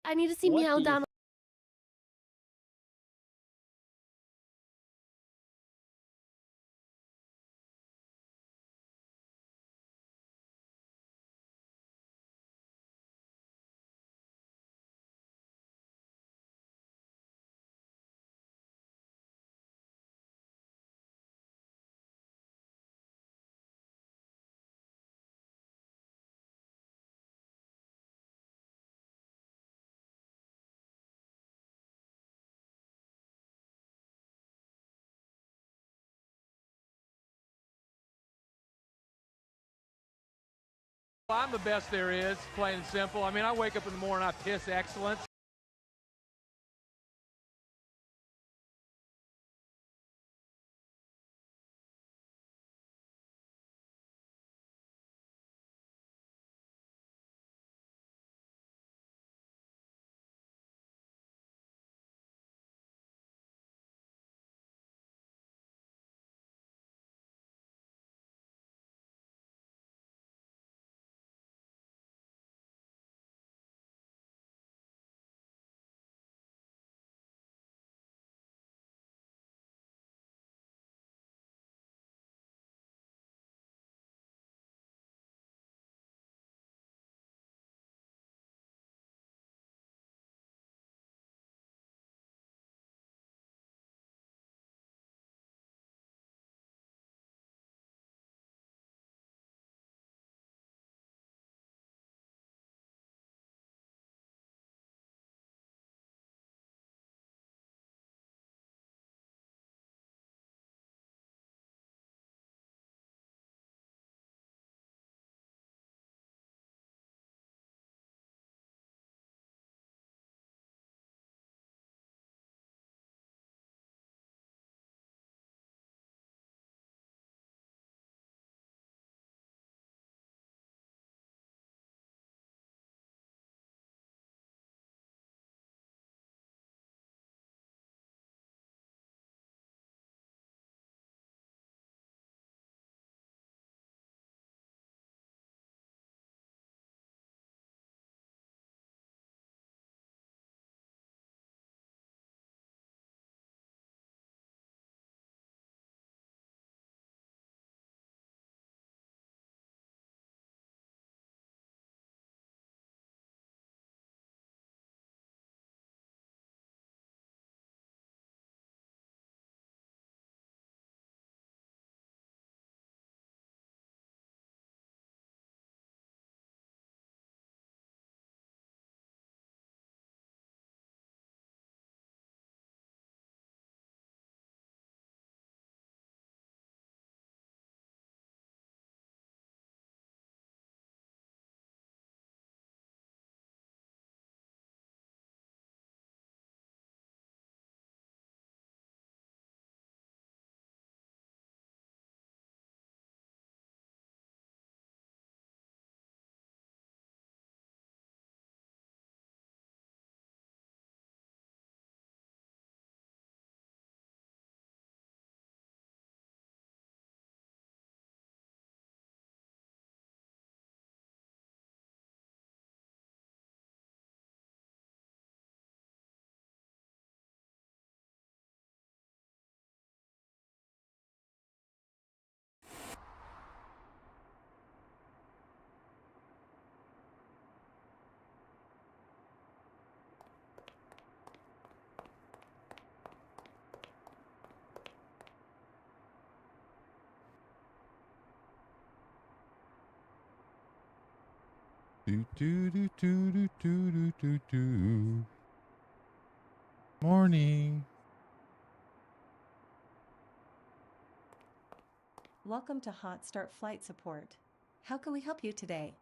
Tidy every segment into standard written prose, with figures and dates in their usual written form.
I need to see What Meow do you down. I'm the best there is, plain and simple. I mean, I wake up in the morning, I piss excellence. Do, do, do, do, do, do, do, do, do. Morning. Welcome to Hotstart Flight Support. How can we help you today?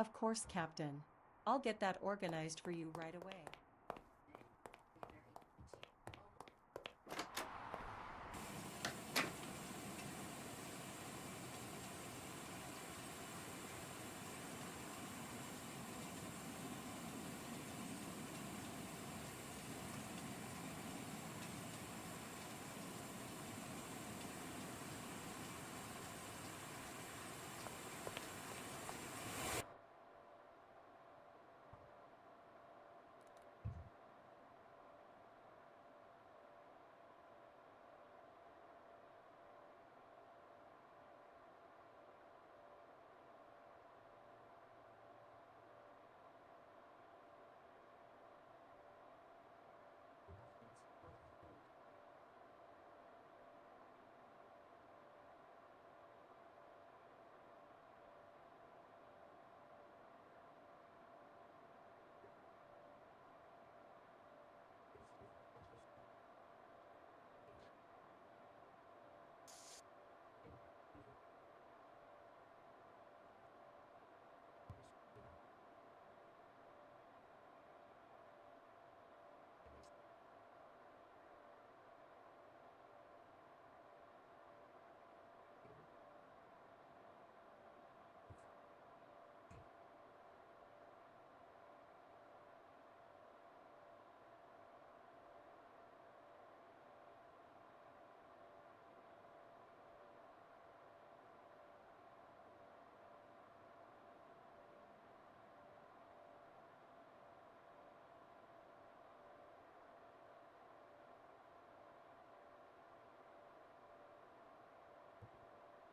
Of course, Captain. I'll get that organized for you right away.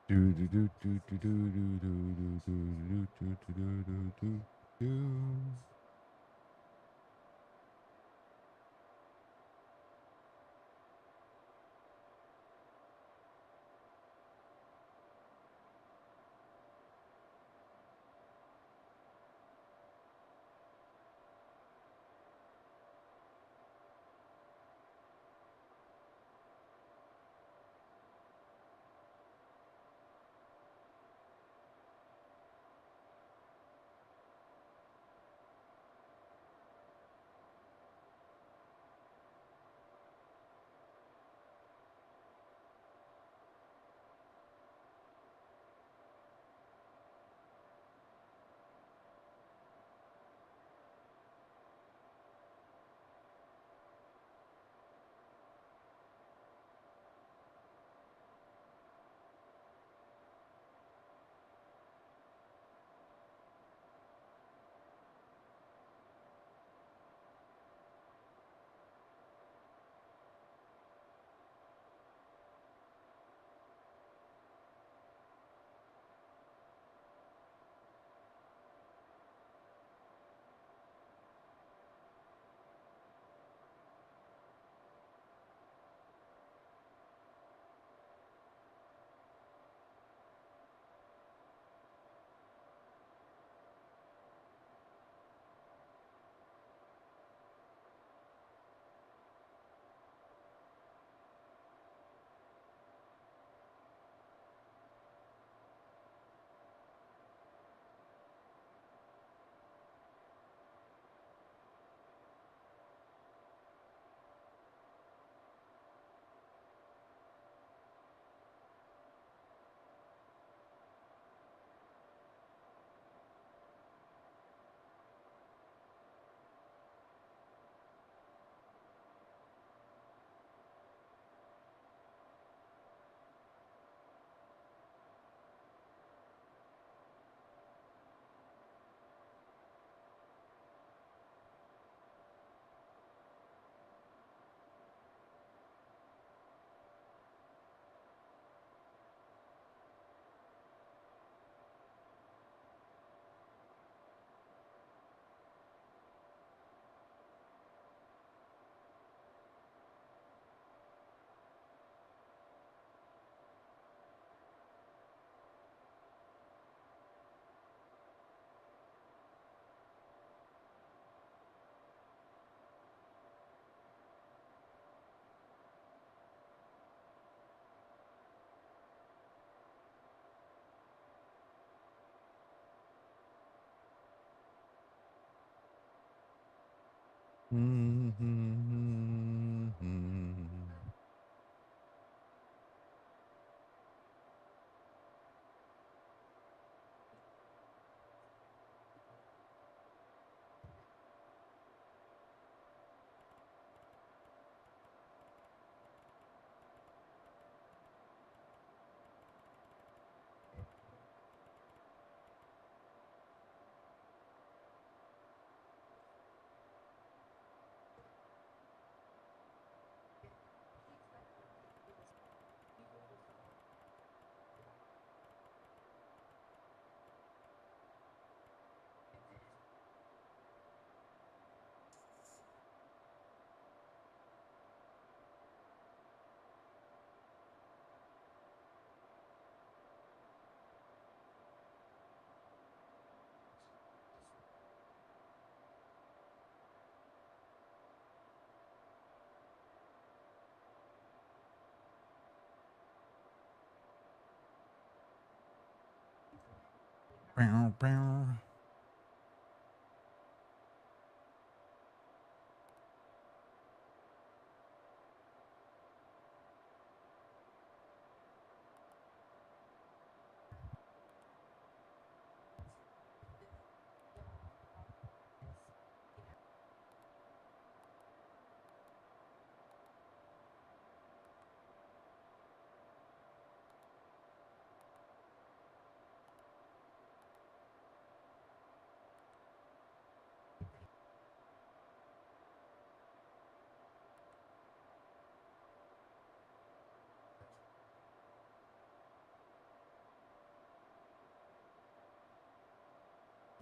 Do do do do do do do do do do do do do do do do. Bow, bow.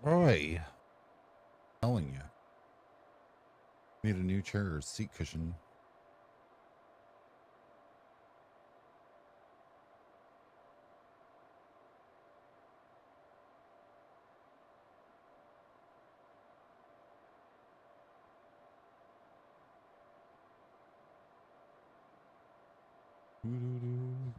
Roy, telling you, need a new chair or seat cushion. Doo-doo-doo.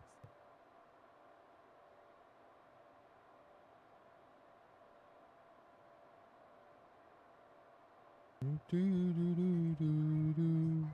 Doo-doo-doo-doo-doo.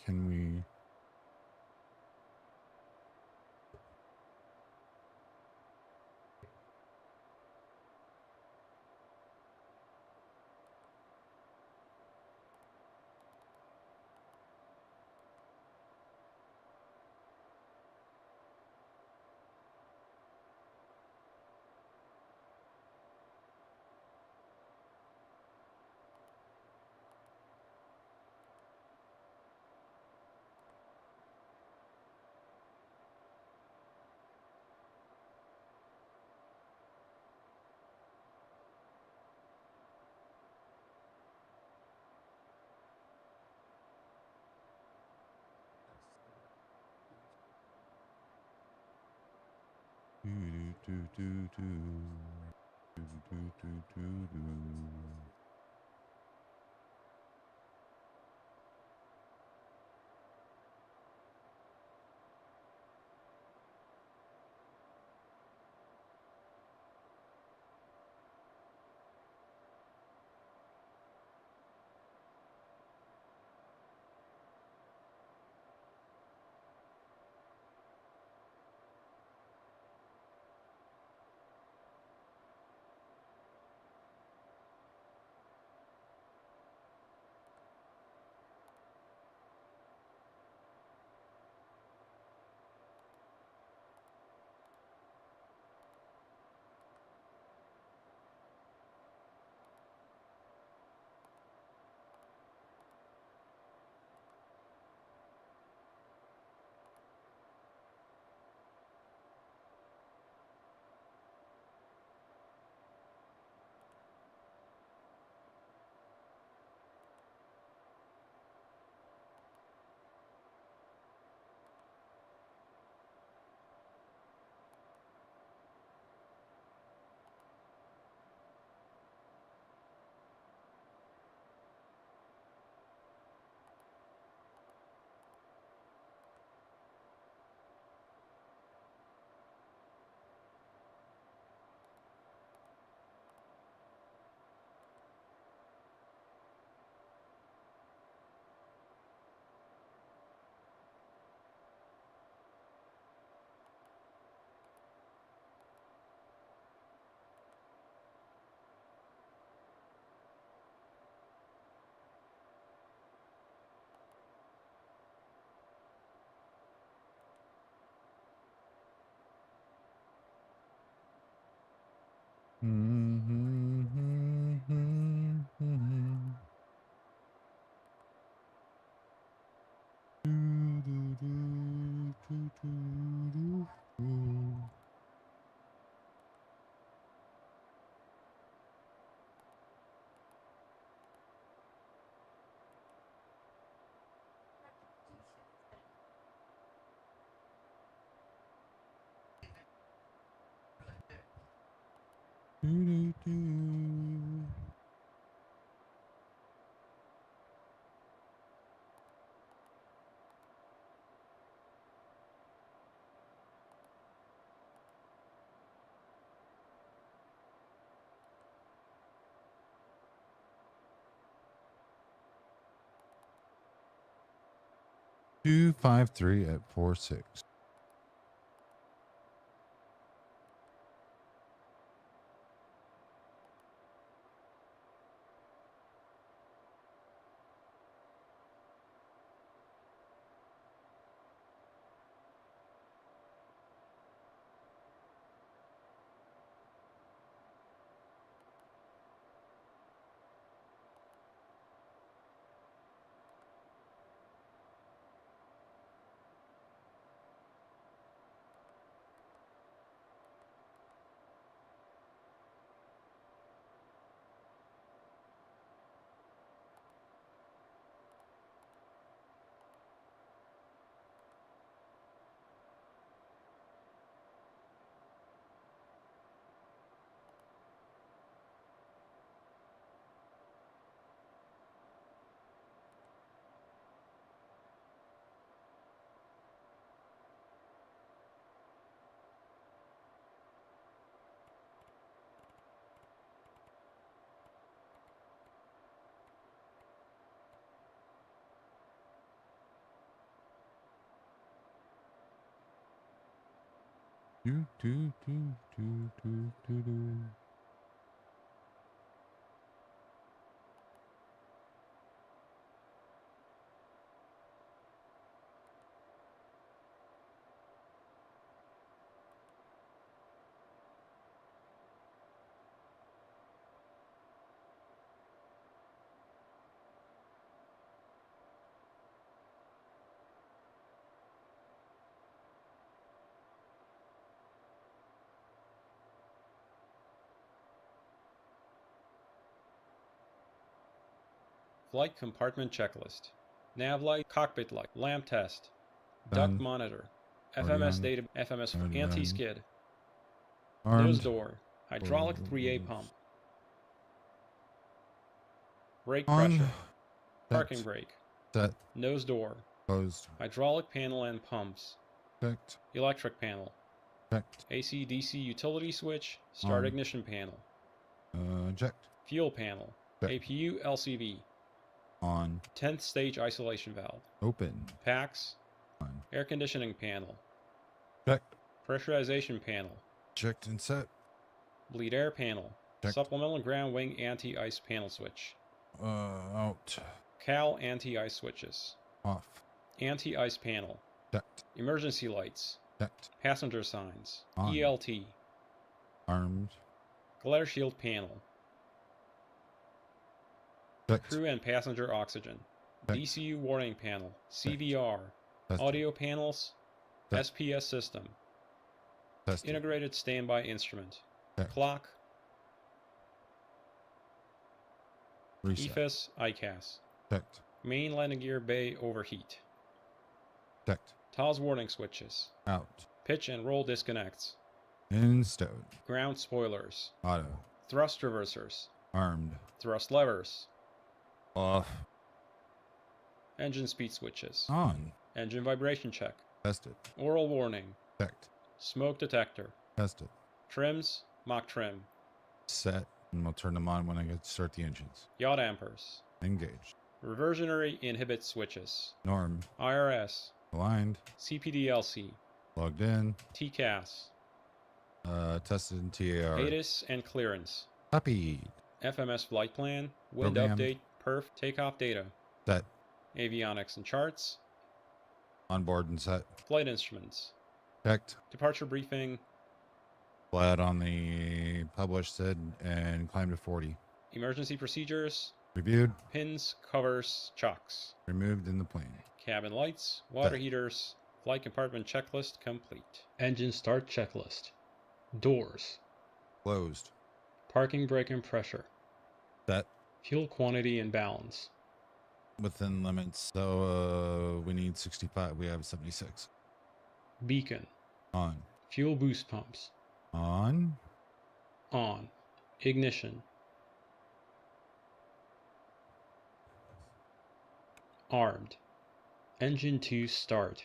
can we? Do, do, do, do, do, do, do, do, do. 253 at 46. Do, do, do, do, do, do, do. Flight compartment checklist. Nav light, cockpit light, lamp test, Done. duct monitor, Already FMS done. data, FMS Already anti-skid, Armed. nose door, hydraulic 3A pump, brake On. pressure, parking Set. brake, Set. nose door, Closed. hydraulic panel and pumps, Checked. electric panel, Checked. AC DC utility switch, start On. ignition panel, Checked. fuel panel, Check. APU LCV, On. 10th stage isolation valve, Open. packs, On. air conditioning panel, Checked. pressurization panel, Checked and set. bleed air panel, Checked. supplemental ground wing anti-ice panel switch, Out. CAL anti-ice switches, Off. anti-ice panel, Checked. emergency lights, Checked. passenger signs, On. ELT, Armed. glare shield panel, Checked. crew and passenger oxygen, Checked. DCU warning panel, CVR, Tested. audio panels, Checked. SPS system, Tested. integrated standby instrument, Checked. clock, Reset. EFIS, ICAS, Checked. main landing gear bay overheat, Checked. TOS warning switches, Out. pitch and roll disconnects, In stowed. ground spoilers, Auto. thrust reversers, Armed. thrust levers, Off. engine speed switches, On. engine vibration check, Tested. oral warning, Checked. smoke detector, Tested. trims, mock trim, Set. And we'll turn them on when I get to start the engines. yaw dampers, Engaged. reversionary inhibit switches, Norm. IRS, Aligned. CPDLC, Logged in. TCAS, Tested in TAR. ATIS and clearance, Copied. FMS flight plan, wind Programmed. update, perf, takeoff data, Set. avionics and charts, On board and set. flight instruments, Checked. departure briefing, Flat on the published SID and climbed to 40. emergency procedures, Reviewed. pins, covers, chocks, Removed in the plane. cabin lights, water Set. heaters, flight compartment checklist complete. Engine start checklist. Doors, Closed. parking brake and pressure, Set. fuel quantity and balance, Within limits. So we need 65. We have 76. beacon, On. fuel boost pumps, On. on, ignition, armed, engine 2 start,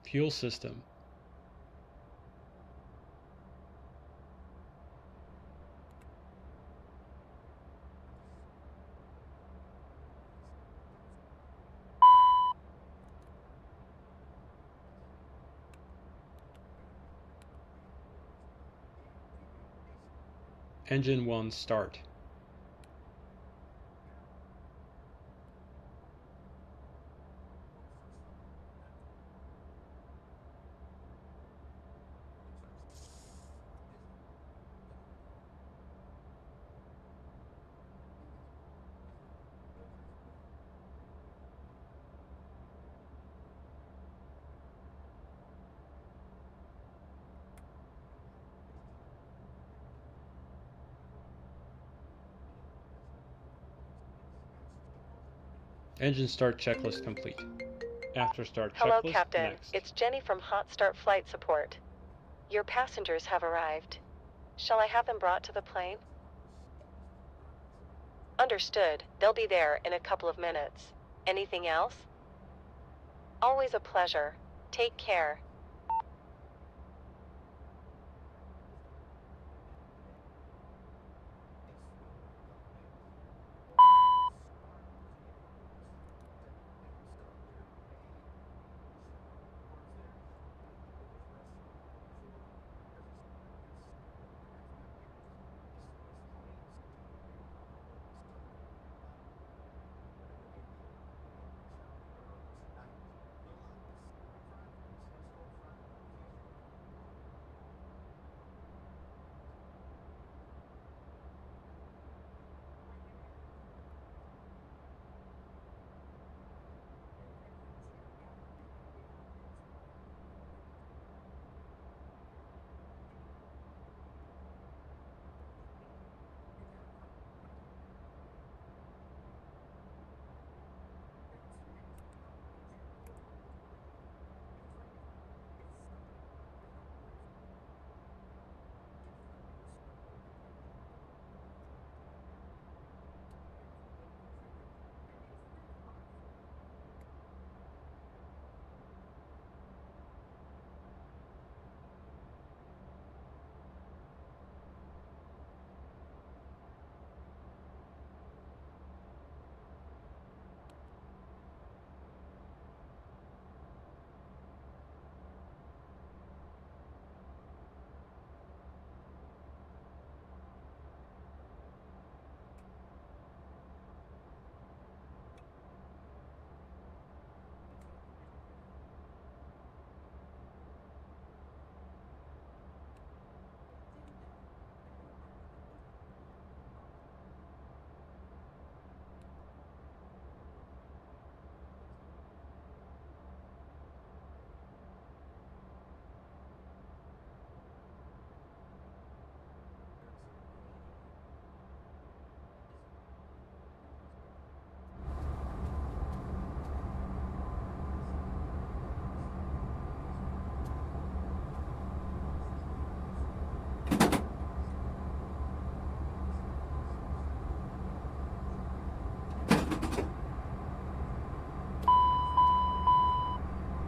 Fuel system. Engine 1 start. Engine start checklist complete. After start Hello, checklist, Captain. next. It's Jenny from Hotstart Flight Support. Your passengers have arrived. Shall I have them brought to the plane? Understood. They'll be there in a couple of minutes. Anything else? Always a pleasure. Take care.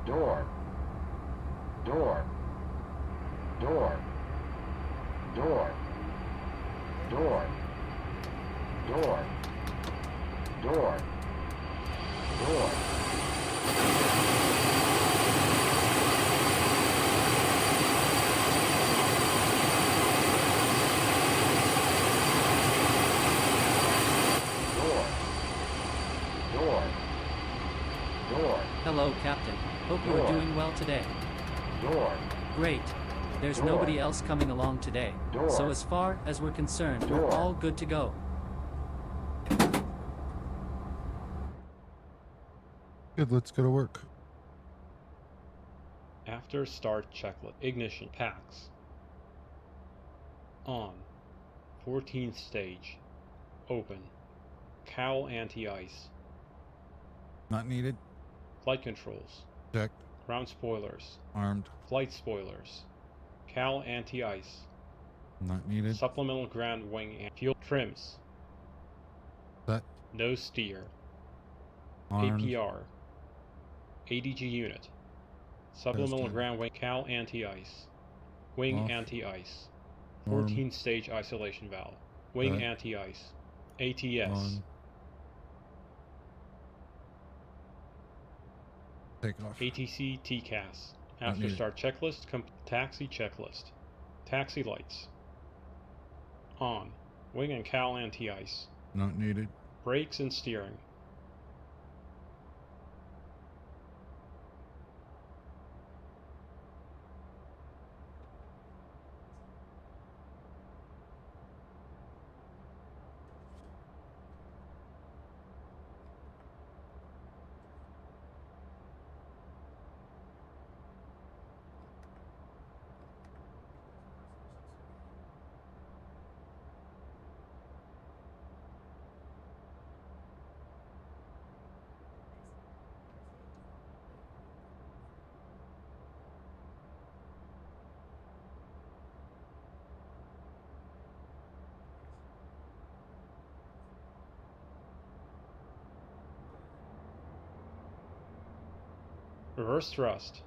Door. Door. Door. Door. Door. Door. Door. Door. Door. Door. Door. Hello, Captain. Hope you are Door. doing well today. Door. Great. There's Door. nobody else coming along today. Door. So as far as we're concerned, we're Door. all good to go. Good, let's go to work. After start checklist. Ignition packs. On. 14th stage. Open. Cowl anti-ice. Not needed. Flight controls. Check. Ground spoilers. Armed. Flight spoilers. Cowl anti-ice. Not needed. Supplemental ground wing and fuel trims. Set. No steer. Armed. APR. ADG unit. Supplemental Testing. ground wing cowl anti-ice. Wing Off. anti-ice. Norm. 14-stage isolation valve. Wing Set. anti-ice. ATS. On. Take off. ATC TCAS. Not After needed. start checklist, taxi checklist. Taxi lights. On. Wing and cowl anti-ice. Not needed. Brakes and steering. Reverse thrust.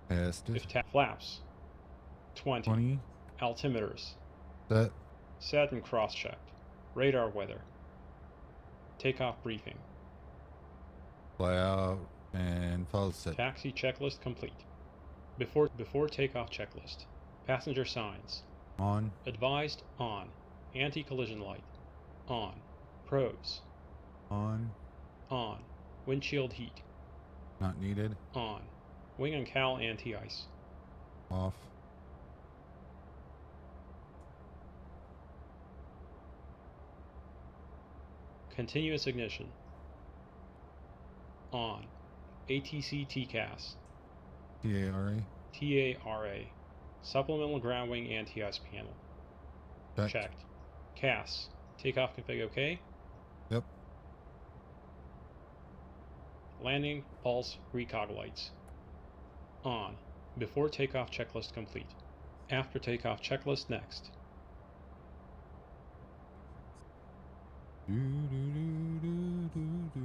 Past it. Flaps. 20. 20. Altimeters. Set. Set and cross-checked. Radar weather. Takeoff briefing. Fly out and follow set. Taxi checklist complete. Before takeoff checklist. Passenger signs. On. Advised on. Anti-collision light. On. Probes. On. On. Windshield heat. Not needed. On. Wing and cowl anti-ice. Off. Continuous ignition. On. ATC TCAS. TARA. TARA. Supplemental ground wing anti-ice panel. Checked. Checked. CAS. Takeoff config OK. Yep. Landing pulse recog lights. On. Before takeoff checklist complete. After takeoff checklist next. Do, do, do, do, do, do.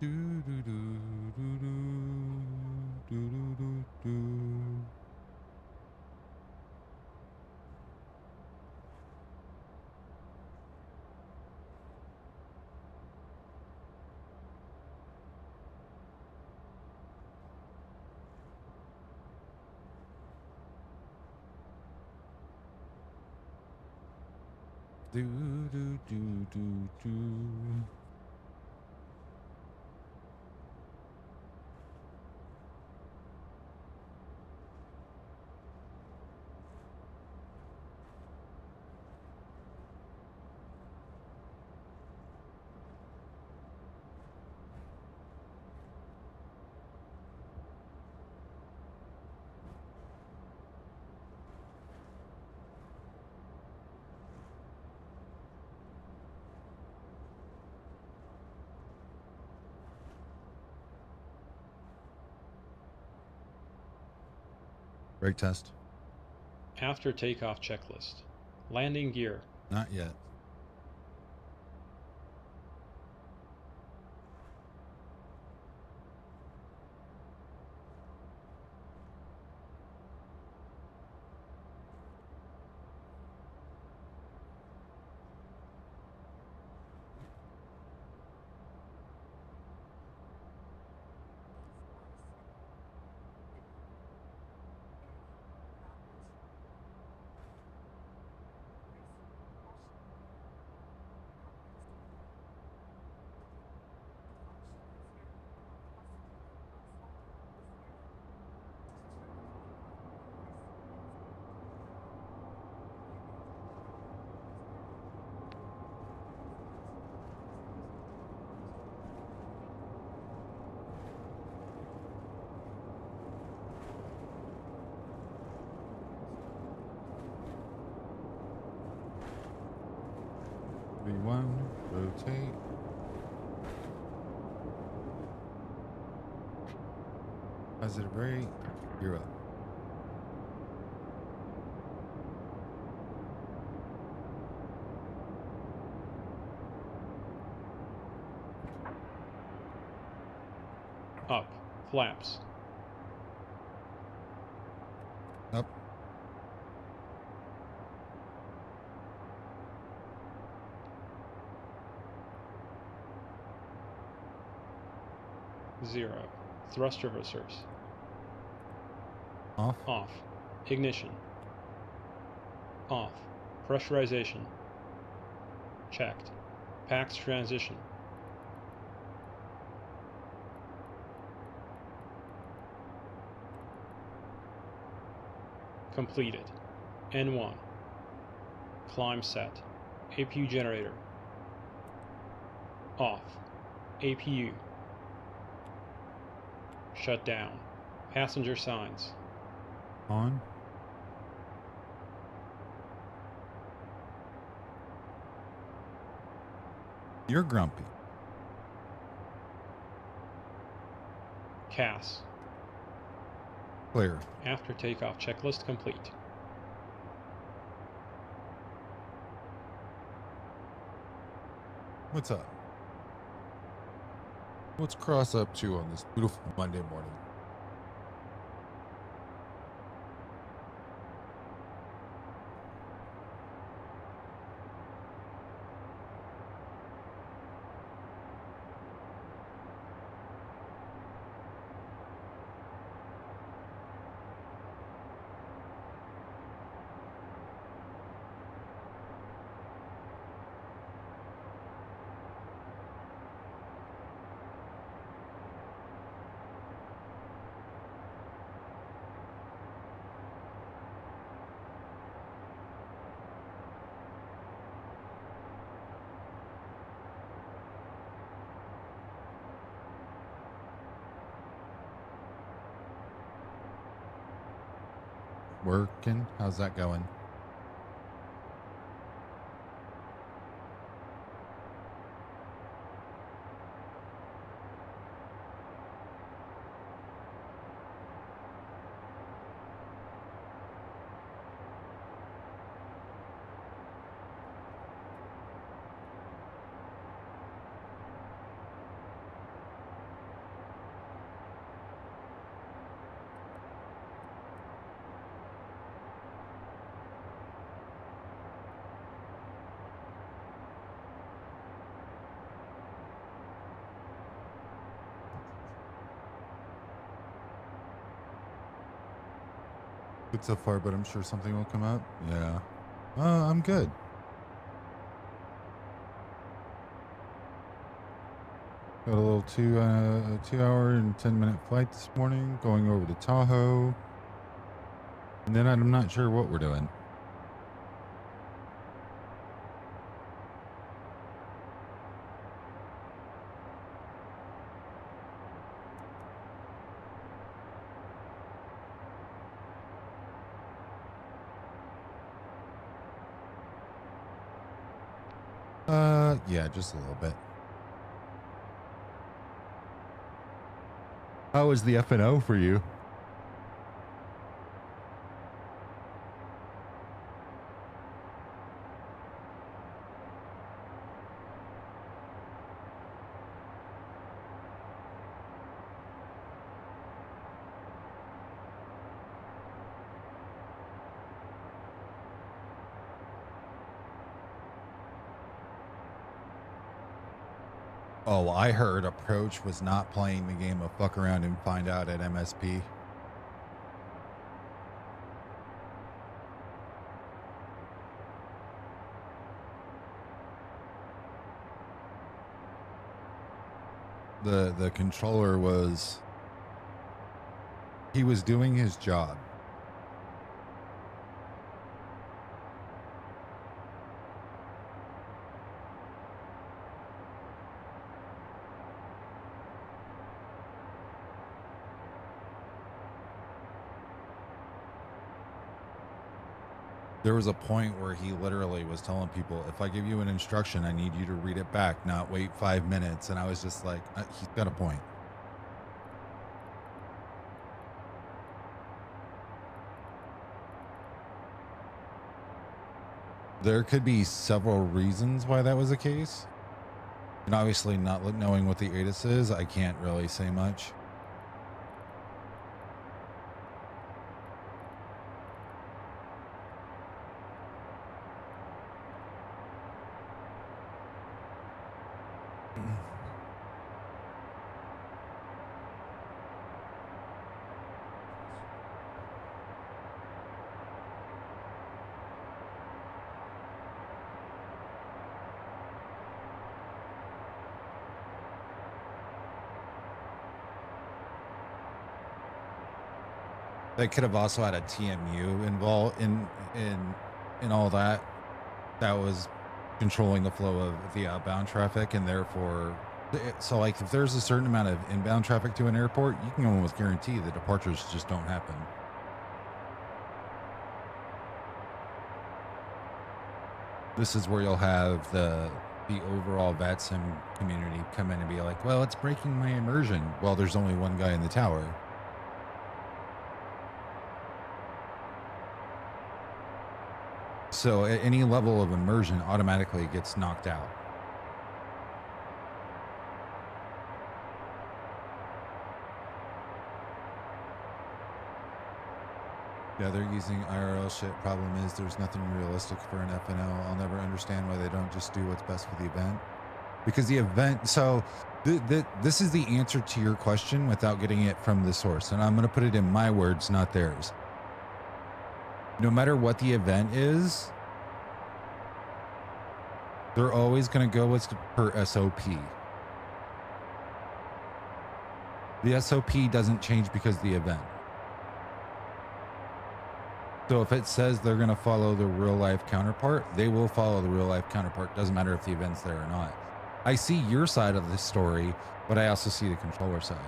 Do, do, do, do, do, do, do, do, do. Do, do, do, do, do. Brake test. After takeoff checklist. Landing gear. Not yet. 1, rotate. Positive rate, you're up. Up. Flaps. Up. Zero. Thrust reversers. Off. Off. Ignition. Off. Pressurization. Checked. Pax transition. Completed. N1. Climb set. APU generator. Off. APU. Shut down. Passenger signs. On. You're grumpy. CAS. Clear. After takeoff checklist complete. What's up? What's Cross up to on this beautiful Monday morning? Working. How's that going? Good so far, but I'm sure something will come up. Yeah. I'm good. Got a little 2 hour and 10-minute flight this morning, going over to Tahoe. And then I'm not sure what we're doing. Yeah, just a little bit. How was the F&O for you? Oh, I heard Approach was not playing the game of fuck around and find out at MSP. The controller was, he was doing his job. There was a point where he literally was telling people, if I give you an instruction, I need you to read it back, not wait 5 minutes. And I was just like, he's got a point. There could be several reasons why that was the case. And obviously not knowing what the ATIS is, I can't really say much. They could have also had a TMU involved in all that. That was controlling the flow of the outbound traffic, and therefore, so like if there's a certain amount of inbound traffic to an airport, you can almost guarantee the departures just don't happen. This is where you'll have the overall VATSIM community come in and be like, well, it's breaking my immersion. Well, there's only one guy in the tower. So at any level of immersion automatically gets knocked out. Yeah, they're using IRL shit. Problem is there's nothing realistic for an FNO. I'll never understand why they don't just do what's best for the event. Because the event, so this is the answer to your question without getting it from the source. And I'm going to put it in my words, not theirs. No matter what the event is, they're always going to go with per SOP. The SOP doesn't change because of the event. So if it says they're going to follow the real life counterpart, they will follow the real life counterpart. Doesn't matter if the event's there or not. I see your side of the story, but I also see the controller side.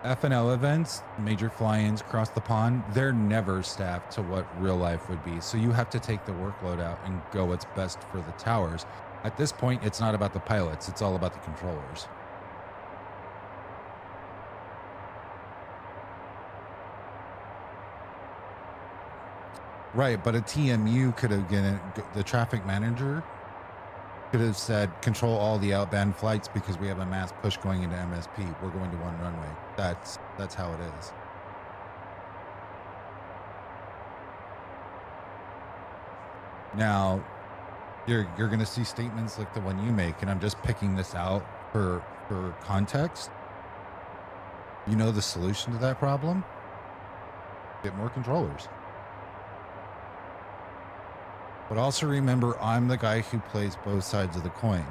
FNL events, major fly-ins across the pond, they're never staffed to what real life would be. So you have to take the workload out and go what's best for the towers. At this point, it's not about the pilots. It's all about the controllers. Right, but a TMU could have been, the traffic manager could have said, control all the outbound flights because we have a mass push going into MSP. We're going to one runway. That's how it is. Now, you're going to see statements like the one you make, and I'm just picking this out for context. You know the solution to that problem? Get more controllers. But also remember, I'm the guy who plays both sides of the coin.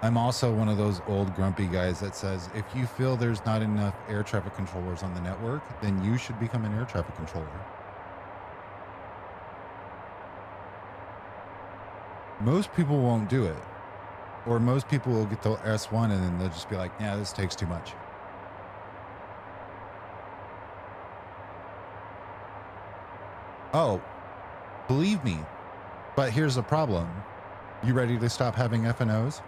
I'm also one of those old grumpy guys that says, if you feel there's not enough air traffic controllers on the network, then you should become an air traffic controller. Most people won't do it. Or most people will get the S1 and then they'll just be like, yeah, this takes too much. Oh, believe me, but here's the problem. You ready to stop having FNOs?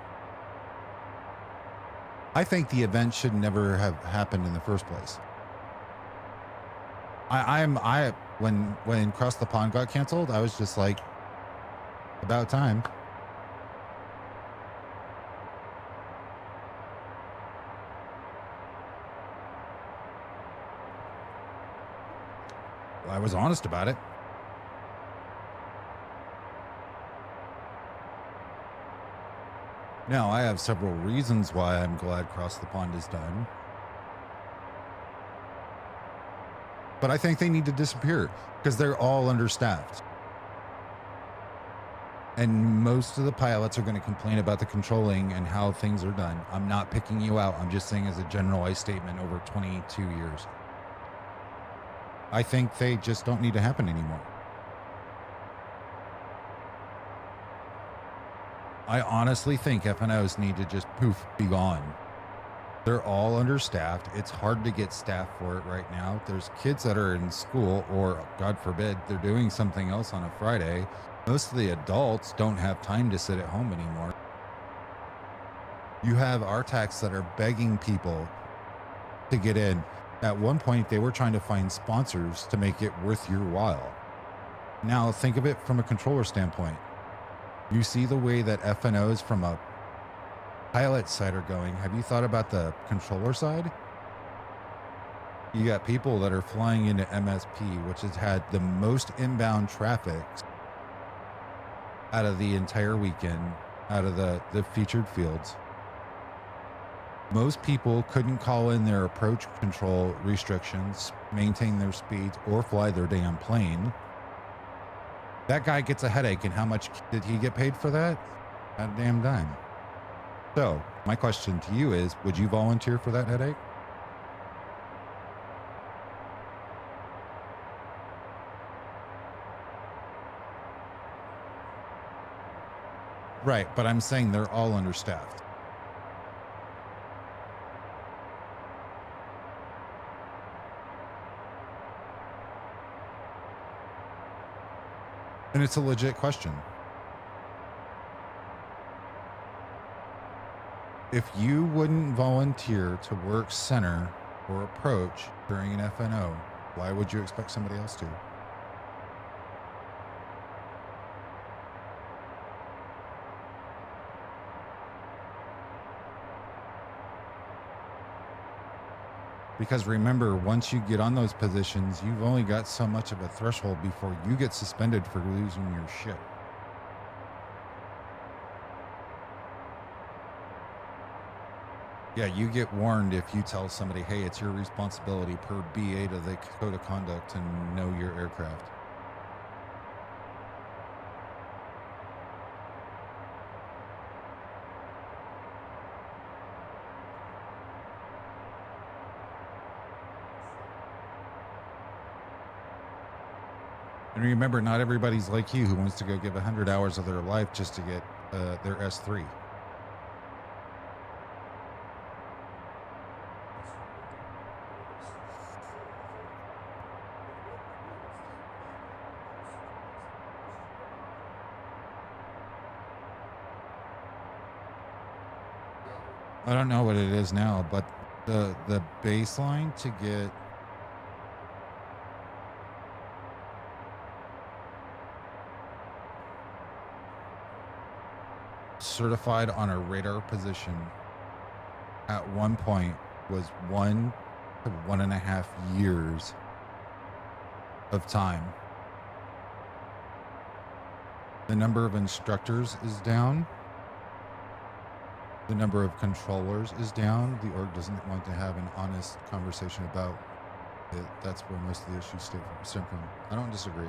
I think the event should never have happened in the first place. When Cross the Pond got canceled, I was just like, about time. I was honest about it. Now, I have several reasons why I'm glad Cross the Pond is done. But I think they need to disappear because they're all understaffed. And most of the pilots are going to complain about the controlling and how things are done. I'm not picking you out. I'm just saying as a generalized statement over 22 years. I think they just don't need to happen anymore. I honestly think FNOs need to just poof, be gone. They're all understaffed. It's hard to get staff for it right now. There's kids that are in school, or God forbid, they're doing something else on a Friday. Most of the adults don't have time to sit at home anymore. You have RTACs that are begging people to get in. At one point, they were trying to find sponsors to make it worth your while. Now, think of it from a controller standpoint. You see the way that FNOs from a pilot side are going. Have you thought about the controller side? You got people that are flying into MSP, which has had the most inbound traffic out of the entire weekend, out of the featured fields. Most people couldn't call in their approach control restrictions, maintain their speeds, or fly their damn plane. That guy gets a headache, and how much did he get paid for that? Not a damn dime. So, my question to you is, would you volunteer for that headache? Right, but I'm saying they're all understaffed. And it's a legit question. If you wouldn't volunteer to work center or approach during an FNO, why would you expect somebody else to? Because remember, once you get on those positions, you've only got so much of a threshold before you get suspended for losing your shit. Yeah, you get warned if you tell somebody, hey, it's your responsibility per B8 of the code of conduct to know your aircraft. And remember, not everybody's like you who wants to go give 100 hours of their life just to get their S3. I don't know what it is now, but the baseline to get certified on a radar position at one point was 1 to 1.5 years of time. The number of instructors is down. The number of controllers is down. The org doesn't want to have an honest conversation about it. That's where most of the issues stem from. I don't disagree.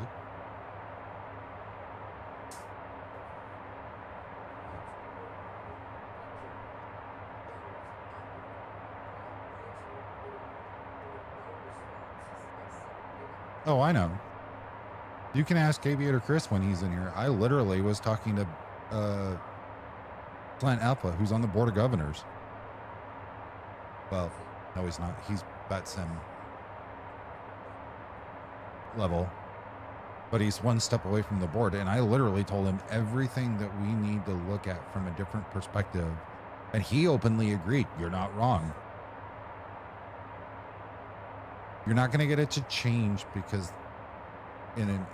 Oh, I know. You can ask Aviator Chris when he's in here. I literally was talking to Plant Alpha, who's on the board of governors. Well, no, he's not. He's BATSIM level, but he's one step away from the board. And I literally told him everything that we need to look at from a different perspective. And he openly agreed. You're not wrong. You're not going to get it to change because, in a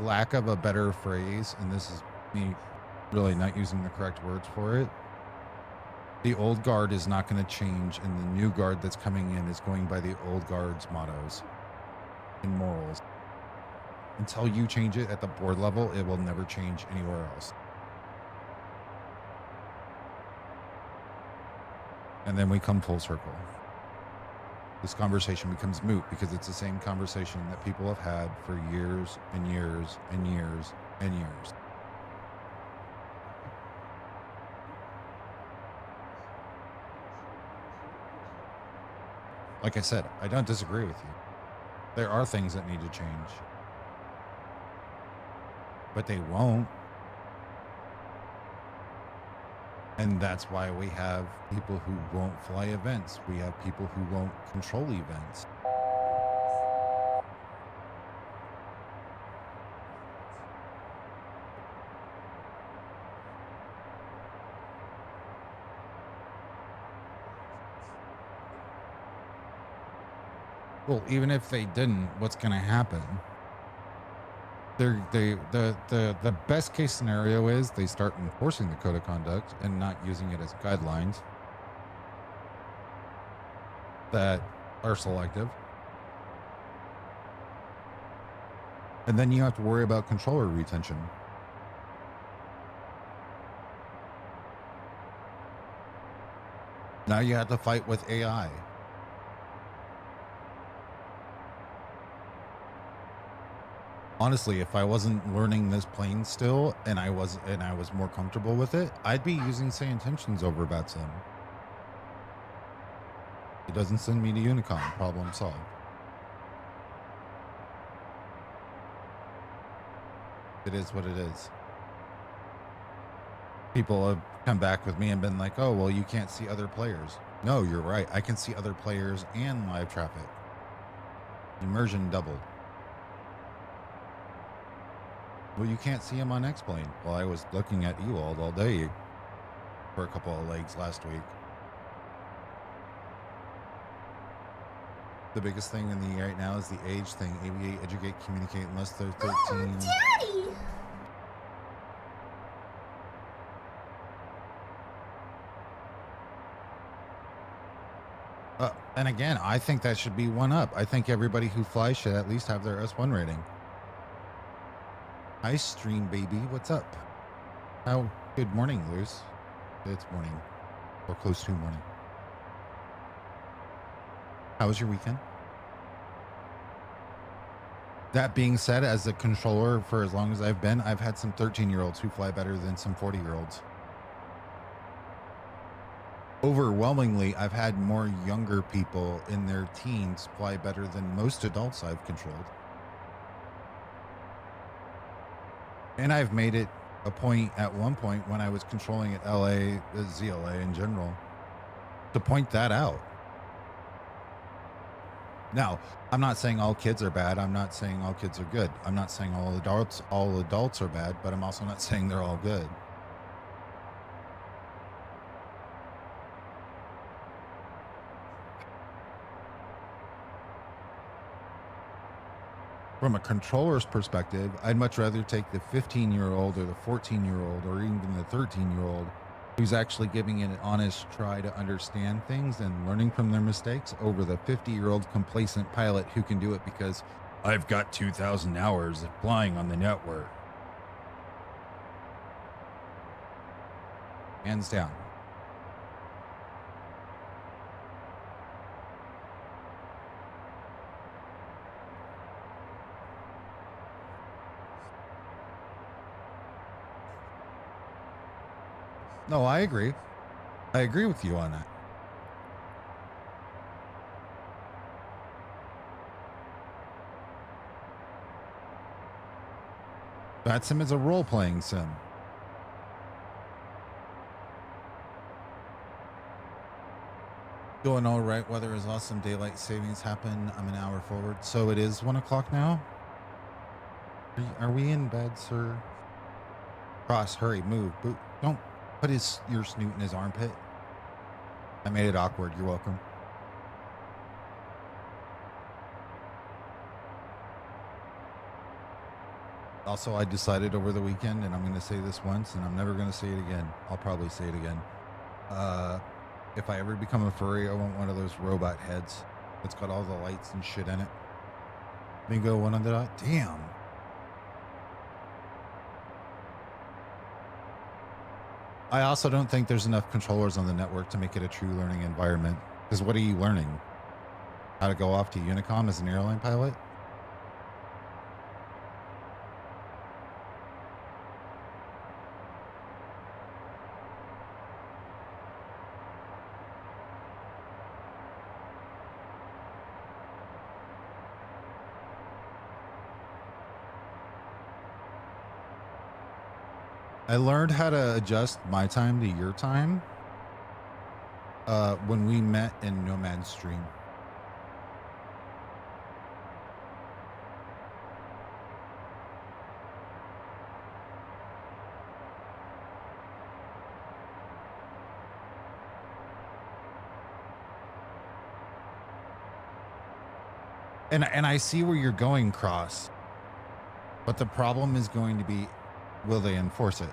lack of a better phrase, and this is me really not using the correct words for it, the old guard is not going to change, and the new guard that's coming in is going by the old guard's mottos and morals. Until you change it at the board level, it will never change anywhere else. And then we come full circle. This conversation becomes moot because it's the same conversation that people have had for years and years and years and years. Like I said, I don't disagree with you. There are things that need to change, but they won't. And that's why we have people who won't fly events. We have people who won't control events. Well, even if they didn't, what's going to happen? The best case scenario is they start enforcing the code of conduct and not using it as guidelines that are selective. And then you have to worry about controller retention. Now you have to fight with AI. Honestly, if I wasn't learning this plane still and I was more comfortable with it, I'd be using say intentions over VATSIM. It doesn't send me to Unicom, problem solved. It is what it is. People have come back with me and been like, oh, well, you can't see other players. No, you're right. I can see other players and live traffic. Immersion doubled. Well, you can't see them on X-Plane. Well, I was looking at Ewald all day for a couple of legs last week. The biggest thing in the right now is the age thing. Aviate, educate, communicate unless they're 13. Oh, Daddy! And again, I think that should be one up. I think everybody who flies should at least have their S1 rating. Hi, stream baby. What's up? Oh, good morning, Luce. It's morning, or close to morning. How was your weekend? That being said, as a controller for as long as I've been, I've had some 13-year-olds who fly better than some 40-year-olds. Overwhelmingly, I've had more younger people in their teens fly better than most adults I've controlled. And I've made it a point at one point when I was controlling at LA, ZLA in general, to point that out. Now, I'm not saying all kids are bad. I'm not saying all kids are good. I'm not saying all adults are bad, but I'm also not saying they're all good. From a controller's perspective, I'd much rather take the 15-year-old or the 14-year-old or even the 13-year-old who's actually giving it an honest try to understand things and learning from their mistakes over the 50-year-old complacent pilot who can do it because I've got 2,000 hours of flying on the network. Hands down. No, I agree. I agree with you on that. VATSIM is a role-playing sim. Going all right. Weather is awesome. Daylight savings happened. I'm an hour forward. So it is 1 o'clock now? Are we in bed, sir? Cross, hurry, move. Boot. Don't put your snoot in his armpit. I made it awkward. You're welcome. Also, I decided over the weekend, and I'm going to say this once, and I'm never going to say it again. I'll probably say it again. If I ever become a furry, I want one of those robot heads that's got all the lights and shit in it. Bingo, one on the dot. Damn. I also don't think there's enough controllers on the network to make it a true learning environment. Because what are you learning? How to go off to Unicom as an airline pilot? I learned how to adjust my time to your time when we met in Nomad Stream. And I see where you're going, Cross. But the problem is going to be, will they enforce it?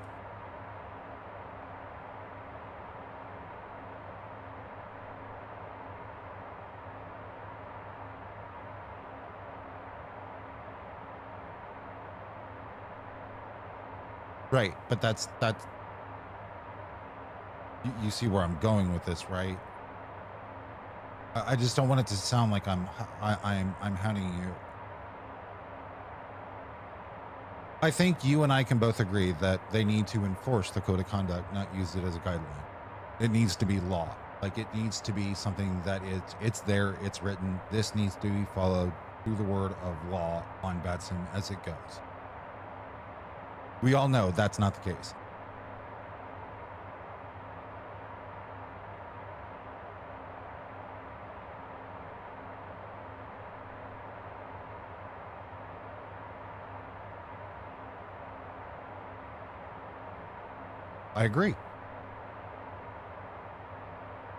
Right, but that's you see where I'm going with this, right? I just don't want it to sound like I'm hounding you. I think you and I can both agree that they need to enforce the code of conduct, not use it as a guideline. It needs to be law. Like, it needs to be something that it's there, it's written. This needs to be followed through the word of law on Batson as it goes. We all know that's not the case. I agree.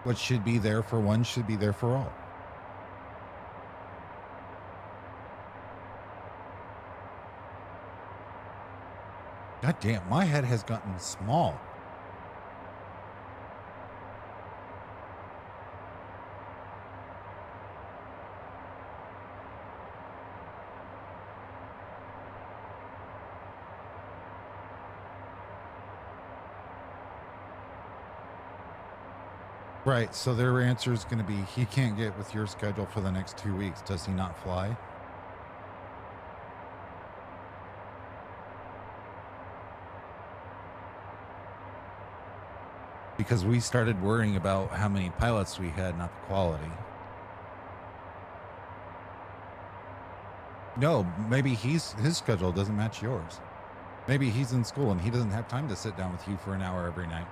What should be there for one should be there for all. God damn, my head has gotten small. Right, so their answer is going to be, he can't get with your schedule for the next 2 weeks. Does he not fly? Because we started worrying about how many pilots we had, not the quality. No, maybe his schedule doesn't match yours. Maybe he's in school and he doesn't have time to sit down with you for an hour every night.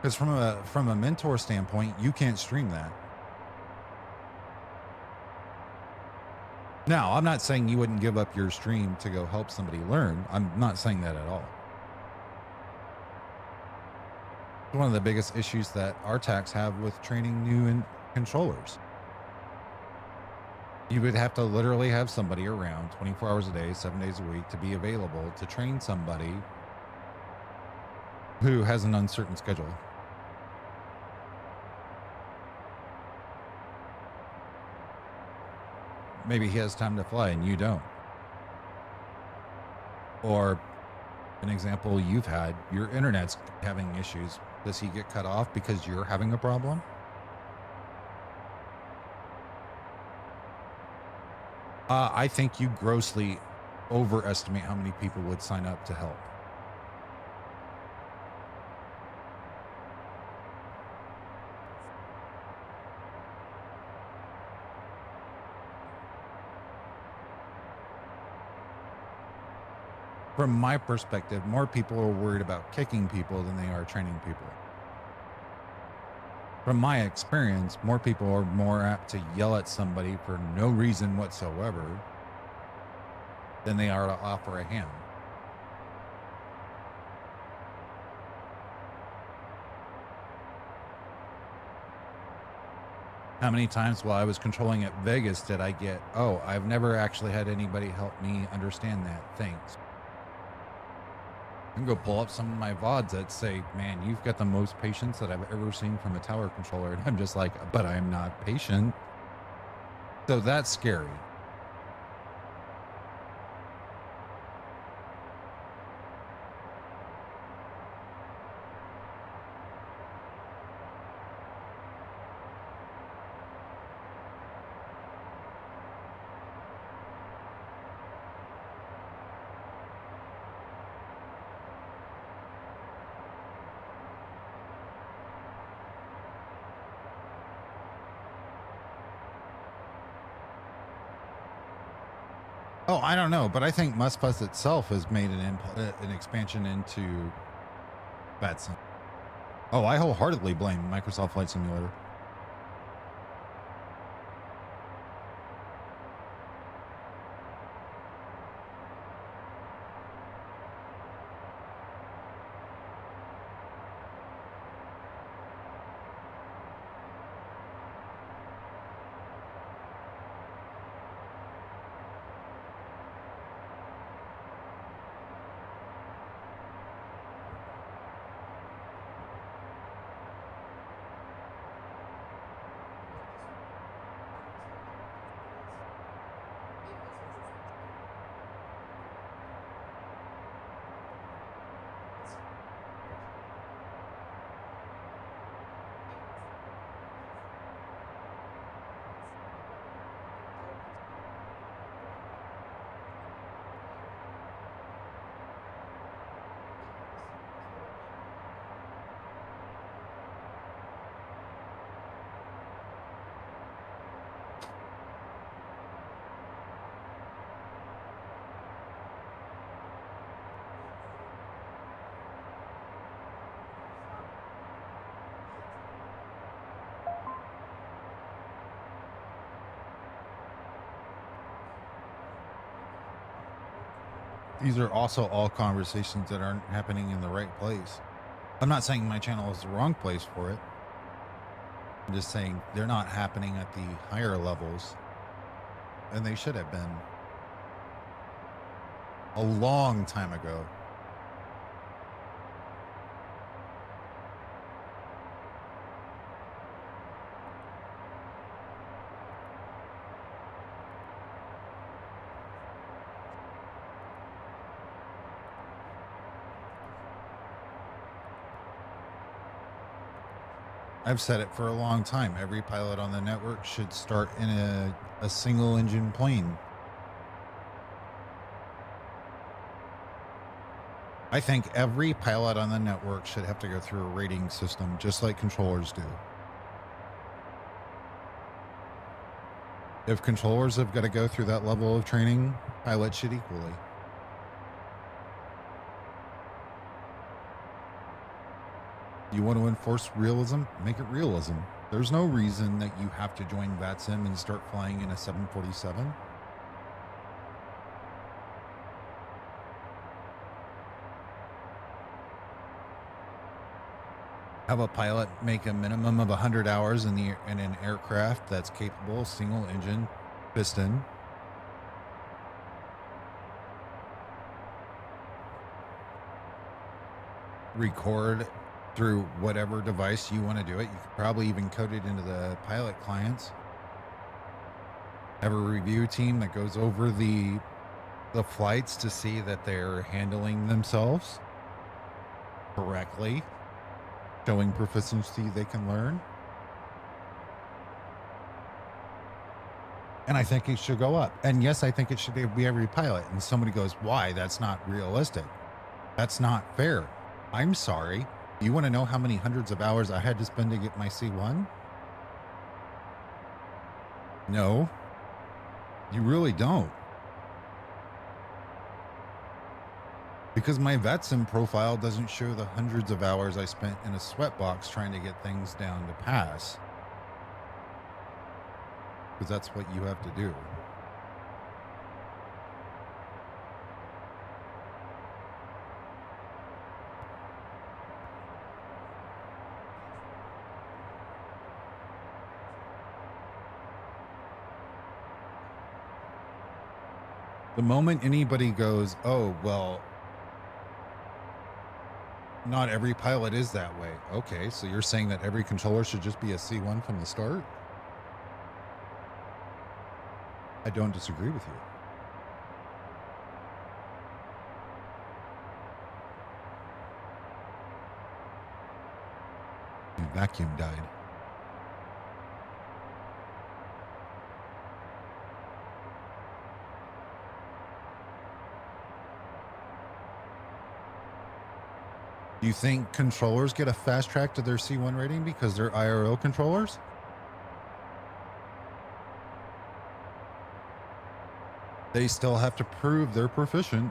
Because from a mentor standpoint, you can't stream that. Now, I'm not saying you wouldn't give up your stream to go help somebody learn. I'm not saying that at all. One of the biggest issues that RTACs have with training new controllers. You would have to literally have somebody around 24 hours a day, 7 days a week to be available to train somebody who has an uncertain schedule. Maybe he has time to fly and you don't. Or an example you've had, your internet's having issues. Does he get cut off because you're having a problem? I think you grossly overestimate how many people would sign up to help. From my perspective, more people are worried about kicking people than they are training people. From my experience, more people are more apt to yell at somebody for no reason whatsoever than they are to offer a hand. How many times while I was controlling at Vegas did I get, oh, I've never actually had anybody help me understand that. Thanks. I can go pull up some of my VODs that say, man, you've got the most patience that I've ever seen from a tower controller. And I'm just like, but I'm not patient. So that's scary. Oh, I don't know, but I think MustBus itself has made an expansion into VATSIM. Oh, I wholeheartedly blame Microsoft Flight Simulator. These are also all conversations that aren't happening in the right place. I'm not saying my channel is the wrong place for it. I'm just saying they're not happening at the higher levels, and they should have been a long time ago. I've said it for a long time. Every pilot on the network should start in a single engine plane. I think every pilot on the network should have to go through a rating system, just like controllers do. If controllers have got to go through that level of training, pilots should equally. You want to enforce realism? Make it realism. There's no reason that you have to join VATSIM and start flying in a 747. Have a pilot make a minimum of 100 hours in an aircraft that's capable, single engine, piston. Record through whatever device you want to do it. You could probably even code it into the pilot clients. Have a review team that goes over the flights to see that they're handling themselves correctly, showing proficiency they can learn. And I think it should go up. And yes, I think it should be every pilot. And somebody goes, why? That's not realistic. That's not fair. I'm sorry. You want to know how many hundreds of hours I had to spend to get my C1? No, you really don't. Because my VATSIM profile doesn't show the hundreds of hours I spent in a sweatbox trying to get things down to pass. Because that's what you have to do. The moment anybody goes, oh, well, not every pilot is that way. Okay, so you're saying that every controller should just be a C1 from the start? I don't disagree with you. Your vacuum died. Do you think controllers get a fast track to their C1 rating because they're IRL controllers? They still have to prove they're proficient.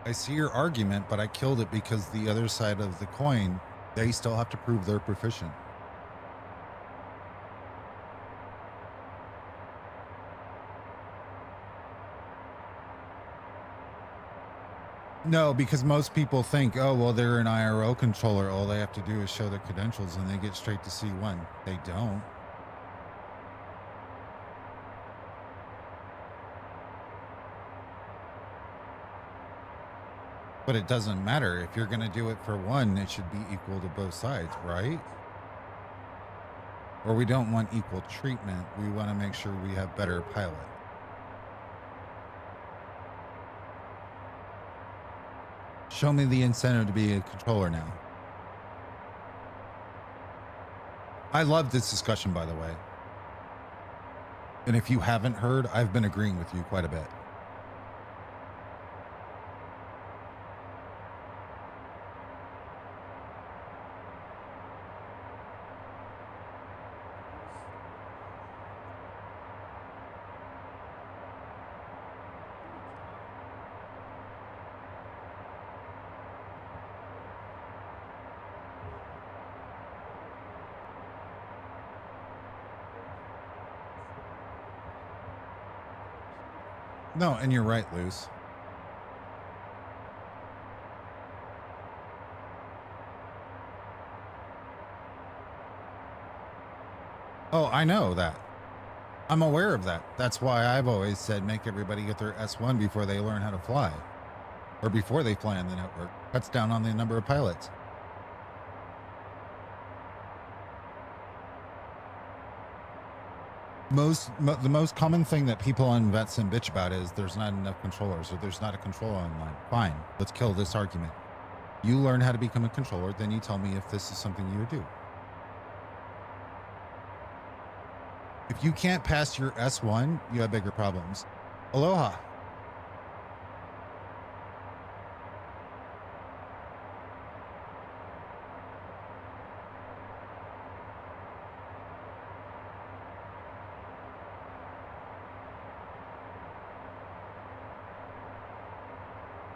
I see your argument, but I killed it because the other side of the coin, they still have to prove they're proficient. No, because most people think, oh, well, they're an IRO controller. All they have to do is show their credentials and they get straight to C1. They don't. But it doesn't matter. If you're going to do it for one, it should be equal to both sides, right? Or we don't want equal treatment. We want to make sure we have better pilot. Show me the incentive to be a controller now. I love this discussion, by the way. And if you haven't heard, I've been agreeing with you quite a bit. No, and you're right, Luce. Oh, I know that. I'm aware of that. That's why I've always said make everybody get their S1 before they learn how to fly. Or before they fly on the network. Cuts down on the number of pilots. The most common thing that people on VetSim bitch about is there's not enough controllers or there's not a controller online. Fine, let's kill this argument. You learn how to become a controller, then you tell me if this is something you would do. If you can't pass your S1, you have bigger problems. Aloha.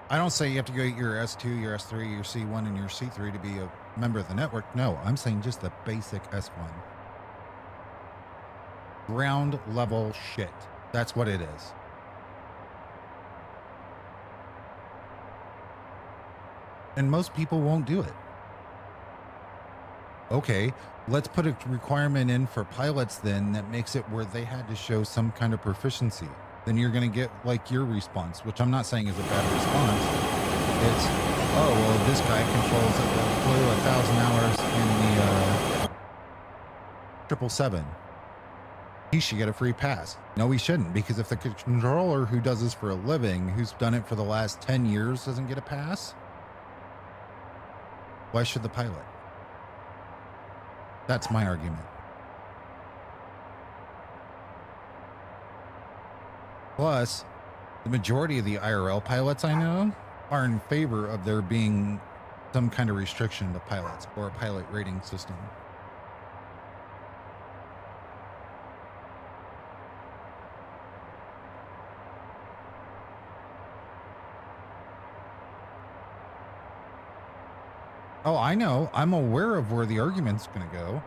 I don't say you have to go get your S2, your S3, your C1, and your C3 to be a member of the network. No, I'm saying just the basic S1. Ground level shit. That's what it is. And most people won't do it. Okay, let's put a requirement in for pilots then that makes it where they had to show some kind of proficiency. Then you're going to get like your response, which I'm not saying is a bad response. It's, oh, well, this guy controls flew 1,000 hours in the 777. He should get a free pass. No, he shouldn't, because if the controller who does this for a living, who's done it for the last 10 years, doesn't get a pass, why should the pilot? That's my argument. Plus, the majority of the IRL pilots I know are in favor of there being some kind of restriction to pilots or a pilot rating system. Oh, I know. I'm aware of where the argument's going to go.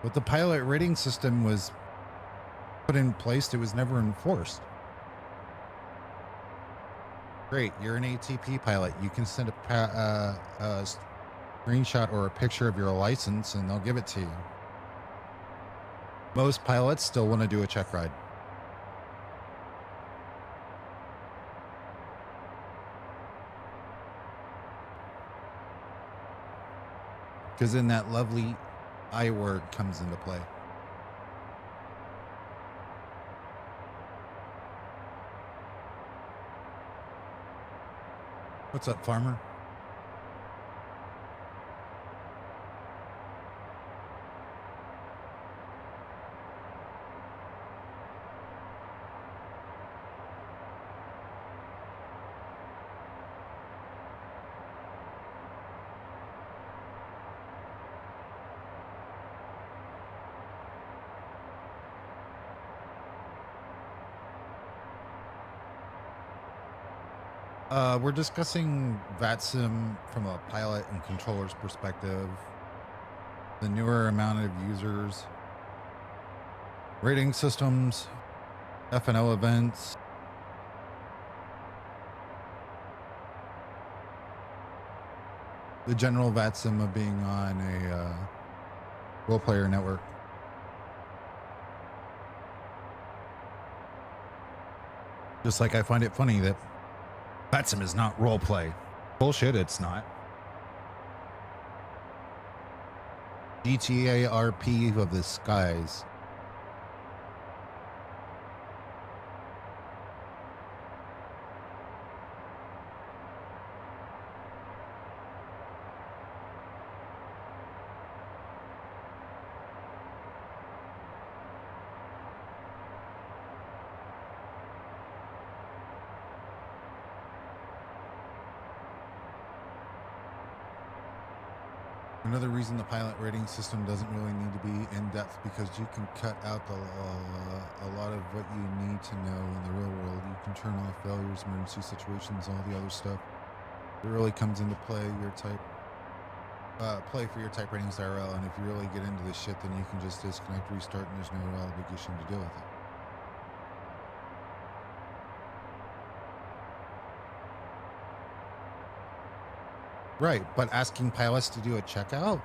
But the pilot rating system was put in place. It was never enforced. Great. You're an ATP pilot. You can send a screenshot or a picture of your license and they'll give it to you. Most pilots still want to do a check ride. Because then that lovely I word comes into play. What's up, farmer? We're discussing VATSIM from a pilot and controller's perspective, the newer amount of users, rating systems, F&O events, the general VATSIM of being on a role player network. Just like I find it funny that VATSIM is not role play. Bullshit, it's not. GTARP of the skies. Another reason the pilot rating system doesn't really need to be in-depth, because you can cut out a lot of what you need to know in the real world. You can turn off failures, emergency situations, all the other stuff. It really comes into play your play for your type ratings IRL, and if you really get into this shit, then you can just disconnect, restart, and there's no obligation to deal with it. Right, but asking pilots to do a checkout?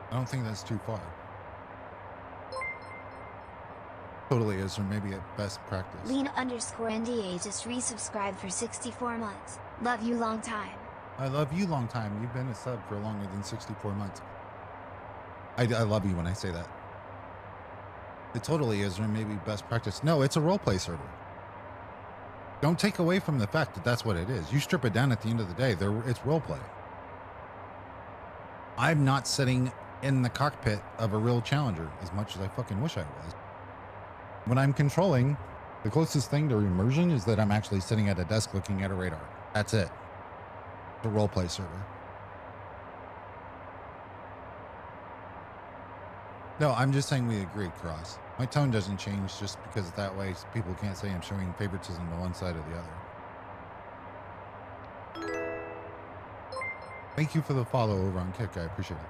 I don't think that's too far. Totally is, or maybe at best practice. Lena_NDA just resubscribed for 64 months. Love you long time. I love you long time. You've been a sub for longer than 64 months. I love you when I say that. It totally is, or maybe best practice. No, it's a roleplay server. Don't take away from the fact that that's what it is. You strip it down at the end of the day, it's roleplay. I'm not sitting in the cockpit of a real Challenger as much as I fucking wish I was. When I'm controlling, the closest thing to immersion is that I'm actually sitting at a desk looking at a radar. That's it. It's a roleplay server. No, I'm just saying we agree, Cross. My tone doesn't change just because that way people can't say I'm showing favoritism to one side or the other. Thank you for the follow over on Kick. I appreciate it.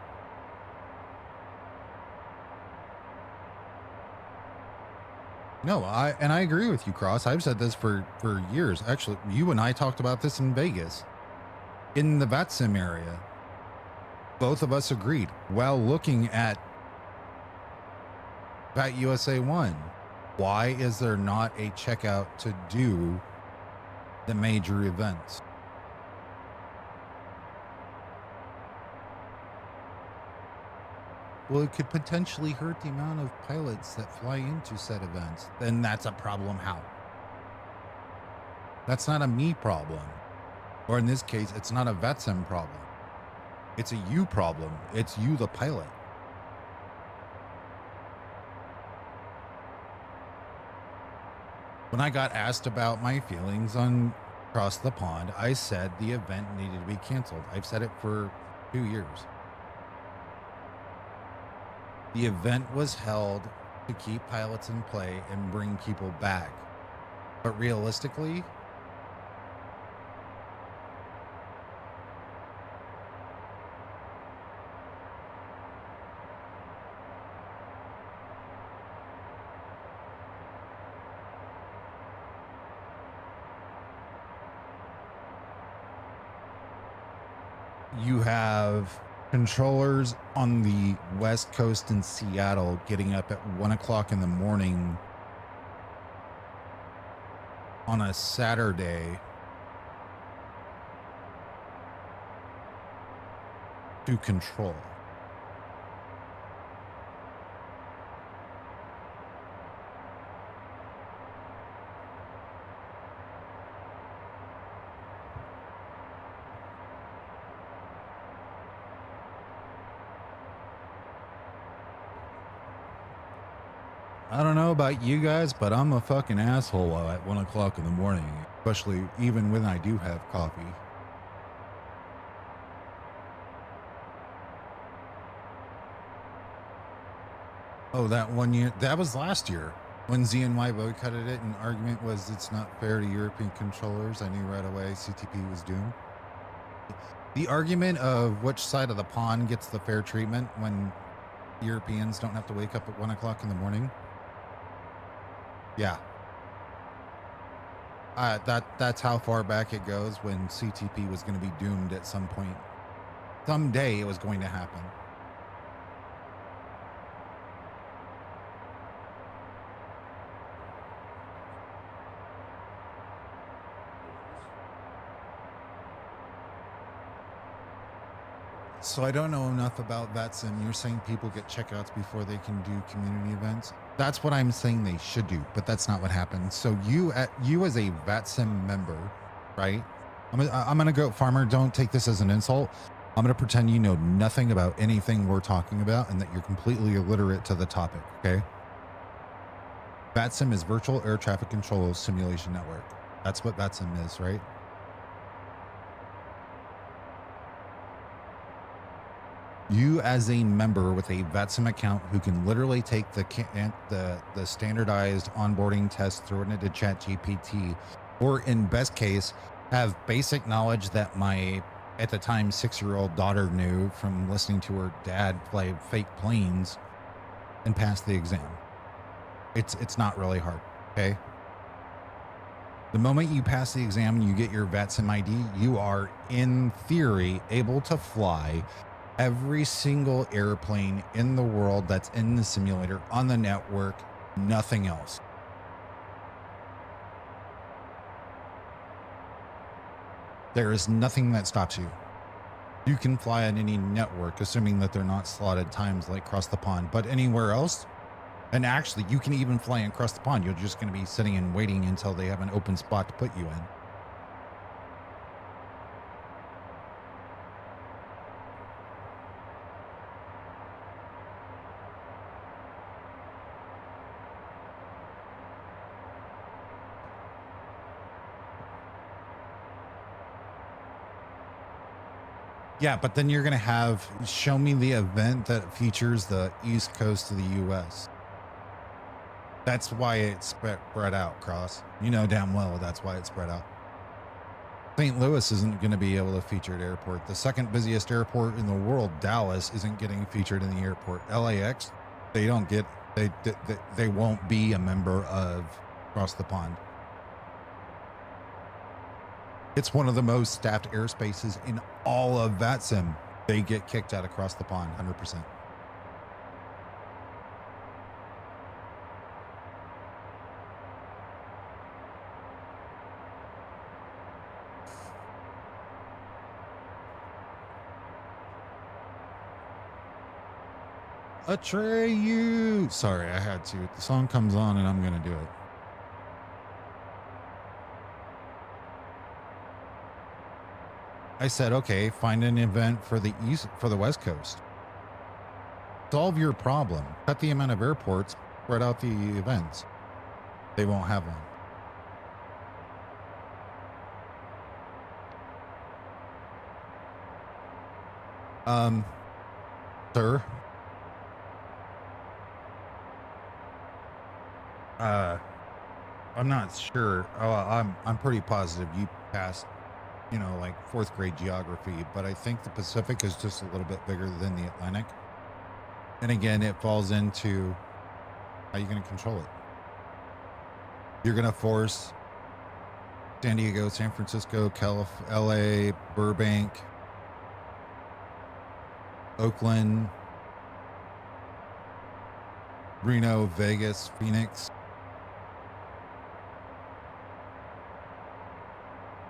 No, I agree with you, Cross. I've said this for years. Actually, you and I talked about this in Vegas. In the VATSIM area. Both of us agreed while looking at VAT USA 1. Why is there not a checkout to do the major events? Well, it could potentially hurt the amount of pilots that fly into said events. Then that's a problem. How? That's not a me problem. Or in this case, it's not a VATSIM problem. It's a you problem. It's you, the pilot. When I got asked about my feelings on Across the Pond, I said the event needed to be canceled. I've said it for 2 years. The event was held to keep pilots in play and bring people back. But realistically, you have controllers on the West Coast in Seattle getting up at 1 o'clock in the morning on a Saturday to control. I don't know about you guys, but I'm a fucking asshole at 1 o'clock in the morning, especially even when I do have coffee. Oh, that 1 year, that was last year. When ZNY boycotted it, an argument was it's not fair to European controllers. I knew right away CTP was doomed. The argument of which side of the pond gets the fair treatment when Europeans don't have to wake up at 1 o'clock in the morning. Yeah. That's how far back it goes when CTP was going to be doomed at some point. Someday it was going to happen. So I don't know enough about VATSIM. You're saying people get checkouts before they can do community events. That's what I'm saying they should do, but that's not what happens. So you as a VATSIM member, right? I'm gonna go, Farmer, don't take this as an insult. I'm gonna pretend you know nothing about anything we're talking about and that you're completely illiterate to the topic, okay? VATSIM is Virtual Air Traffic Control Simulation Network. That's what VATSIM is, right? You as a member with a VATSIM account who can literally take the standardized onboarding test, throw it into ChatGPT, or in best case, have basic knowledge that my, at the time, 6-year-old daughter knew from listening to her dad fly fake planes, and pass the exam. It's not really hard, okay? The moment you pass the exam and you get your VATSIM ID, you are, in theory, able to fly every single airplane in the world that's in the simulator on the network, nothing else. There is nothing that stops you. You can fly on any network, assuming that they're not slotted times like across the pond, but anywhere else. And actually, you can even fly across the pond. You're just going to be sitting and waiting until they have an open spot to put you in. Yeah, but then you're going to have, show me the event that features the East Coast of the U.S. That's why it's spread out, Cross. You know damn well that's why it's spread out. St. Louis isn't going to be able to feature at airport. The second busiest airport in the world, Dallas, isn't getting featured in the airport. LAX, they don't get, they won't be a member of Across the Pond. It's one of the most staffed airspaces in all of VATSIM. They get kicked out across the pond, 100%. Atreyu! Sorry, I had to. The song comes on and I'm going to do it. I said, okay, find an event for the West Coast. Solve your problem. Cut the amount of airports, spread out the events. They won't have one. Sir? I'm not sure. Oh, I'm pretty positive you passed, you know, like 4th grade geography, but I think the Pacific is just a little bit bigger than the Atlantic. And again, it falls into how you're going to control it. You're going to force San Diego, San Francisco, LA, Burbank, Oakland, Reno, Vegas, Phoenix,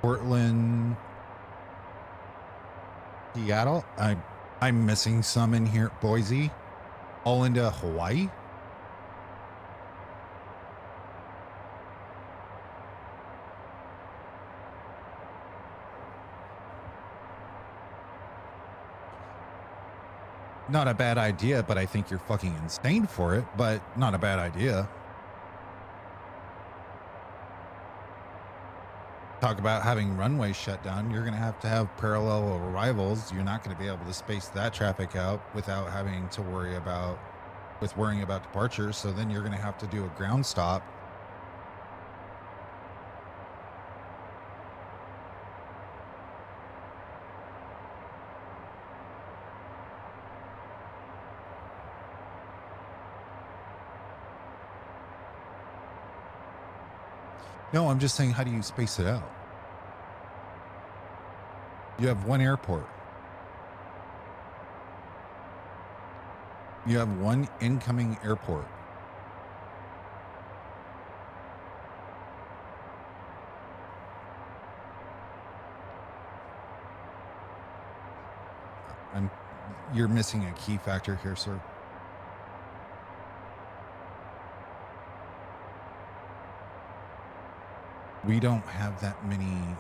Portland, Seattle. I'm missing some in here. Boise, all into Hawaii. Not a bad idea, but I think you're fucking insane for it, but not a bad idea. Talk about having runways shut down. You're going to have parallel arrivals. You're not going to be able to space that traffic out without having to worry about with worrying about departures. So then you're going to have to do a ground stop. No, I'm just saying, how do you space it out? You have one airport. You have one incoming airport. You're missing a key factor here, sir. We don't have that many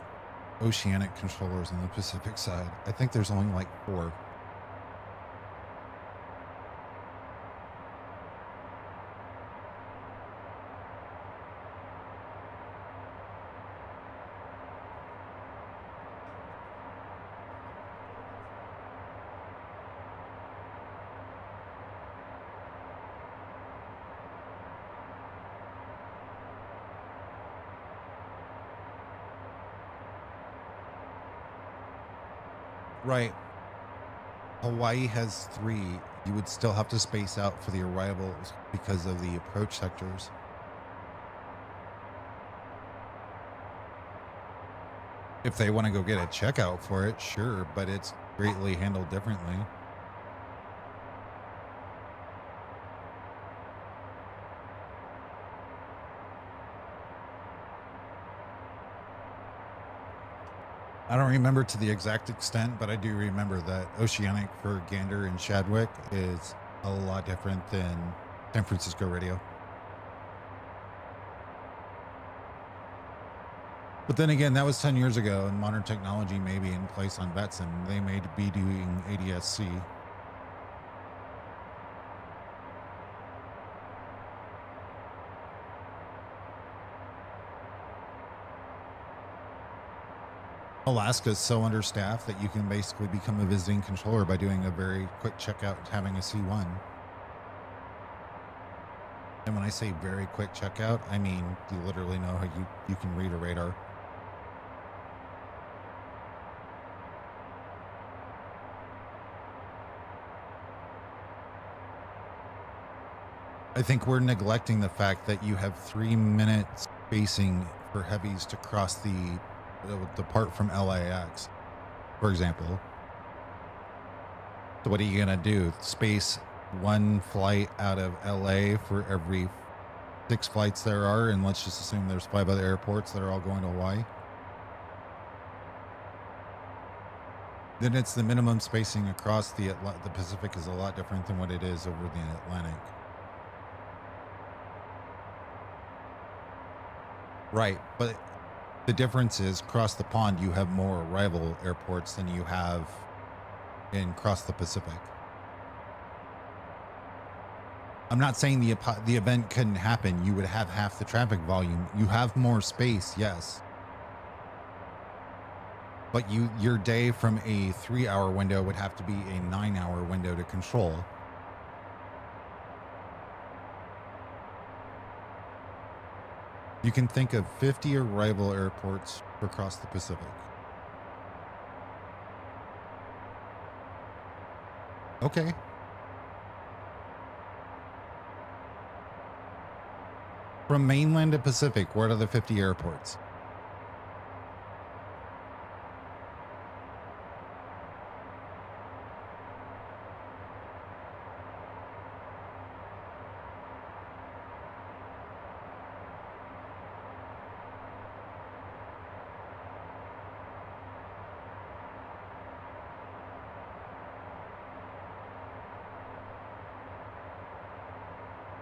oceanic controllers on the Pacific side. I think there's only like 4. Right. Hawaii has 3. You would still have to space out for the arrivals because of the approach sectors. If they want to go get a checkout for it, sure, but it's greatly handled differently. I don't remember to the exact extent, but I do remember that Oceanic for Gander and Chadwick is a lot different than San Francisco radio. But then again, that was 10 years ago, and modern technology may be in place on Betson. They may be doing ADS-C. Alaska is so understaffed that you can basically become a visiting controller by doing a very quick checkout and having a C1. And when I say very quick checkout, I mean you literally know how you can read a radar. I think we're neglecting the fact that you have 3 minutes spacing for heavies to cross the part from LAX, for example. So what are you gonna do? Space 1 flight out of LA for every 6 flights there are, and let's just assume there's 5 other airports that are all going to Hawaii. Then it's the minimum spacing across the Pacific is a lot different than what it is over the Atlantic. Right, but the difference is across the pond you have more arrival airports than you have across the Pacific. I'm not saying the event couldn't happen. You would have half the traffic volume. You have more space, yes. But your day from a 3-hour window would have to be a 9-hour window to control. You can think of 50 arrival airports across the Pacific. Okay. From mainland to Pacific, what are the 50 airports?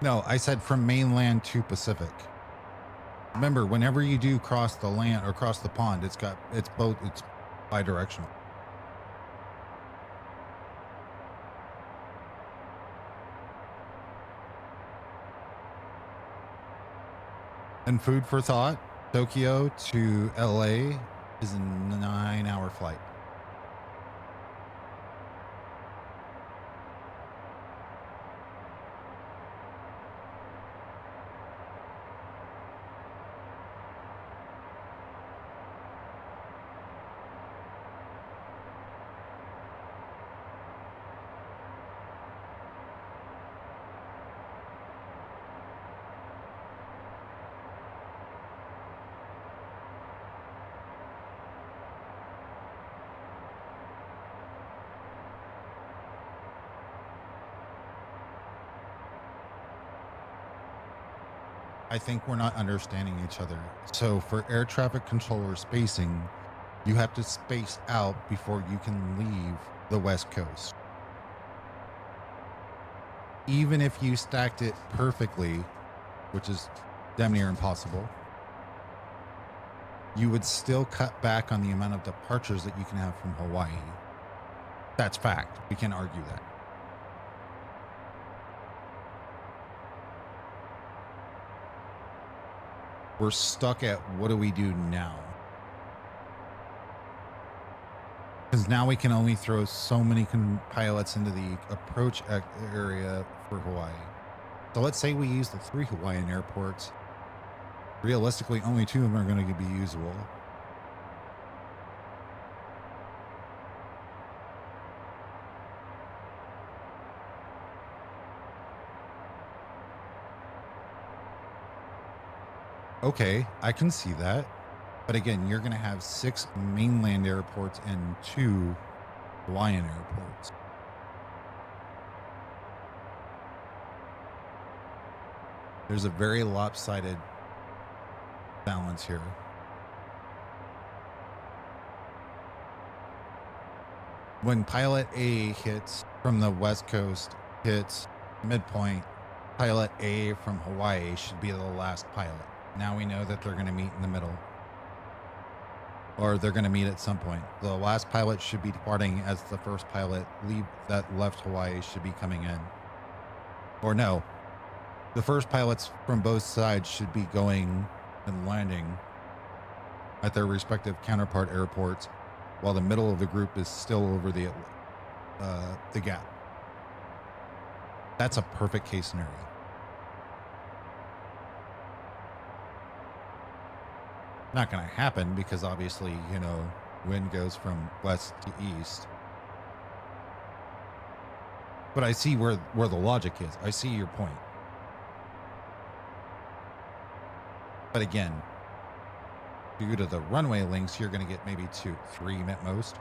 No, I said from mainland to Pacific. Remember, whenever you do cross the land or cross the pond, it's bi-directional. And food for thought, Tokyo to LA is a 9-hour flight. I think we're not understanding each other. So for air traffic controller spacing, you have to space out before you can leave the West Coast. Even if you stacked it perfectly, which is damn near impossible, you would still cut back on the amount of departures that you can have from Hawaii. That's fact. We can't argue that. We're stuck at what do we do now? Because now we can only throw so many pilots into the approach area for Hawaii. So let's say we use the 3 Hawaiian airports. Realistically, only 2 of them are going to be usable. Okay, I can see that. But again, you're going to have 6 mainland airports and 2 Hawaiian airports. There's a very lopsided balance here. When pilot A hits from the West Coast, hits midpoint, pilot A from Hawaii should be the last pilot. Now we know that they're going to meet in the middle. Or they're going to meet at some point. The last pilot should be departing as the first pilot that left Hawaii should be coming in. Or no, the first pilots from both sides should be going and landing at their respective counterpart airports while the middle of the group is still over the gap. That's a perfect case scenario. Not going to happen because obviously, you know, wind goes from west to east. But I see where the logic is. I see your point. But again, due to the runway links, you're going to get maybe 2, 3 at most.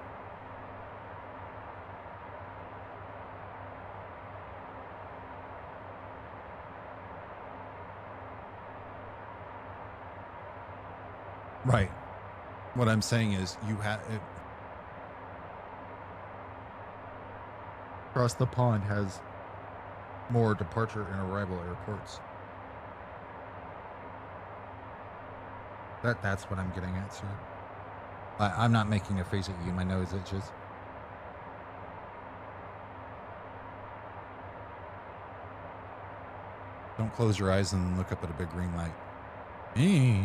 Right. What I'm saying is you have it. Across the pond has more departure and arrival airports. That's what I'm getting at, sir. I'm not making a face at you. My nose itches. Don't close your eyes and look up at a big green light. Eh.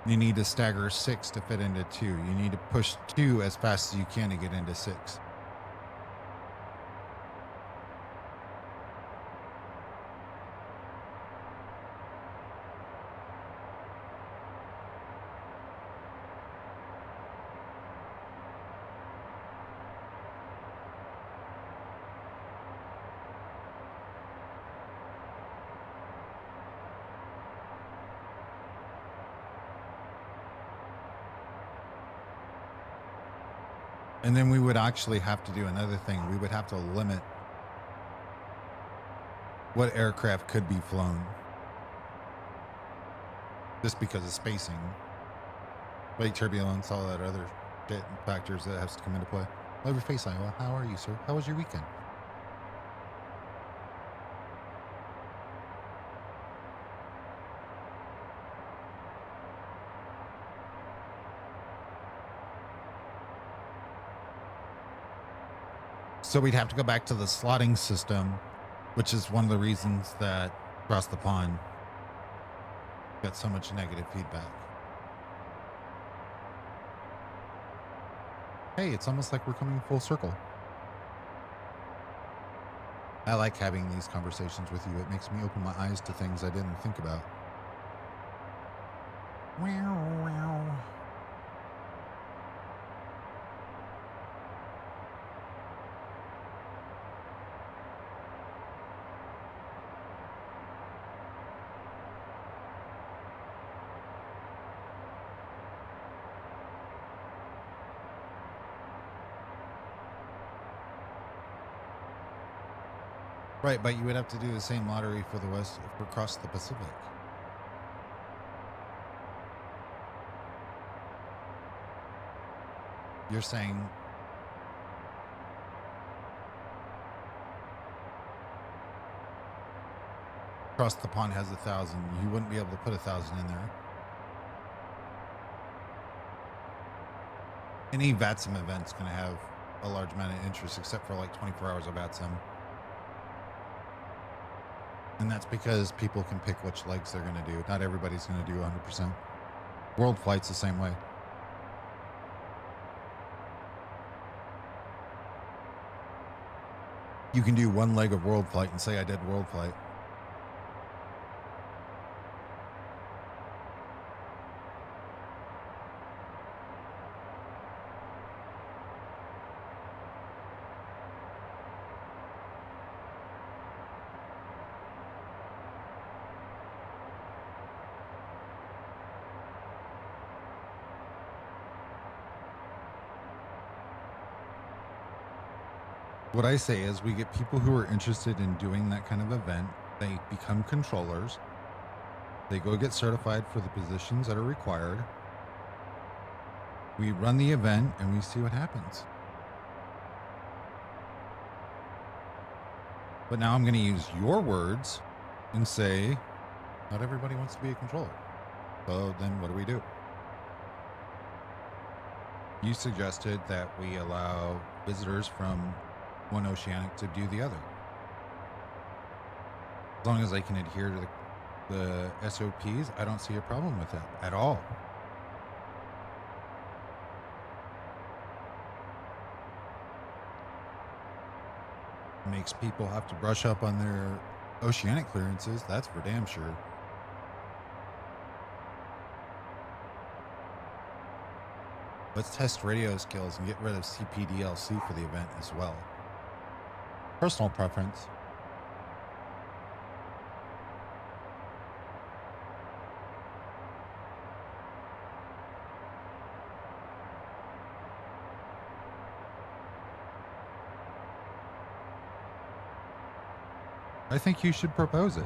You need to stagger 6 to fit into 2. You need to push 2 as fast as you can to get into 6. And then we would actually have to do another thing. We would have to limit what aircraft could be flown. Just because of spacing. Weight turbulence, all that other shit factors that has to come into play. Love your face, Iowa. How are you, sir? How was your weekend? So we'd have to go back to the slotting system, which is one of the reasons that Across the Pond got so much negative feedback. Hey, it's almost like we're coming full circle. I like having these conversations with you. It makes me open my eyes to things I didn't think about. Wow, wow. Right, but you would have to do the same lottery for the West for across the Pacific. You're saying across the pond has 1,000. You wouldn't be able to put 1,000 in there. Any VATSIM event's going to have a large amount of interest, except for like 24 hours of VATSIM. And that's because people can pick which legs they're going to do. Not everybody's going to do 100%. World Flight's the same way. You can do one leg of World Flight and say I did World Flight. What I say is we get people who are interested in doing that kind of event. They become controllers. They go get certified for the positions that are required. We run the event and we see what happens. But now I'm going to use your words and say, not everybody wants to be a controller. So then what do? You suggested that we allow visitors from one oceanic to do the other. As long as they can adhere to the SOPs, I don't see a problem with that at all. It makes people have to brush up on their oceanic clearances, that's for damn sure. Let's test radio skills and get rid of CPDLC for the event as well. Personal preference. I think you should propose it.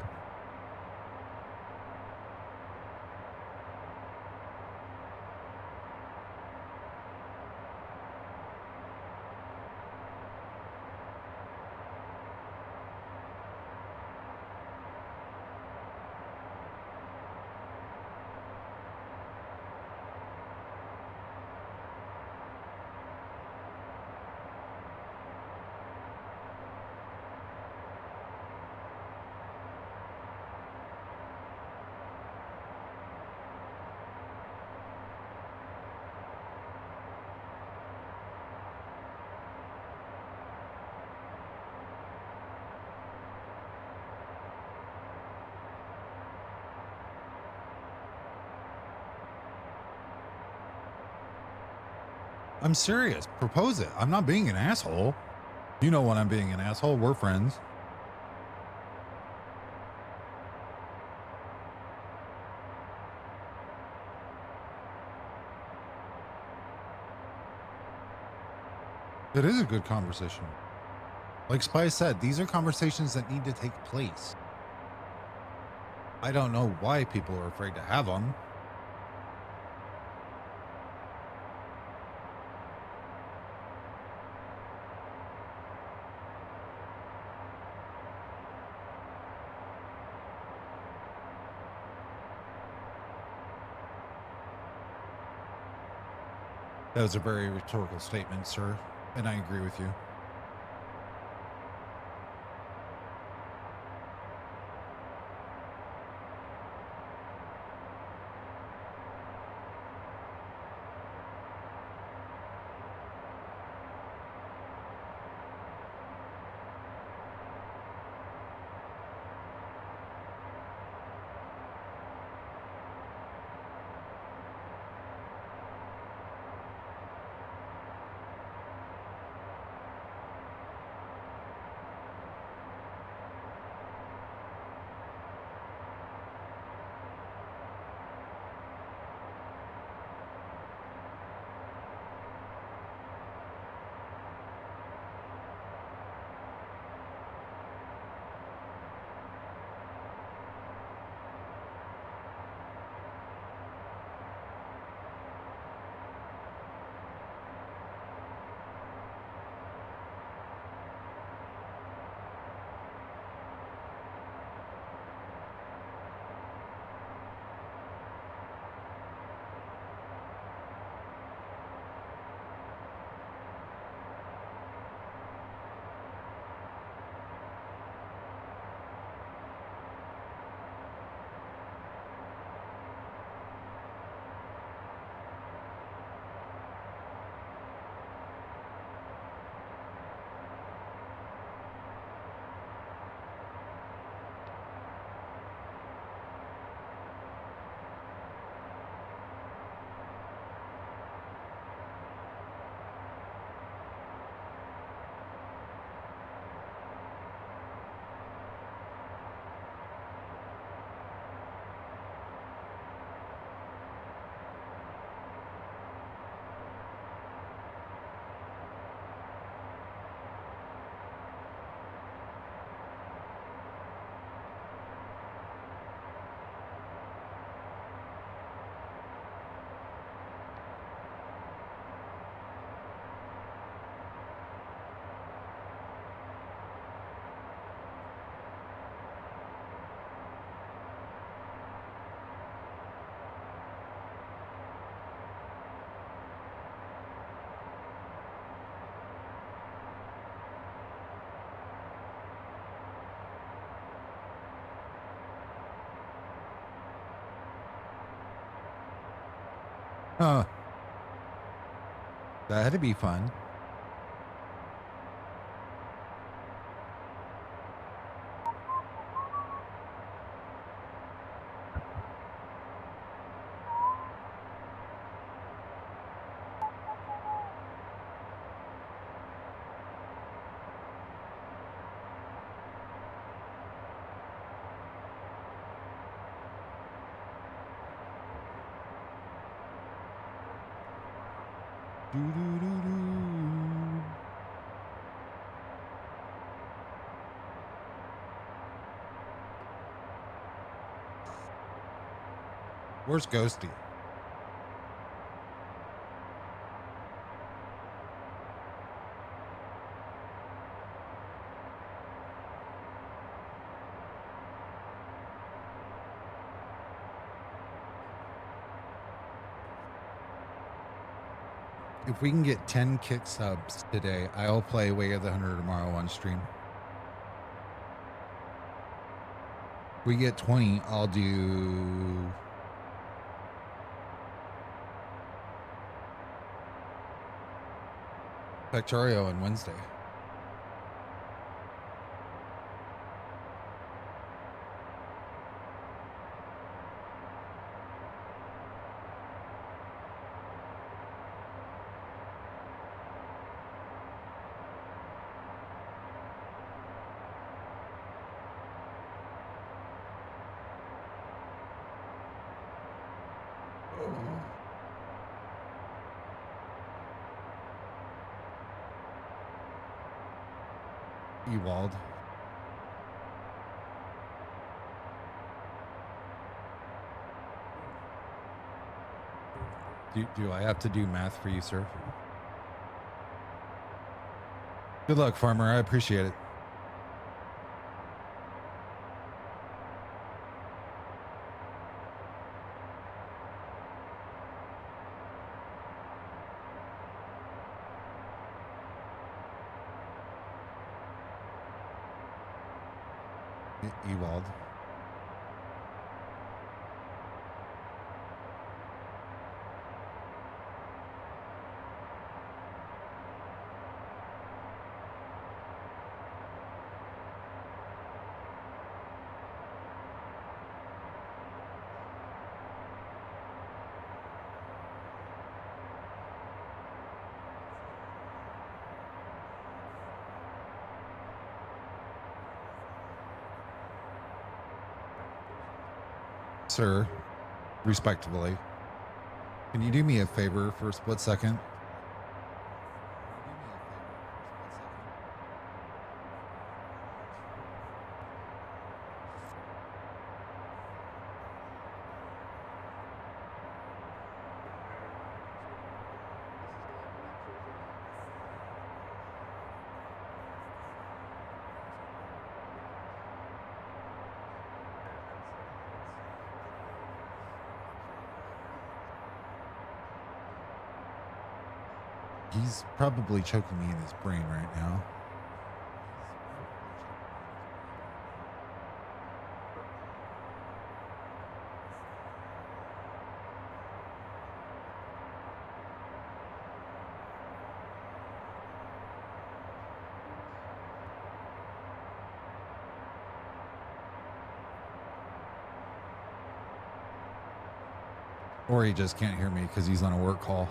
I'm serious. Propose it. I'm not being an asshole. You know when I'm being an asshole. We're friends. It is a good conversation. Like Spice said, these are conversations that need to take place. I don't know why people are afraid to have them. That was a very rhetorical statement, sir, and I agree with you. Huh. That had to be fun. Do-do-do-do. Where's Ghosty? If we can get 10 kick subs today, I'll play Way of the Hunter tomorrow on stream. If we get 20, I'll do Factorio on Wednesday. Ewald. Do I have to do math for you, sir? Good luck, farmer. I appreciate it. Ewald. Sir, respectfully, can you do me a favor for a split second? He's probably choking me in his brain right now. Or he just can't hear me because he's on a work call.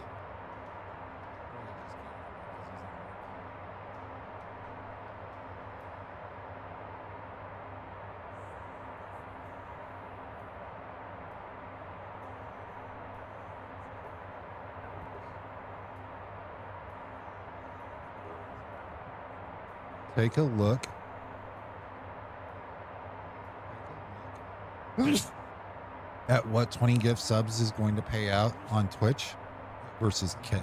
Take a look. At what 20 gift subs is going to pay out on Twitch versus Kick.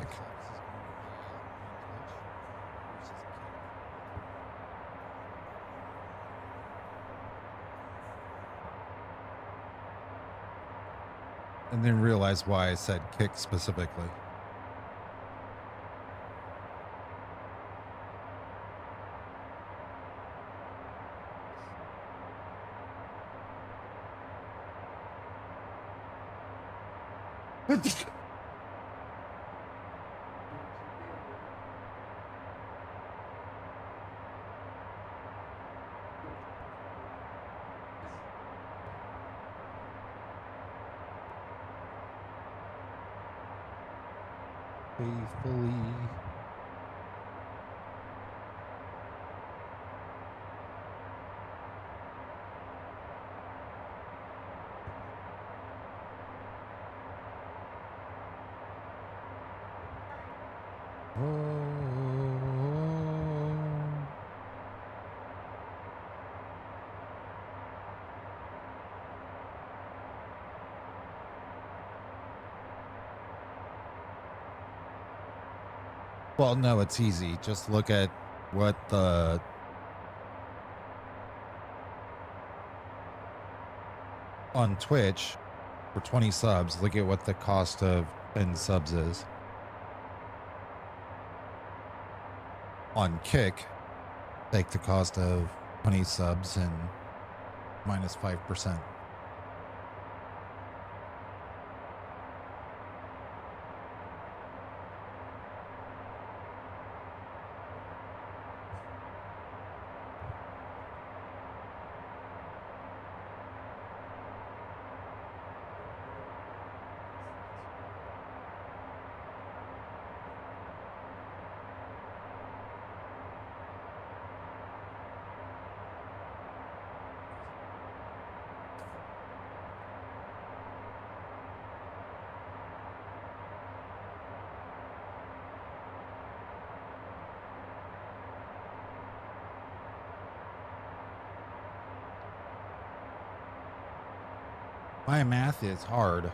And then realize why I said Kick specifically. faithfully. Oh. Well, no, it's easy. Just look at what the on Twitch for 20 subs. Look at what the cost of 10 subs is. On Kick, take the cost of 20 subs and minus 5%. My math is hard.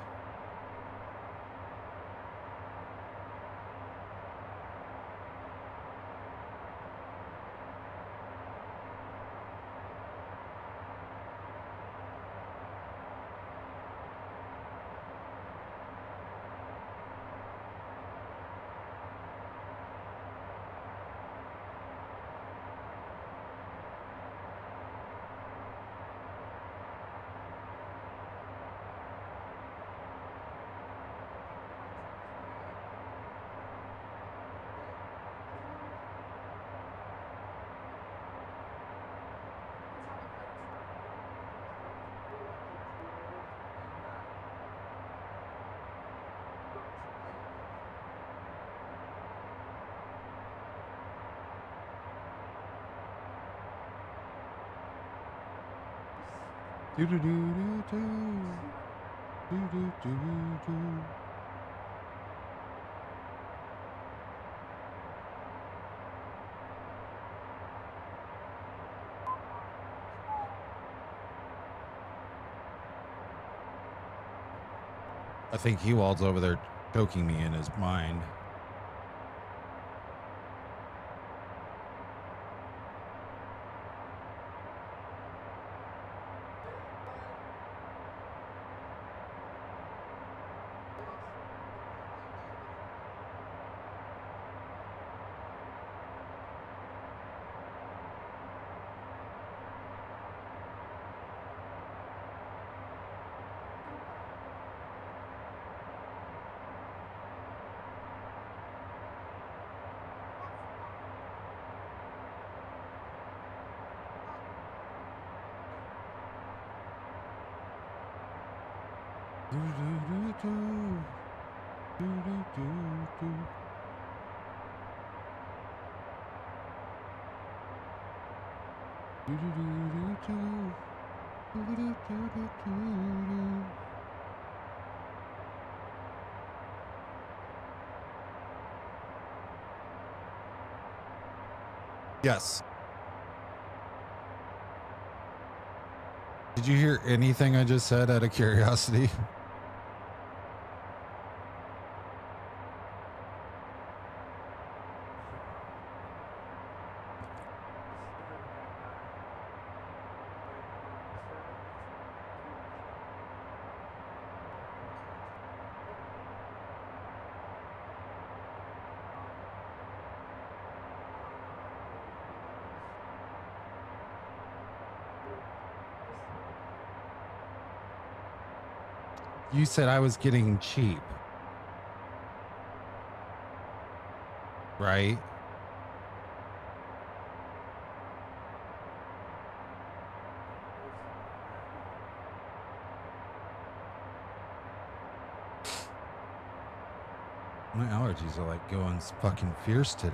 Do do do do do do do do do. I think Hewald's over there choking me in his mind. Do do do do do do do do. Do do do do do do do do do do. Yes. Did you hear anything I just said out of curiosity? You said I was getting cheap, right? My allergies allergies are like going fucking fierce today.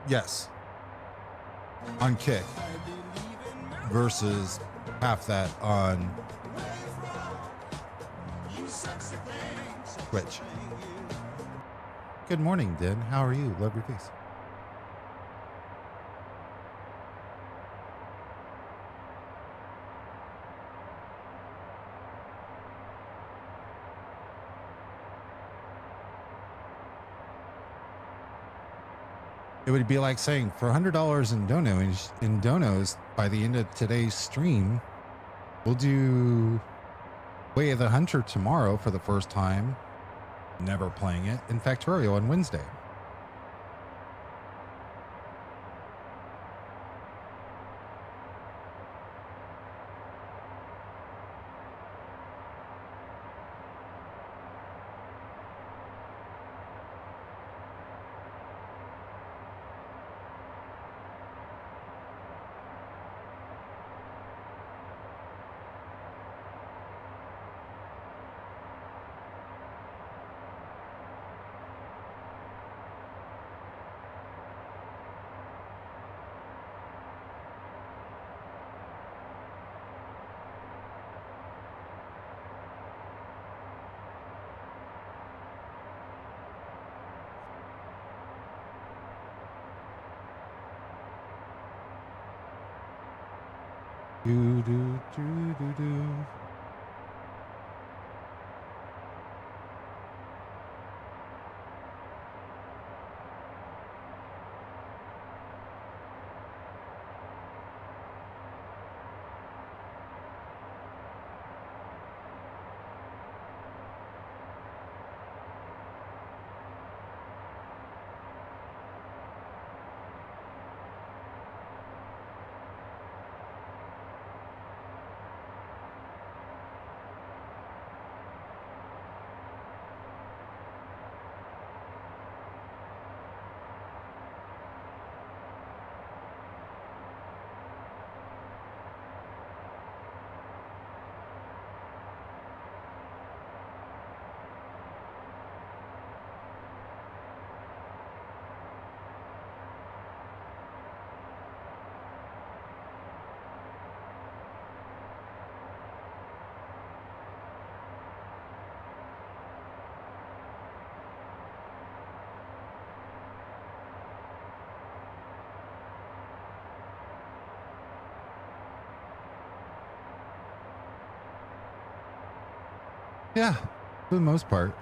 Yes. On Kick versus half that on Twitch. Good morning, Den. How are you? Love your face. It would be like saying for $100 in donos by the end of today's stream, we'll do Way of the Hunter tomorrow for the first time, never playing it, and Factorio on Wednesday. Do, do, do, do, do. Yeah, for the most part.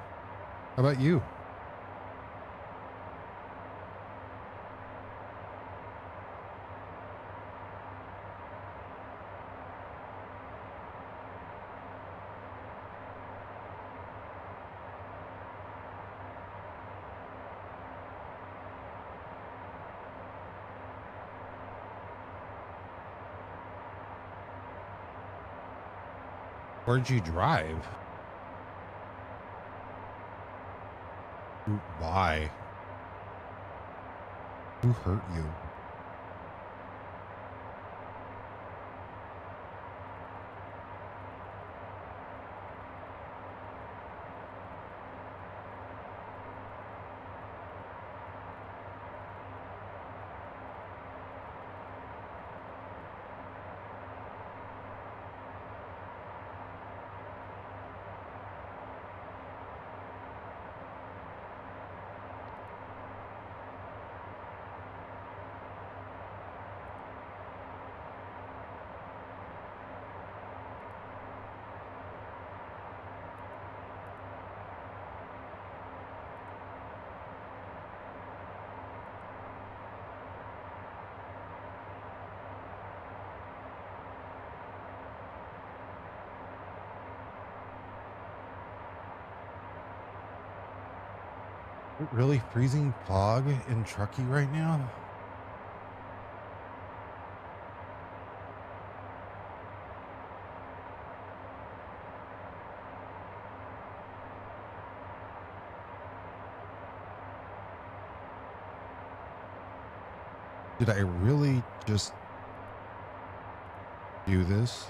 How about you? Where'd you drive? Why? Who hurt you? Really freezing fog in Truckee right now? Did I really just do this?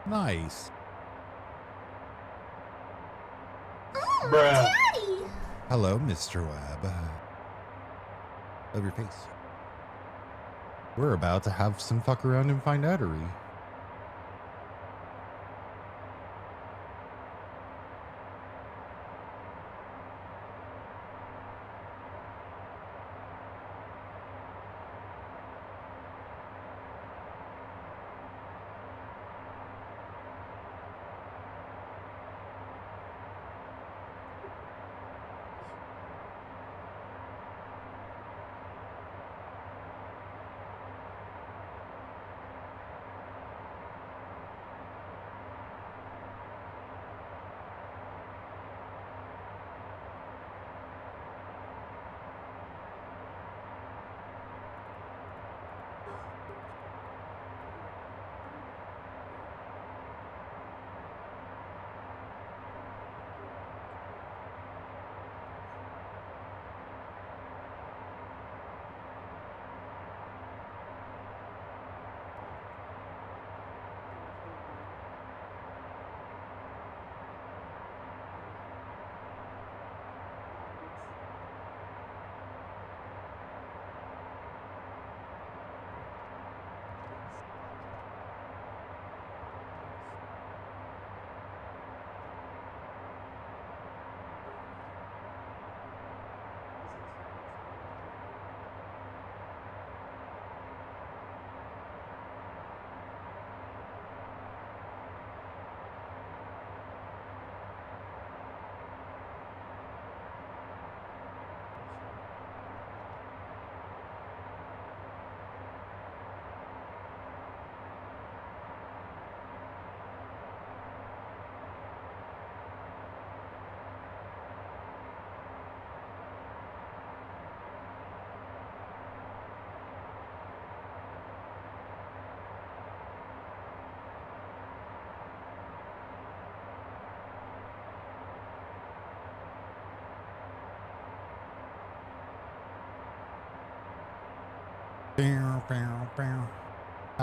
Nice. Bruh. Hello, Mr. Webb. Of your face. We're about to have some fuck around and find outery.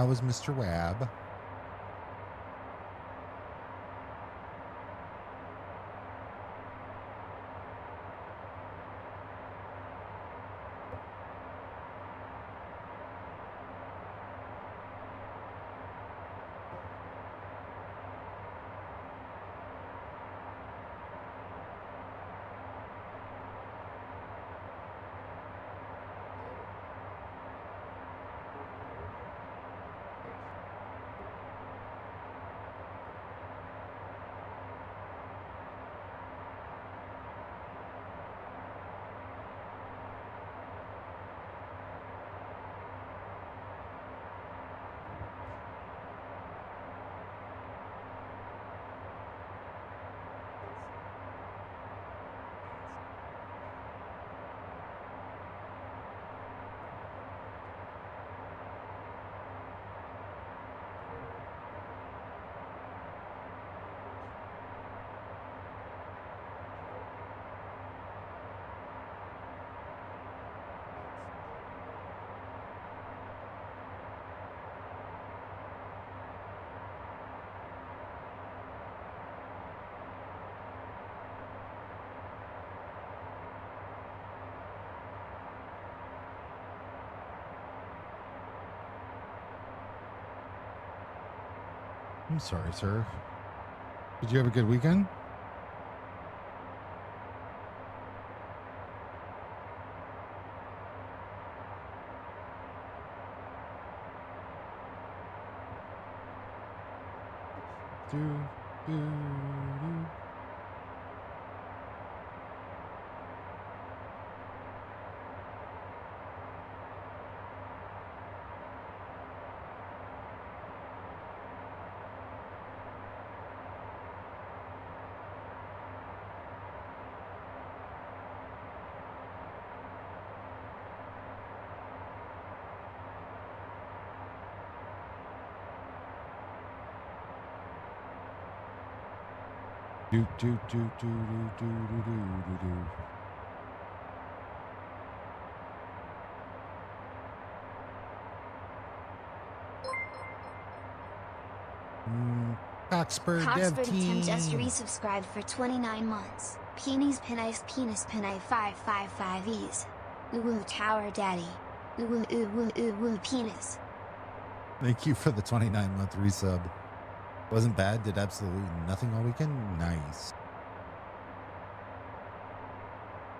How was Mr. Webb? I'm sorry, sir. Did you have a good weekend? Do, do, do. Do do do do do do do do do. Coxper Dev Coxford Tim just Team. resubscribed for 29 months. Peonies Penice Penis Penai 555Es. Ooh woo Tower Daddy. Ooh woo ooh woo ooh woo penis. Thank you for the 29-month resub. Wasn't bad, did absolutely nothing all weekend. Nice.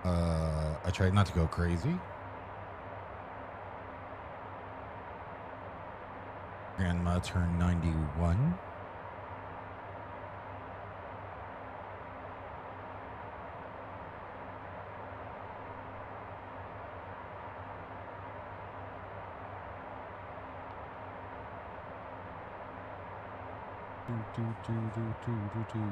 I tried not to go crazy. Grandma turned 91. Do, do, do, do, do, do, do, do.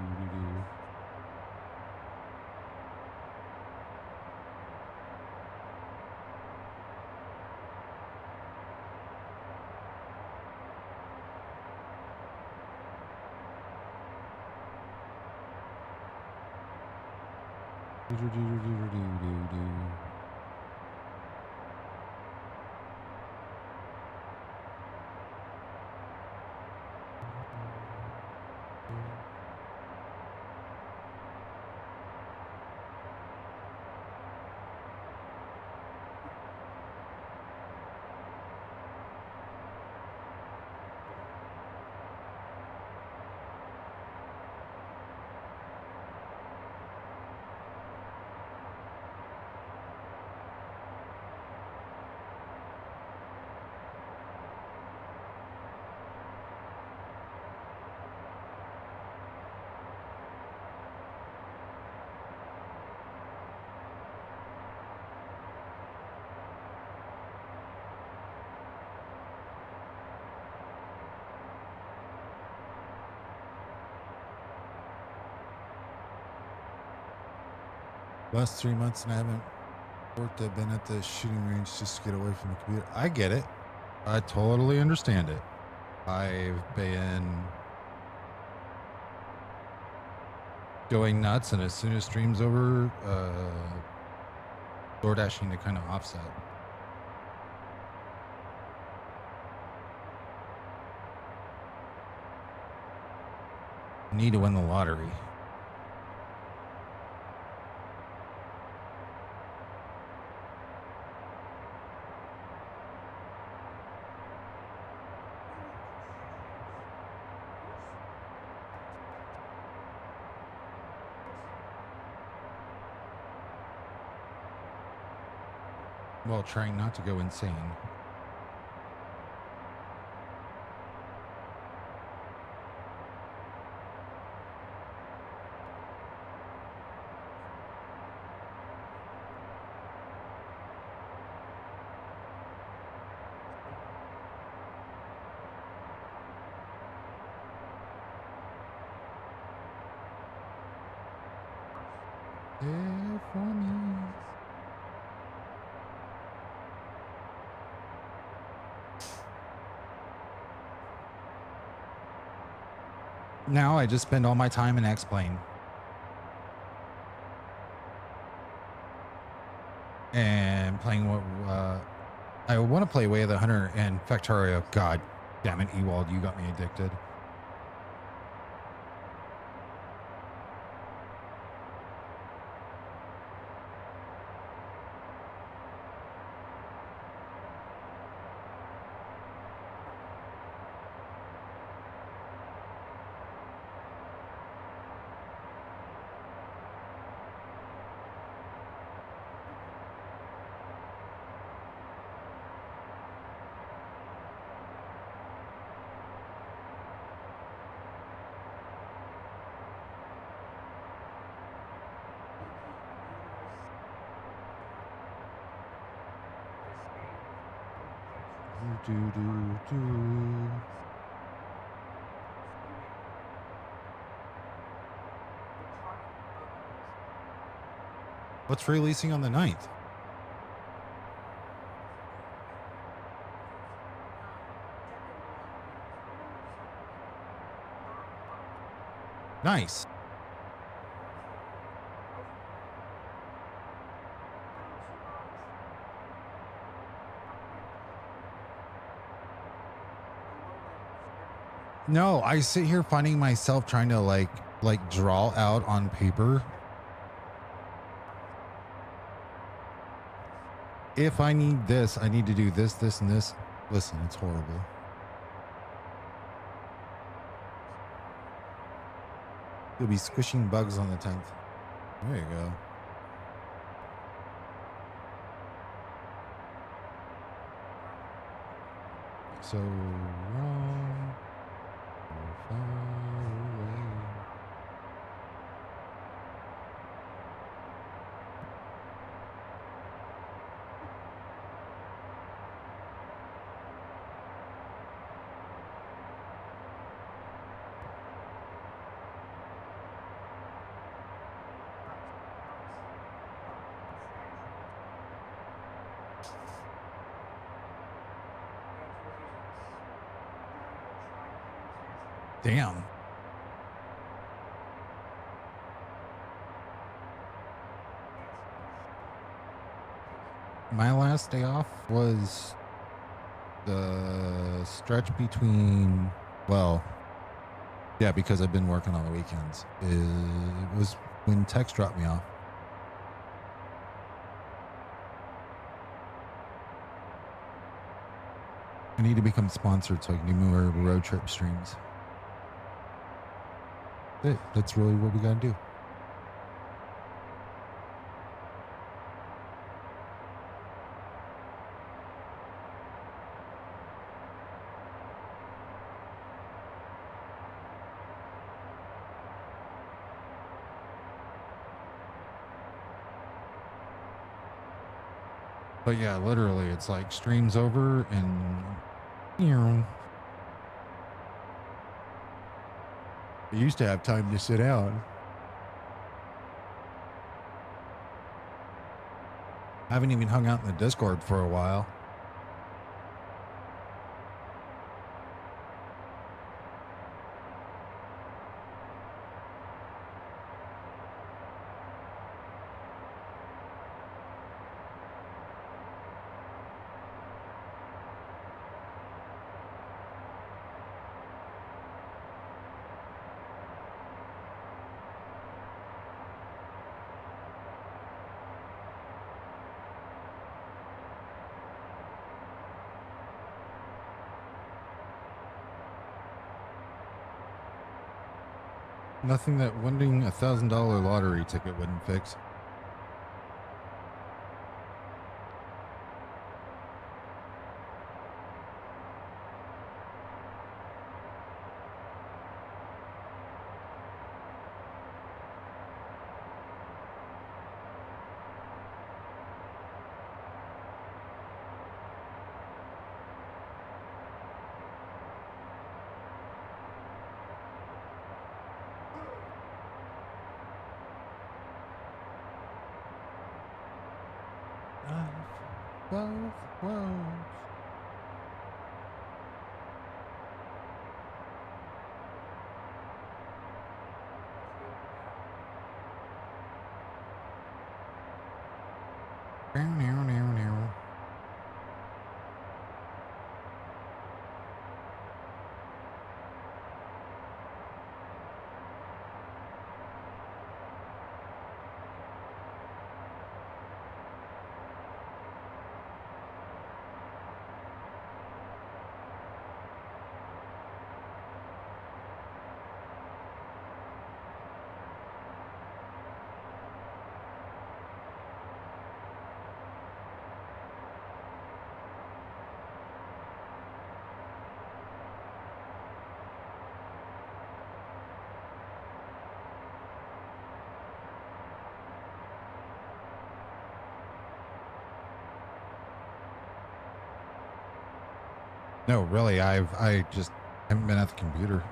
Do, do, do, do, do, do, do. Last 3 months and I haven't worked. I've been at the shooting range just to get away from the computer. I get it. I totally understand it. I've been going nuts, and as soon as stream's over, door dashing to kind of offset. Need to win the lottery. While trying not to go insane. There for me. Now I just spend all my time in X-Plane. And playing what I want to play Way of the Hunter and Factorio. God damn it, Ewald, you got me addicted. Do. What's releasing on the 9th? Nice. No, I sit here finding myself trying to like draw out on paper. If I need this, I need to do this, this, and this. Listen, it's horrible. You'll be squishing bugs on the 10th. There you go. So wrong. So far away. Damn. My last day off was the stretch between, well, yeah, because I've been working on the weekends. It was when Tex dropped me off. I need to become sponsored so I can do more road trip streams. That's really what we gotta do. But yeah, literally, it's like streams over and you know. I used to have time to sit down. I haven't even hung out in the Discord for a while. Nothing that winning $1,000 lottery ticket wouldn't fix. Both worlds. Now. No, really, I just haven't been at the computer.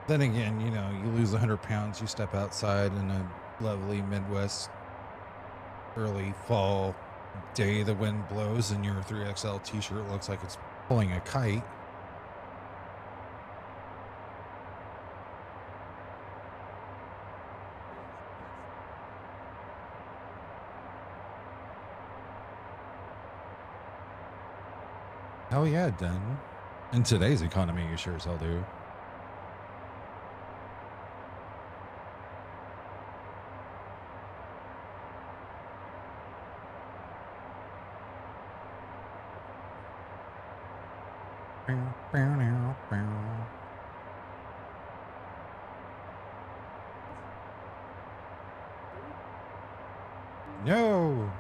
Then again, you know, you lose 100 pounds, you step outside in a lovely Midwest early fall day, the wind blows and your 3XL t-shirt looks like it's pulling a kite. Hell yeah, done. In today's economy, you sure as hell do. No.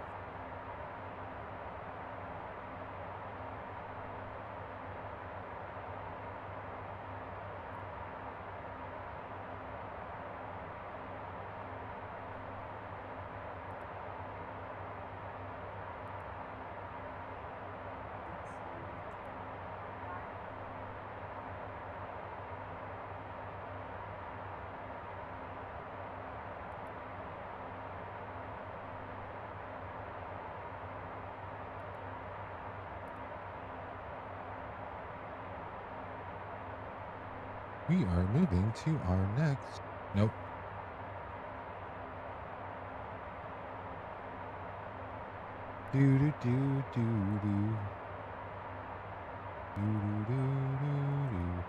We are moving to our next. Nope. Do do do do do. Do do do do do.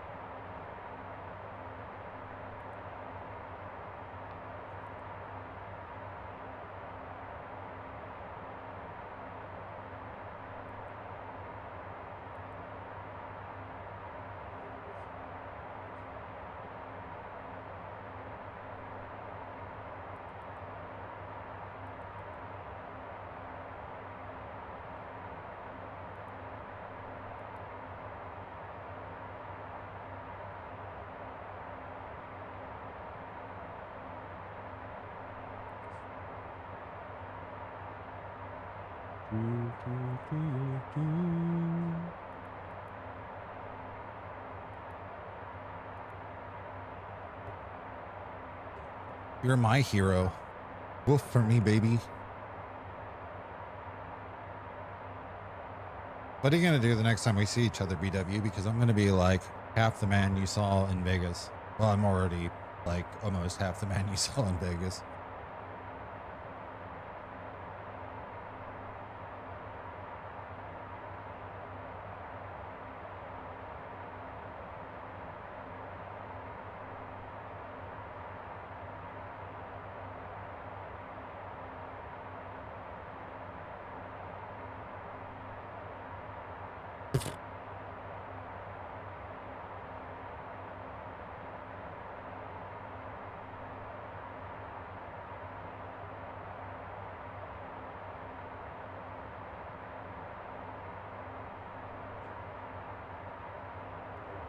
Do, do, do, do. You're my hero. Wolf for me, baby. What are you going to do the next time we see each other, BW? Because I'm going to be like half the man you saw in Vegas. Well, I'm already like almost half the man you saw in Vegas.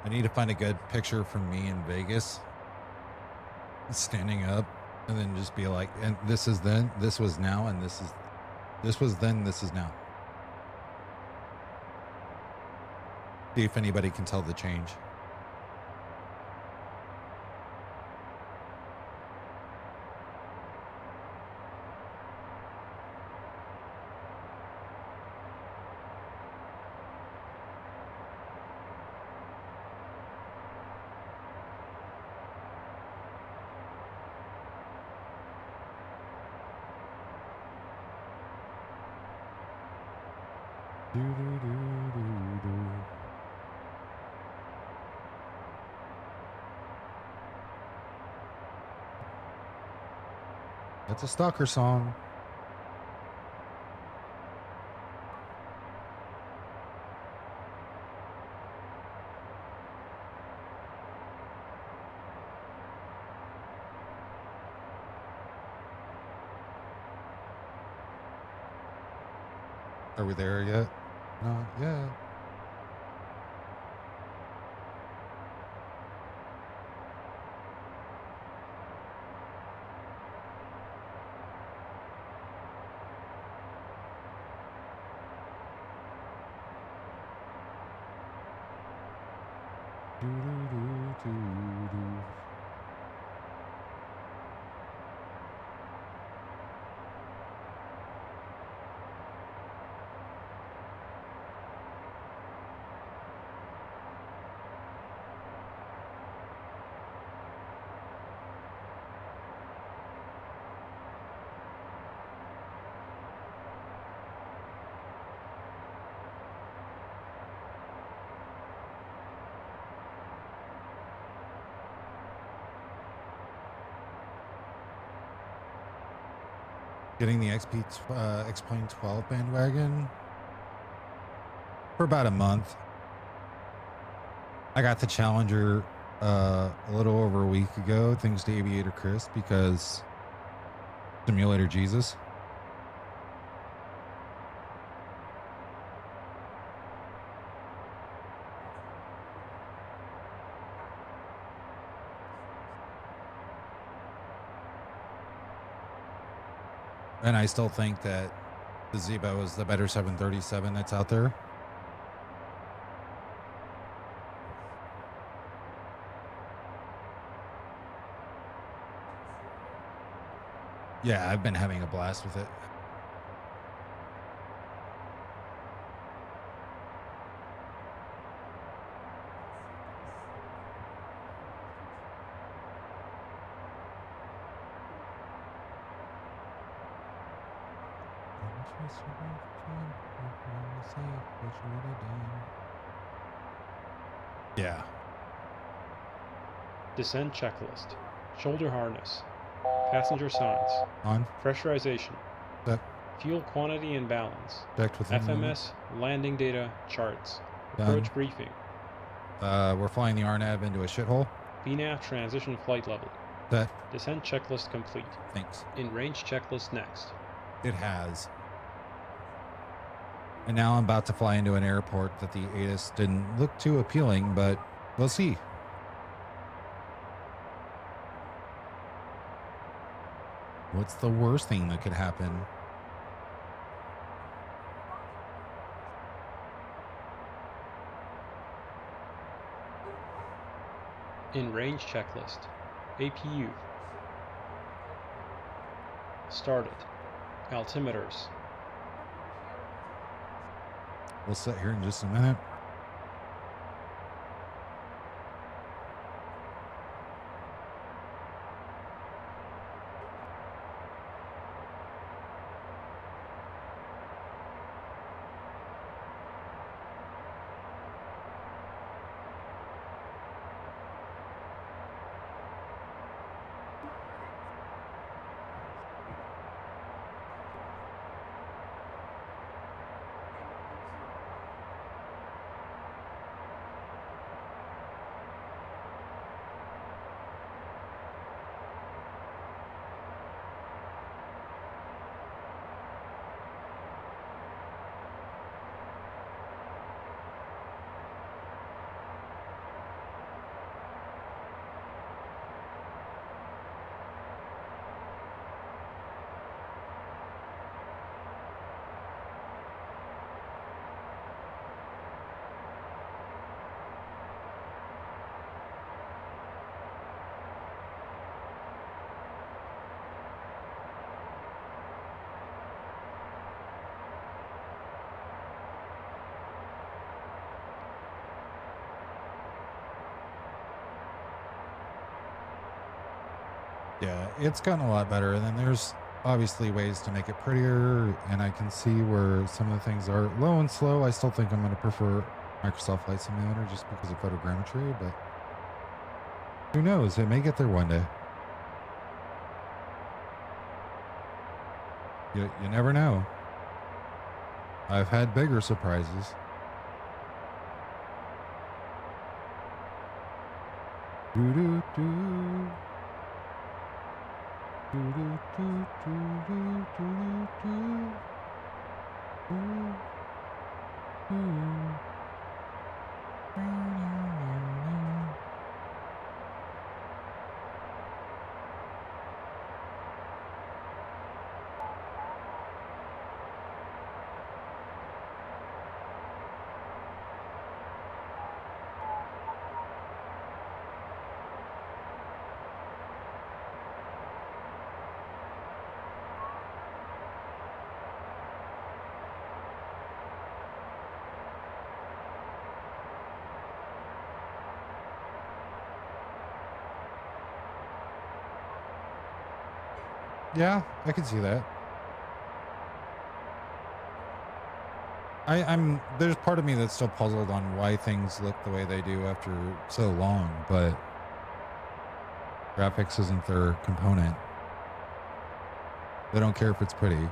I need to find a good picture from me in Vegas, standing up, and then just be like, and this is then, this was now, and this was then, this is now. See if anybody can tell the change. Do, do, do, do, do. That's a stalker song. Are we there yet? Not yet. Do, do, do, do, do. getting the XP12 bandwagon for about a month. I got the Challenger a little over a week ago, thanks to Aviator Chris, because Simulator Jesus. And I still think that the Zebo is the better 737 that's out there. Yeah, I've been having a blast with it. Yeah. Descent checklist. Shoulder harness. Passenger signs. On. Pressurization. Check. Fuel quantity and balance. Checked within FMS landing data charts. Done. Approach briefing. We're flying the RNAV into a shithole. VNAV transition flight level. Set. Descent checklist complete. Thanks. In range checklist next. It has. And now I'm about to fly into an airport that the ATIS didn't look too appealing, but we'll see. What's the worst thing that could happen? In range checklist. APU. Started. Altimeters. We'll sit here in just a minute. Yeah, it's gotten a lot better. And then there's obviously ways to make it prettier. And I can see where some of the things are low and slow. I still think I'm going to prefer Microsoft Flight Simulator just because of photogrammetry, but who knows? It may get there one day. You never know. I've had bigger surprises. Doo-doo-doo. Yeah, I can see that. I'm there's part of me that's still puzzled on why things look the way they do after so long, but graphics isn't their component. They don't care if it's pretty.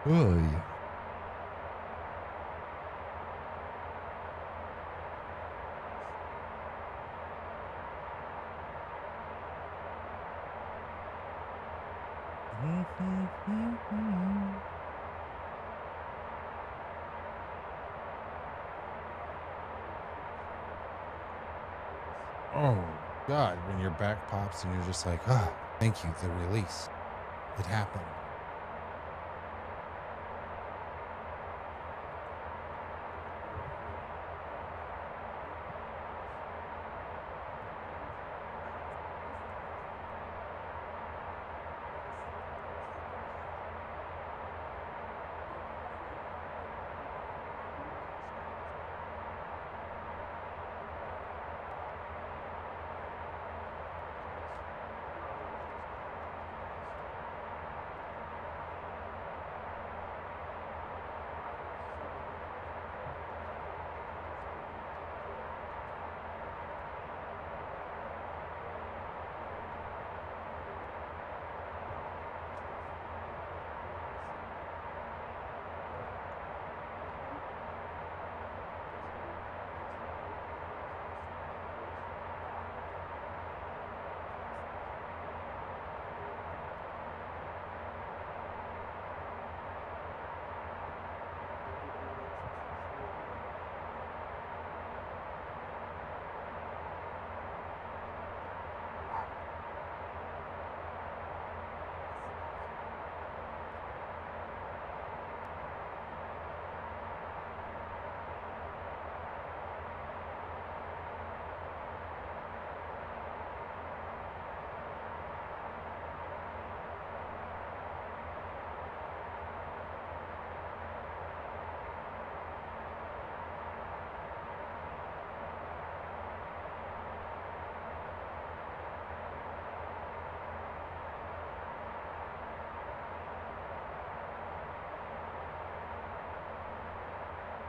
Oh, yeah. Oh, God, when your back pops and you're just like, ah, thank you, the release. It happened.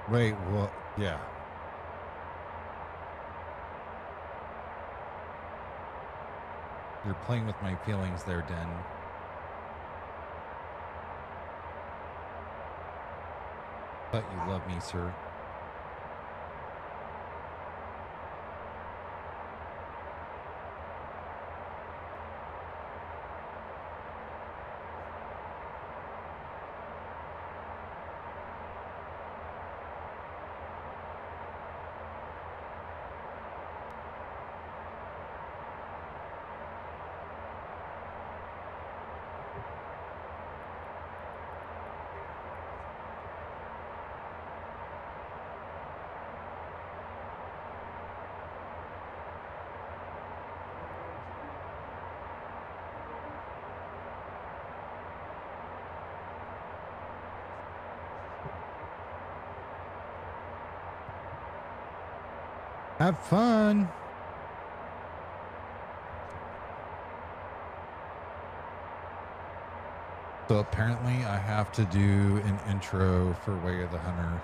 Wait, well, yeah. You're playing with my feelings there, Den. But you love me, sir. Have fun. So apparently I have to do an intro for Way of the Hunter.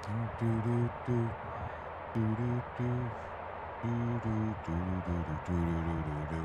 Do do do do do do do do do do do do do do.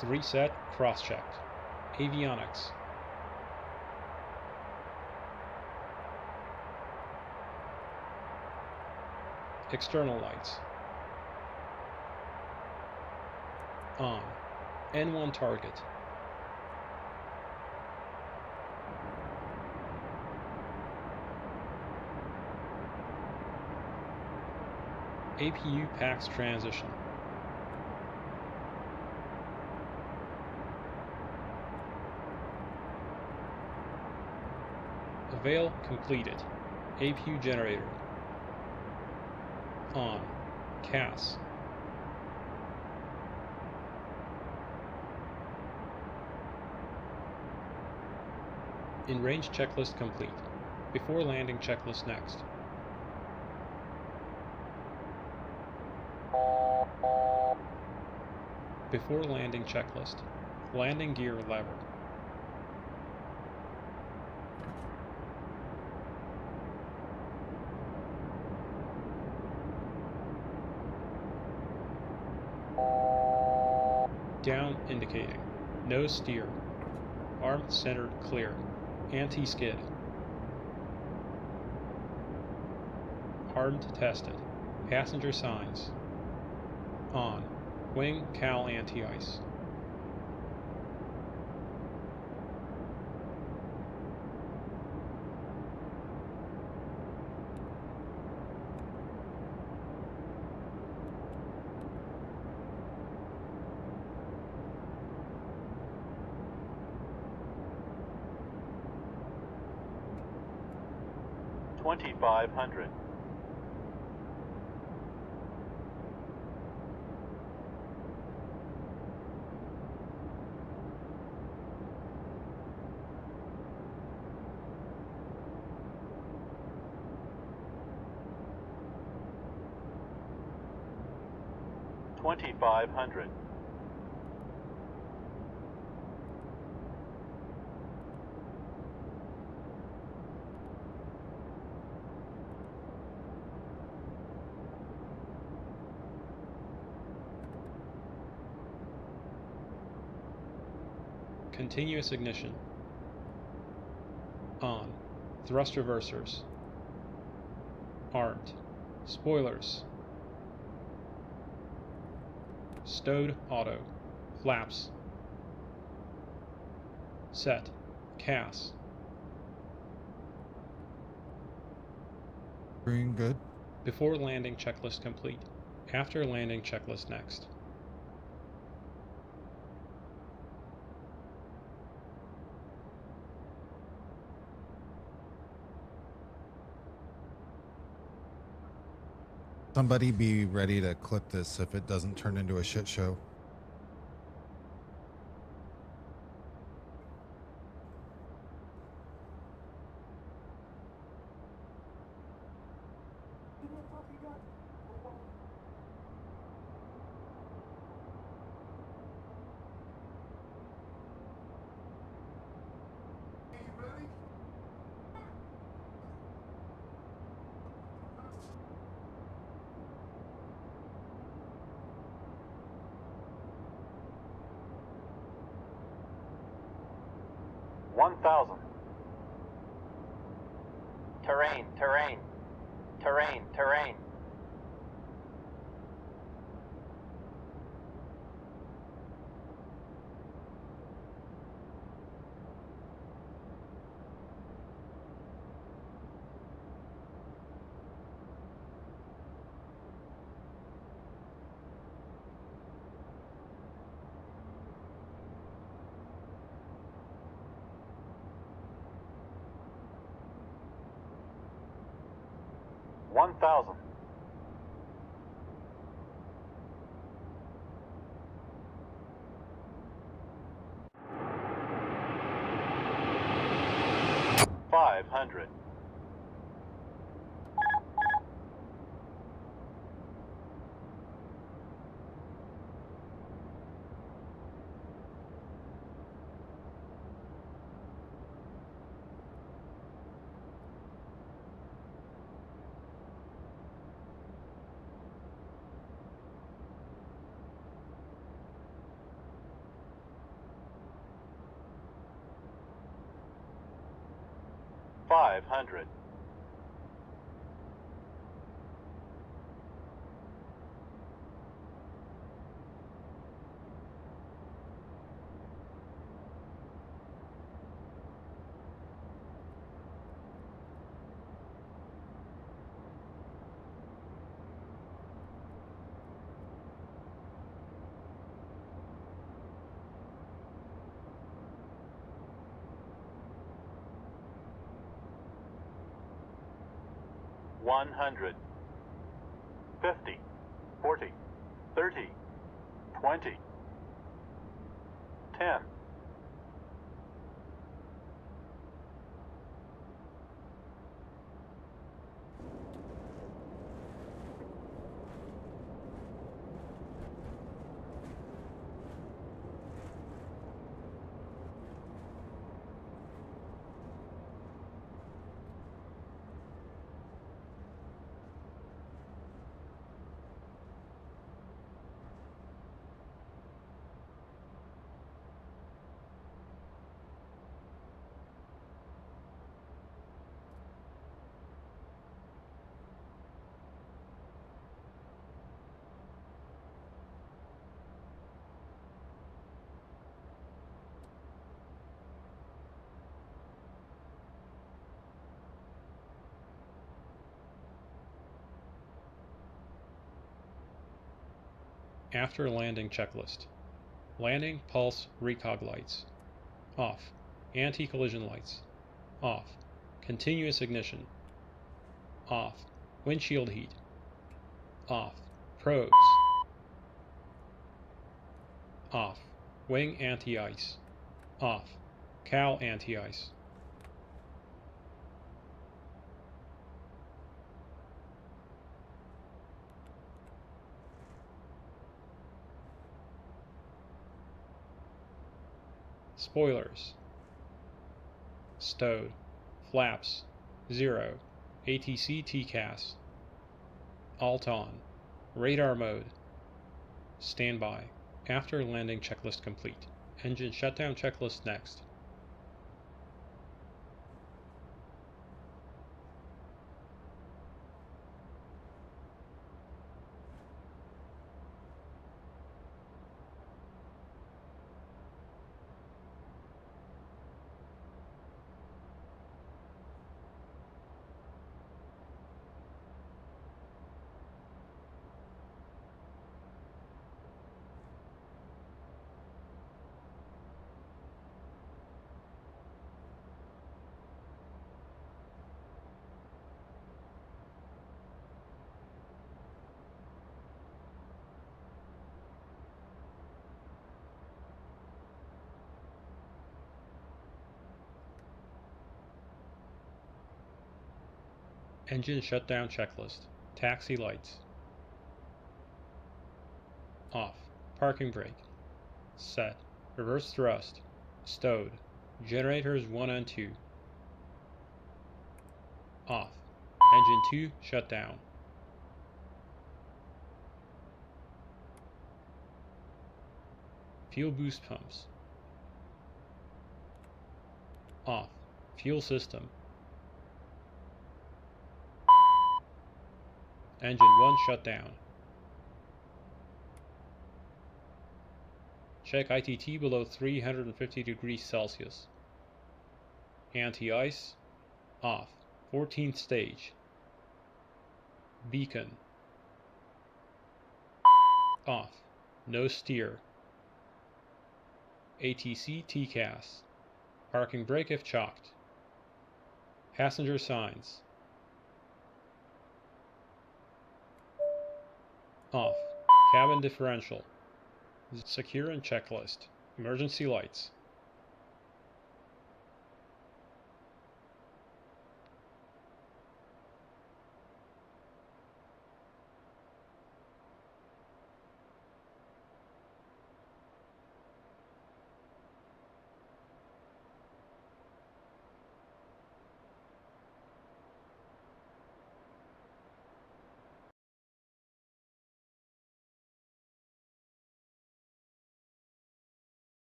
Three set, cross-checked. Avionics. External lights. On. N1 target. APU PAX transition. Avail completed. APU generator. On. CAS. In range checklist complete. Before landing checklist next. Before landing checklist. Landing gear lever. Down indicating. No steer. Arm centered clear. Anti-skid. Armed tested. Passenger signs. On. Wing cowl anti-ice. $2,500. 2500. Continuous ignition. On. Thrust reversers. Armed. Spoilers. Stowed auto. Flaps. Set. CAS. Green, good. Before landing checklist complete. After landing checklist next. Somebody be ready to clip this if it doesn't turn into a shit show. Terrain, terrain, terrain, terrain. One thousand. $500. $500. $100. 50, 40, 30, 20, 10. After landing checklist. Landing pulse recog lights. Off. Anti-collision lights. Off. Continuous ignition. Off. Windshield heat. Off. Probes. Off. Wing anti-ice. Off. Cowl anti-ice. Spoilers. Stowed. Flaps. 0. ATC TCAS. Alt on. Radar mode. Standby. After landing checklist complete. Engine shutdown checklist next. Engine shutdown checklist. Taxi lights. Off. Parking brake. Set. Reverse thrust. Stowed. Generators 1 and 2. Off. Engine 2 shut down. Fuel boost pumps. Off. Fuel system. Engine 1 shut down. Check ITT below 350 degrees Celsius. Anti-ice. Off. 14th stage. Beacon. Off. No steer. ATC TCAS. Parking brake if chocked. Passenger signs. Off. Cabin differential. Secure and checklist. Emergency lights.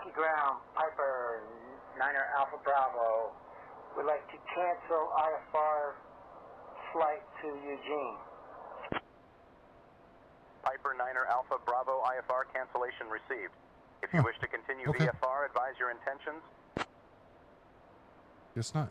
Rocky Ground, Piper, Niner Alpha Bravo. Would like to cancel IFR flight to Eugene. Piper Niner Alpha Bravo IFR cancellation received. If you wish to continue Okay. VFR, advise your intentions. Guess not.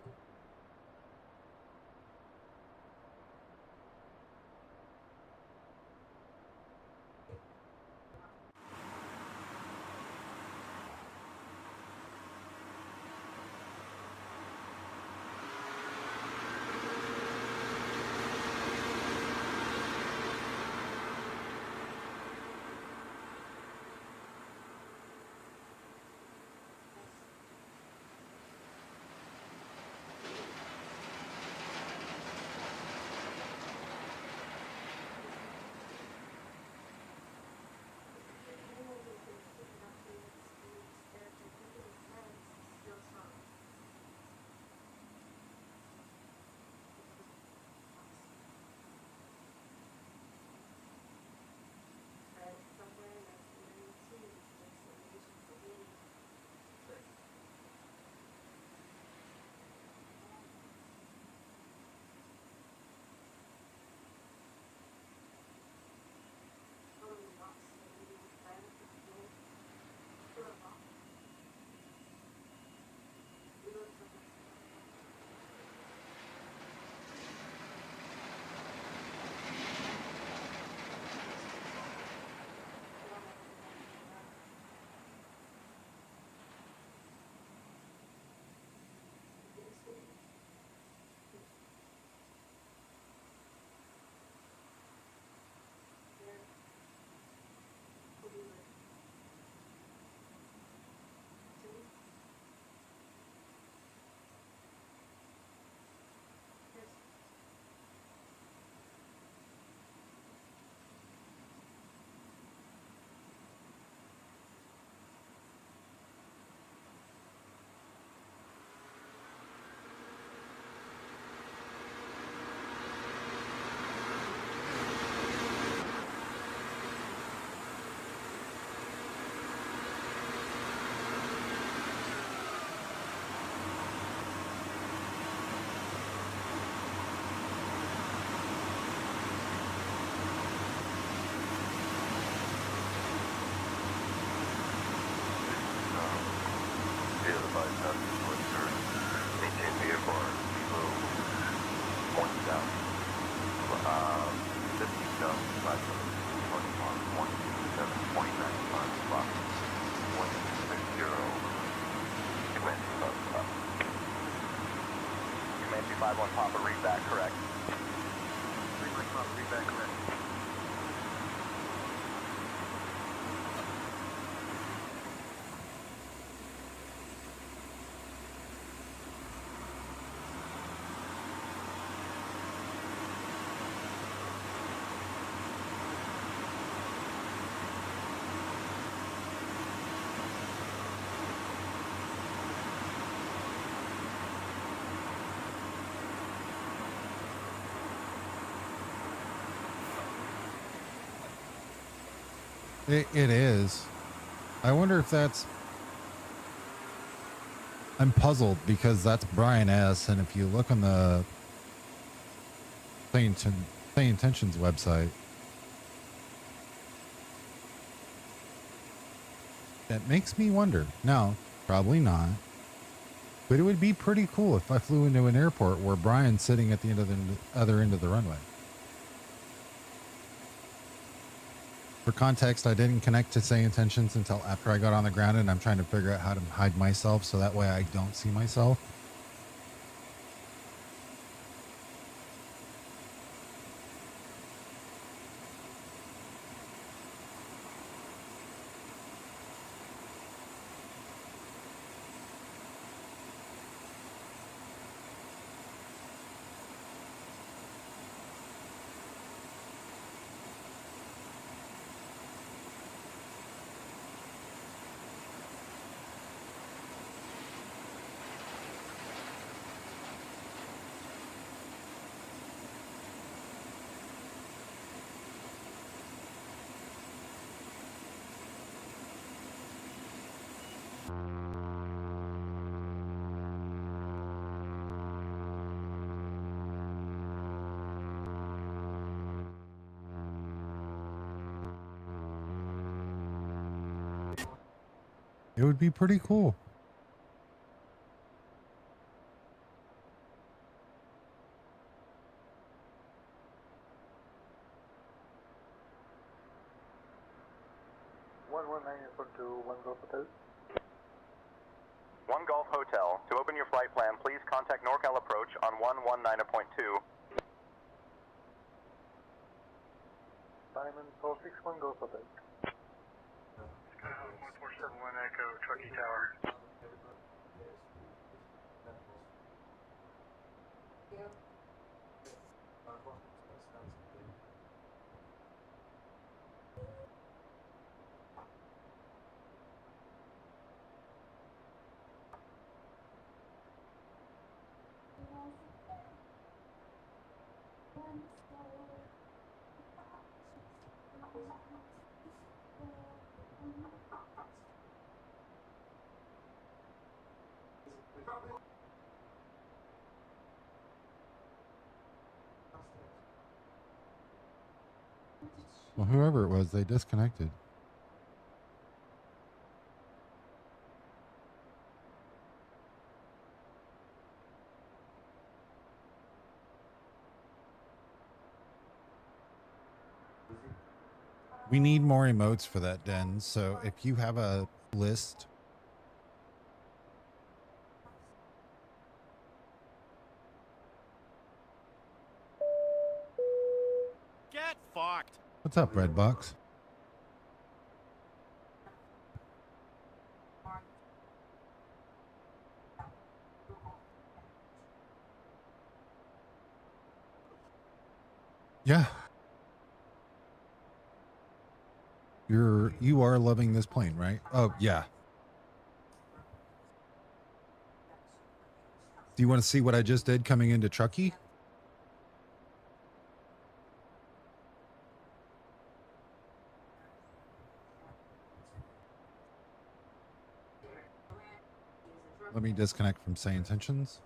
Comanche 5-1 Papa, read that correct. 3-1 Papa, read that correct. It is. I wonder if that's... I'm puzzled because that's Brian S. And if you look on the Play Intentions website, that makes me wonder. No, probably not. But it would be pretty cool if I flew into an airport where Brian's sitting at the end of the other end of the runway. For context, I didn't connect to Say Intentions until after I got on the ground, and I'm trying to figure out how to hide myself so that way I don't see myself. It would be pretty cool. One Golf Hotel. To open your flight plan, please contact NorCal Approach on 119.2. Simon, 461 Golf Hotel. Skyhawk 1471 Echo, Truckee Tower. Well, whoever it was, they disconnected. We need more emotes for that, Den. So if you have a list, Get fucked. what's up, Redbox? Yeah. You are loving this plane, right? Oh, yeah. Do you want to see what I just did coming into Truckee? Let me disconnect from Say Intentions.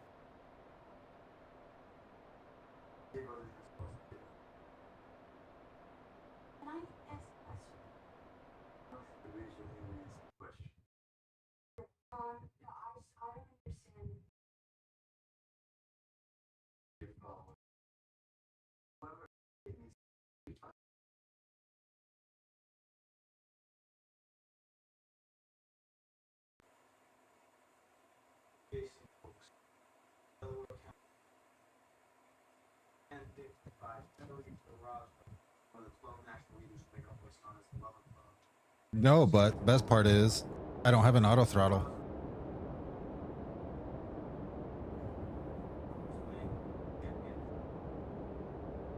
No, but best part is I don't have an auto throttle.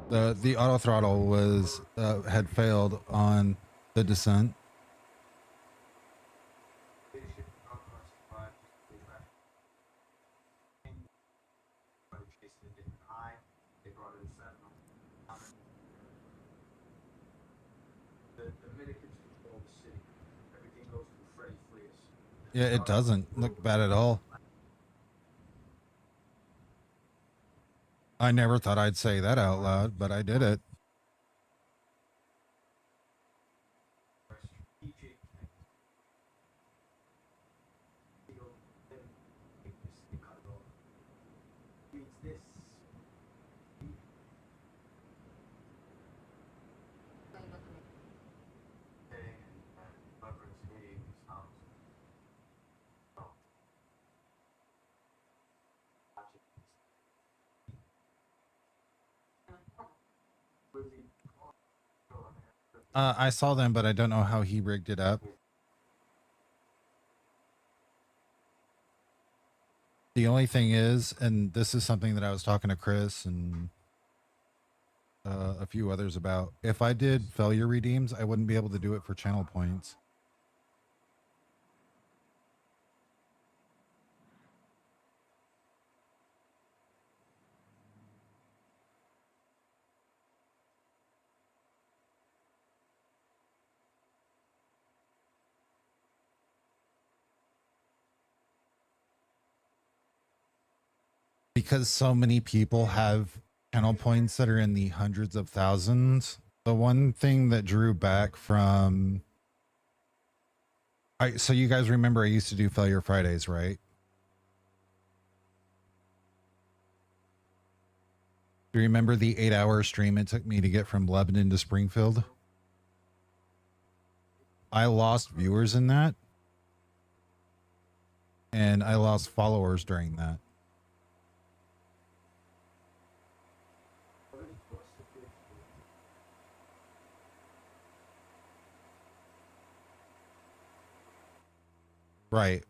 The auto throttle was had failed on the descent. Yeah, it doesn't look bad at all. I never thought I'd say that out loud, but I did it. I saw them, but I don't know how he rigged it up. The only thing is, and this is something that I was talking to Chris and a few others about, if I did failure redeems, I wouldn't be able to do it for channel points. Because so many people have channel points that are in the hundreds of thousands. The one thing that drew back from So you guys remember I used to do Failure Fridays, right? Do you remember the 8-hour stream it took me to get from Lebanon to Springfield? I lost viewers in that. And I lost followers during that. Right.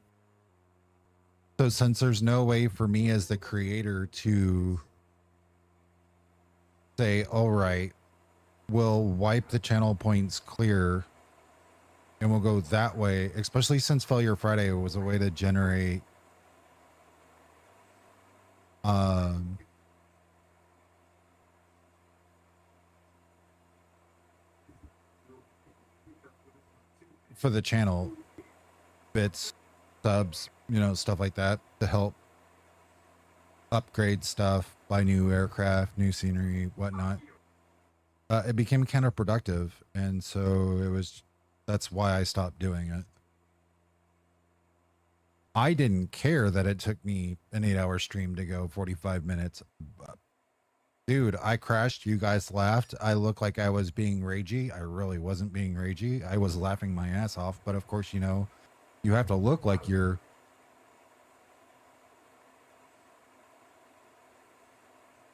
So since there's no way for me as the creator to say, all right, we'll wipe the channel points clear and we'll go that way, especially since Failure Friday was a way to generate for the channel bits, subs, you know, stuff like that to help upgrade stuff, buy new aircraft, new scenery, whatnot. It became counterproductive, and so that's why I stopped doing it. I didn't care that it took me an 8-hour stream to go 45 minutes. Dude, I crashed. You guys laughed. I looked like I was being ragey. I really wasn't being ragey. I was laughing my ass off. But of course, you know, you have to look like you're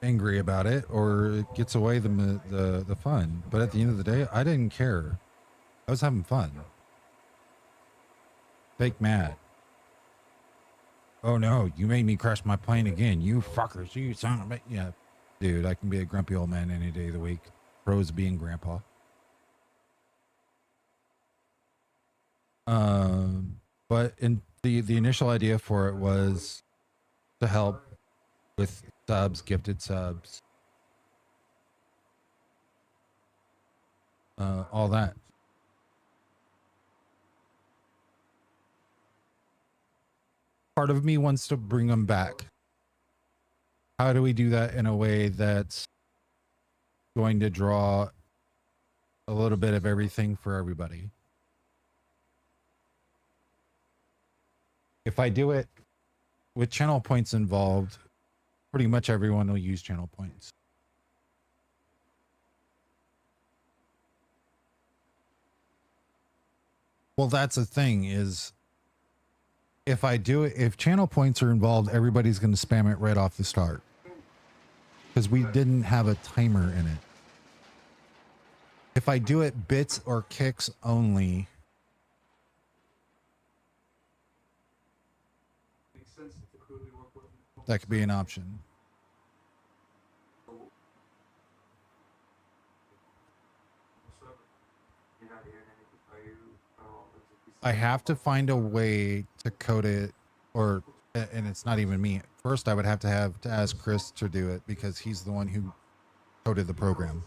angry about it, or it gets away the fun. But at the end of the day, I didn't care. I was having fun. Fake mad. Oh no, you made me crash my plane again. You fuckers, you son of a... Yeah, dude, I can be a grumpy old man any day of the week. Pros being grandpa. But in the initial idea for it was to help with subs, gifted subs, all that. Part of me wants to bring them back. How do we do that in a way that's going to draw a little bit of everything for everybody? If I do it with channel points involved, pretty much everyone will use channel points. Well, that's the thing is, if I do it, if channel points are involved, everybody's going to spam it right off the start. Because we didn't have a timer in it. If I do it bits or kicks only, that could be an option. I have to find a way to code it, or, and it's not even me. First, I would have to ask Chris to do it because he's the one who coded the program.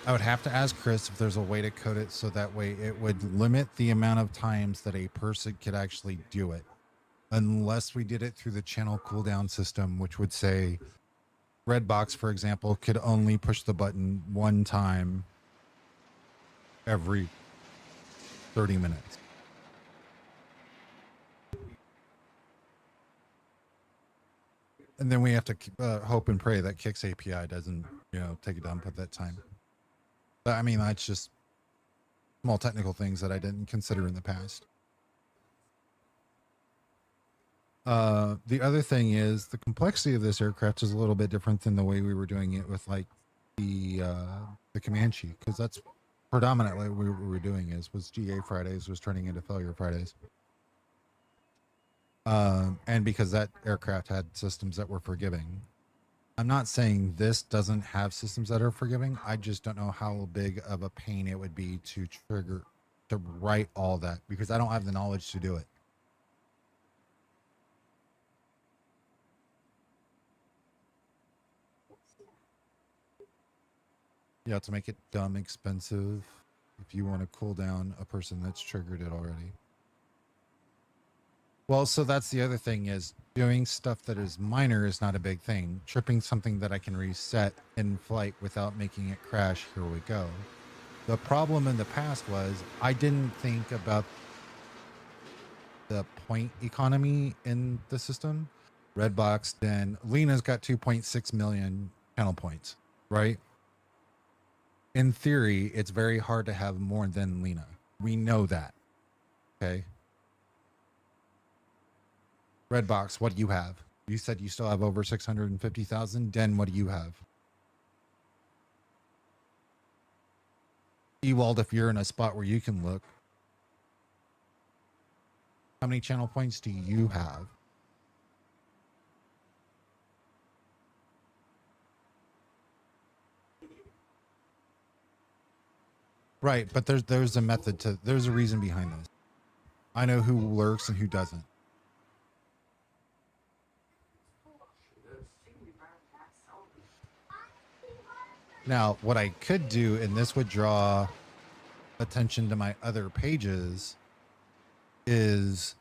I would have to ask Chris if there's a way to code it so that way it would limit the amount of times that a person could actually do it. Unless we did it through the channel cooldown system, which would say Redbox, for example, could only push the button one time every 30 minutes. And then we have to hope and pray that Kix API doesn't, you know, take a dump at that time. But I mean, that's just small technical things that I didn't consider in the past. The other thing is the complexity of this aircraft is a little bit different than the way we were doing it with like the Comanche, because that's predominantly what we were doing was GA Fridays was turning into Failure Fridays. And because that aircraft had systems that were forgiving. I'm not saying this doesn't have systems that are forgiving. I just don't know how big of a pain it would be to write all that, because I don't have the knowledge to do it. Yeah, to make it dumb expensive if you want to cool down a person that's triggered it already. Well, so that's the other thing is doing stuff that is minor is not a big thing. Tripping something that I can reset in flight without making it crash, here we go. The problem in the past was I didn't think about the point economy in the system. Redbox, then Lena's got 2.6 million channel points, right? In theory, it's very hard to have more than Lena. We know that. Okay. Redbox, what do you have? You said you still have over 650,000. Den, what do you have? Ewald, if you're in a spot where you can look, how many channel points do you have? Right, but there's a method to, there's a reason behind this. I know who lurks and who doesn't. Now, what I could do, and this would draw attention to my other pages, is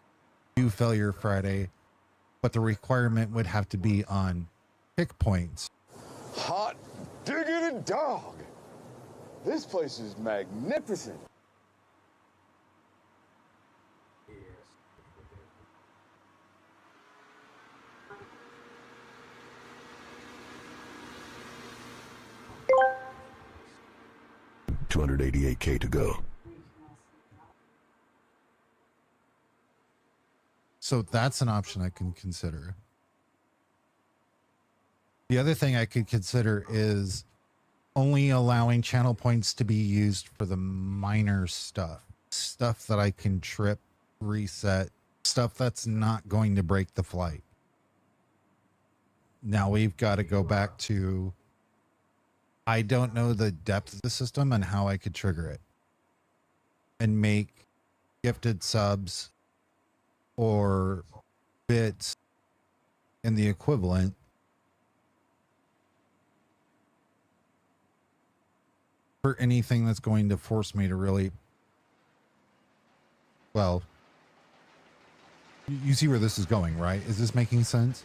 do Failure Friday, but the requirement would have to be on pick points. Hot diggity dog! This place is magnificent. $288K to go. So that's an option I can consider. The other thing I could consider is only allowing channel points to be used for the minor stuff. Stuff that I can trip, reset, stuff that's not going to break the flight. Now we've got to go back to, I don't know the depth of the system and how I could trigger it and make gifted subs or bits in the equivalent for anything that's going to force me to really, well, you see where this is going, right? Is this making sense?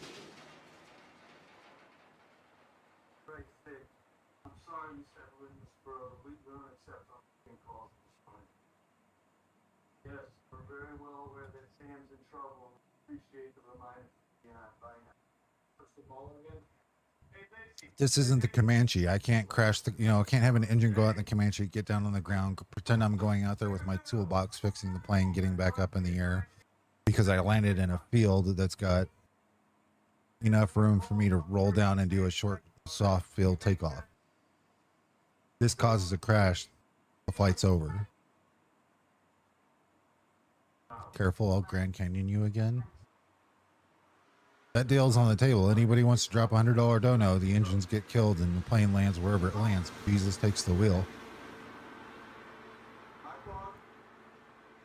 This isn't the Comanche. I can't crash the, I can't have an engine go out in the Comanche, get down on the ground, pretend I'm going out there with my toolbox, fixing the plane, getting back up in the air because I landed in a field that's got enough room for me to roll down and do a short, soft field takeoff. This causes a crash. The flight's over. Careful, I'll Grand Canyon you again. That deal's on the table. Anybody wants to drop $100 dono, the engines get killed and the plane lands wherever it lands. Jesus takes the wheel.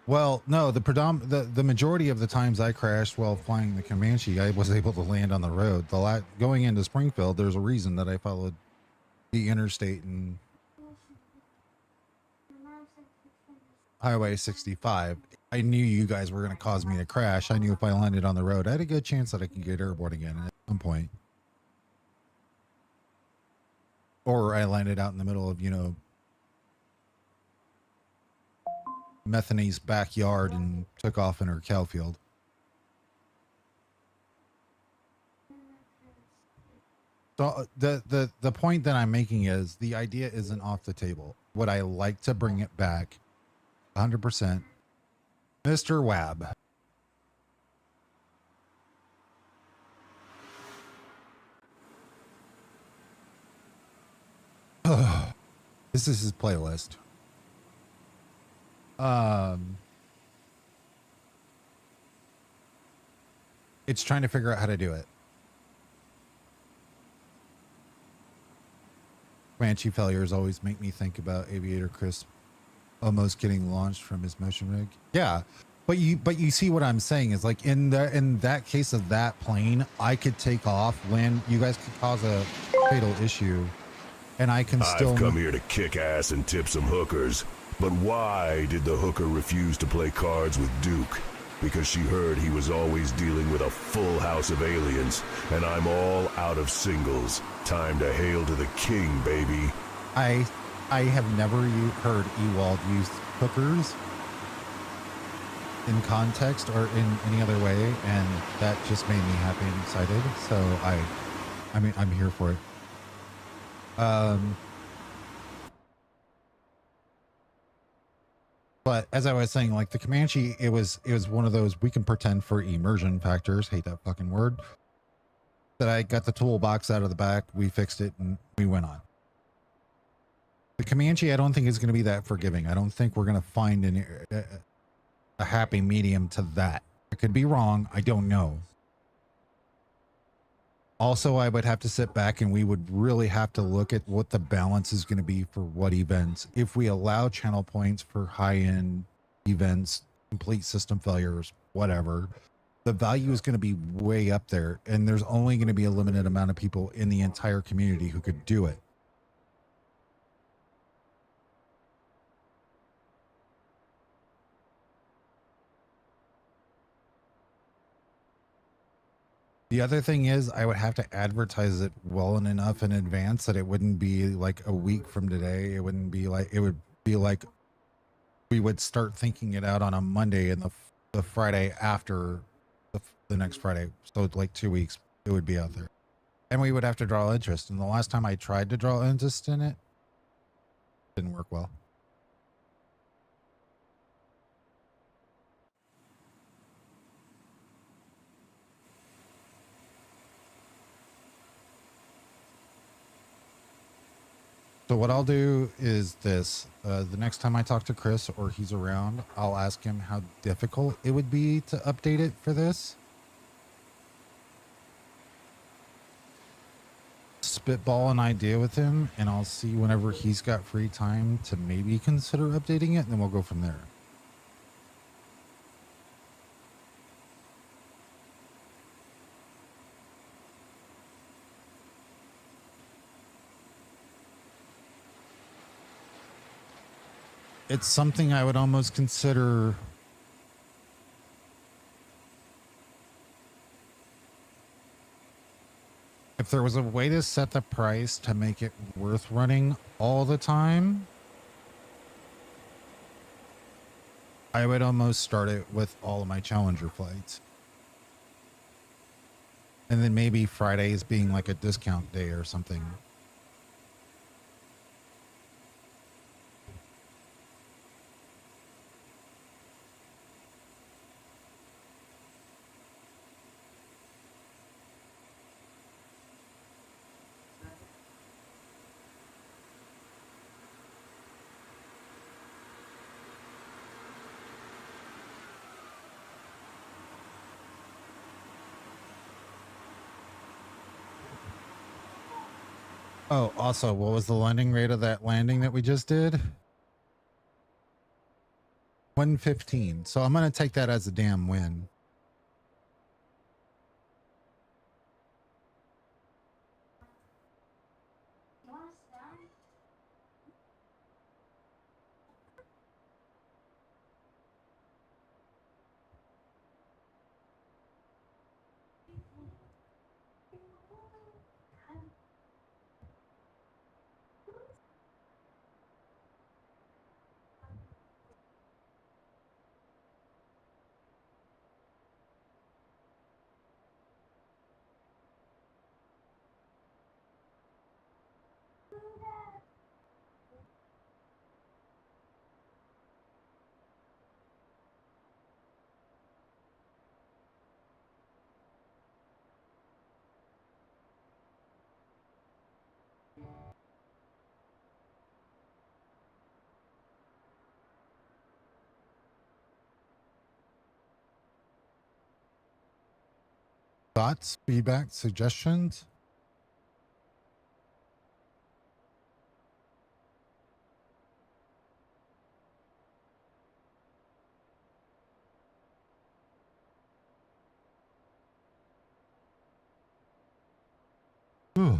Well, no, the majority of the times I crashed while flying the Comanche, I was able to land on the road. Going into Springfield, there's a reason that I followed the interstate and Highway 65. I knew you guys were going to cause me to crash. I knew if I landed on the road, I had a good chance that I could get airborne again at some point. Or I landed out in the middle of, Methane's backyard and took off in her cow field. So the point that I'm making is the idea isn't off the table. Would I like to bring it back? 100%. Mr. Wab. This is his playlist. It's trying to figure out how to do it. Comanche failures always make me think about Aviator Chris almost getting launched from his motion rig. Yeah, but you see what I'm saying is like in that case of that plane, I could take off, land. You guys could cause a fatal issue, and I can still. I've come here to kick ass and tip some hookers, but why did the hooker refuse to play cards with Duke? Because she heard he was always dealing with a full house of aliens, and I'm all out of singles. Time to hail to the king, baby. I have never heard Ewald use hookers in context or in any other way, and that just made me happy and excited. So I mean, I'm here for it. But as I was saying, like the Comanche, it was one of those, we can pretend for immersion factors, hate that fucking word, that I got the toolbox out of the back, we fixed it, and we went on. The Comanche, I don't think is going to be that forgiving. I don't think we're going to find a happy medium to that. I could be wrong. I don't know. Also, I would have to sit back and we would really have to look at what the balance is going to be for what events. If we allow channel points for high-end events, complete system failures, whatever, the value is going to be way up there. And there's only going to be a limited amount of people in the entire community who could do it. The other thing is I would have to advertise it well enough in advance that it wouldn't be like a week from today. It wouldn't be like, it would be like we would start thinking it out on a Monday and the Friday after the next Friday. So it's like 2 weeks, it would be out there. And we would have to draw interest. And the last time I tried to draw interest in it, didn't work well. So what I'll do is this, the next time I talk to Chris or he's around, I'll ask him how difficult it would be to update it for this. Spitball an idea with him, and I'll see whenever he's got free time to maybe consider updating it, and then we'll go from there. It's something I would almost consider if there was a way to set the price to make it worth running all the time, I would almost start it with all of my Challenger flights. And then maybe Fridays being like a discount day or something. Oh, also, what was the landing rate of that landing that we just did? 115. So I'm going to take that as a damn win. Thoughts, feedback, suggestions? Ooh.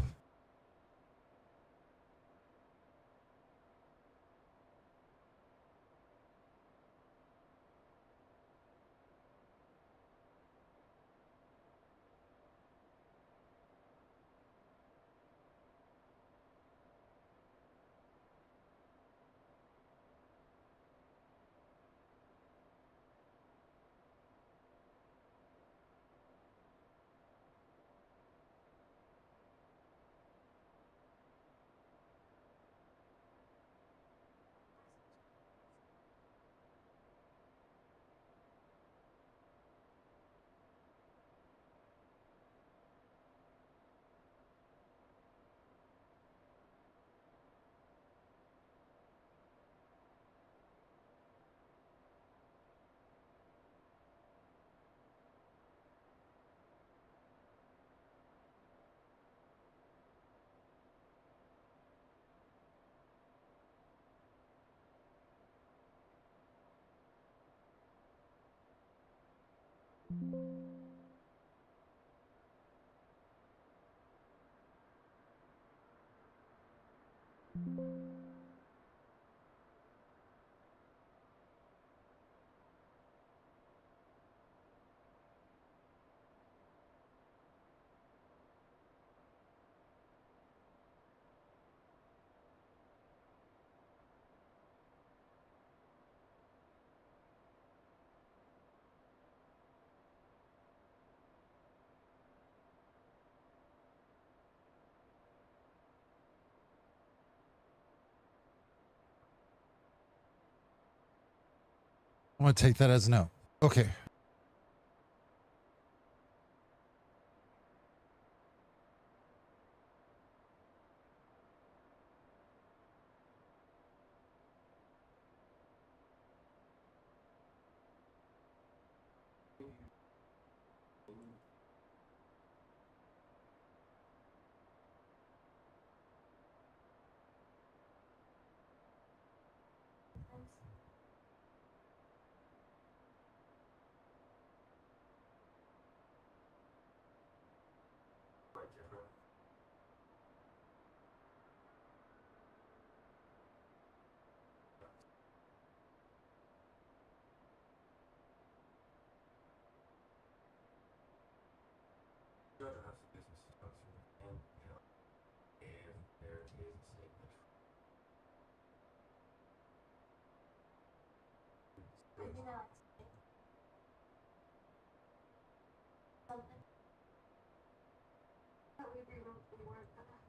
I'm going to take that as no. Okay.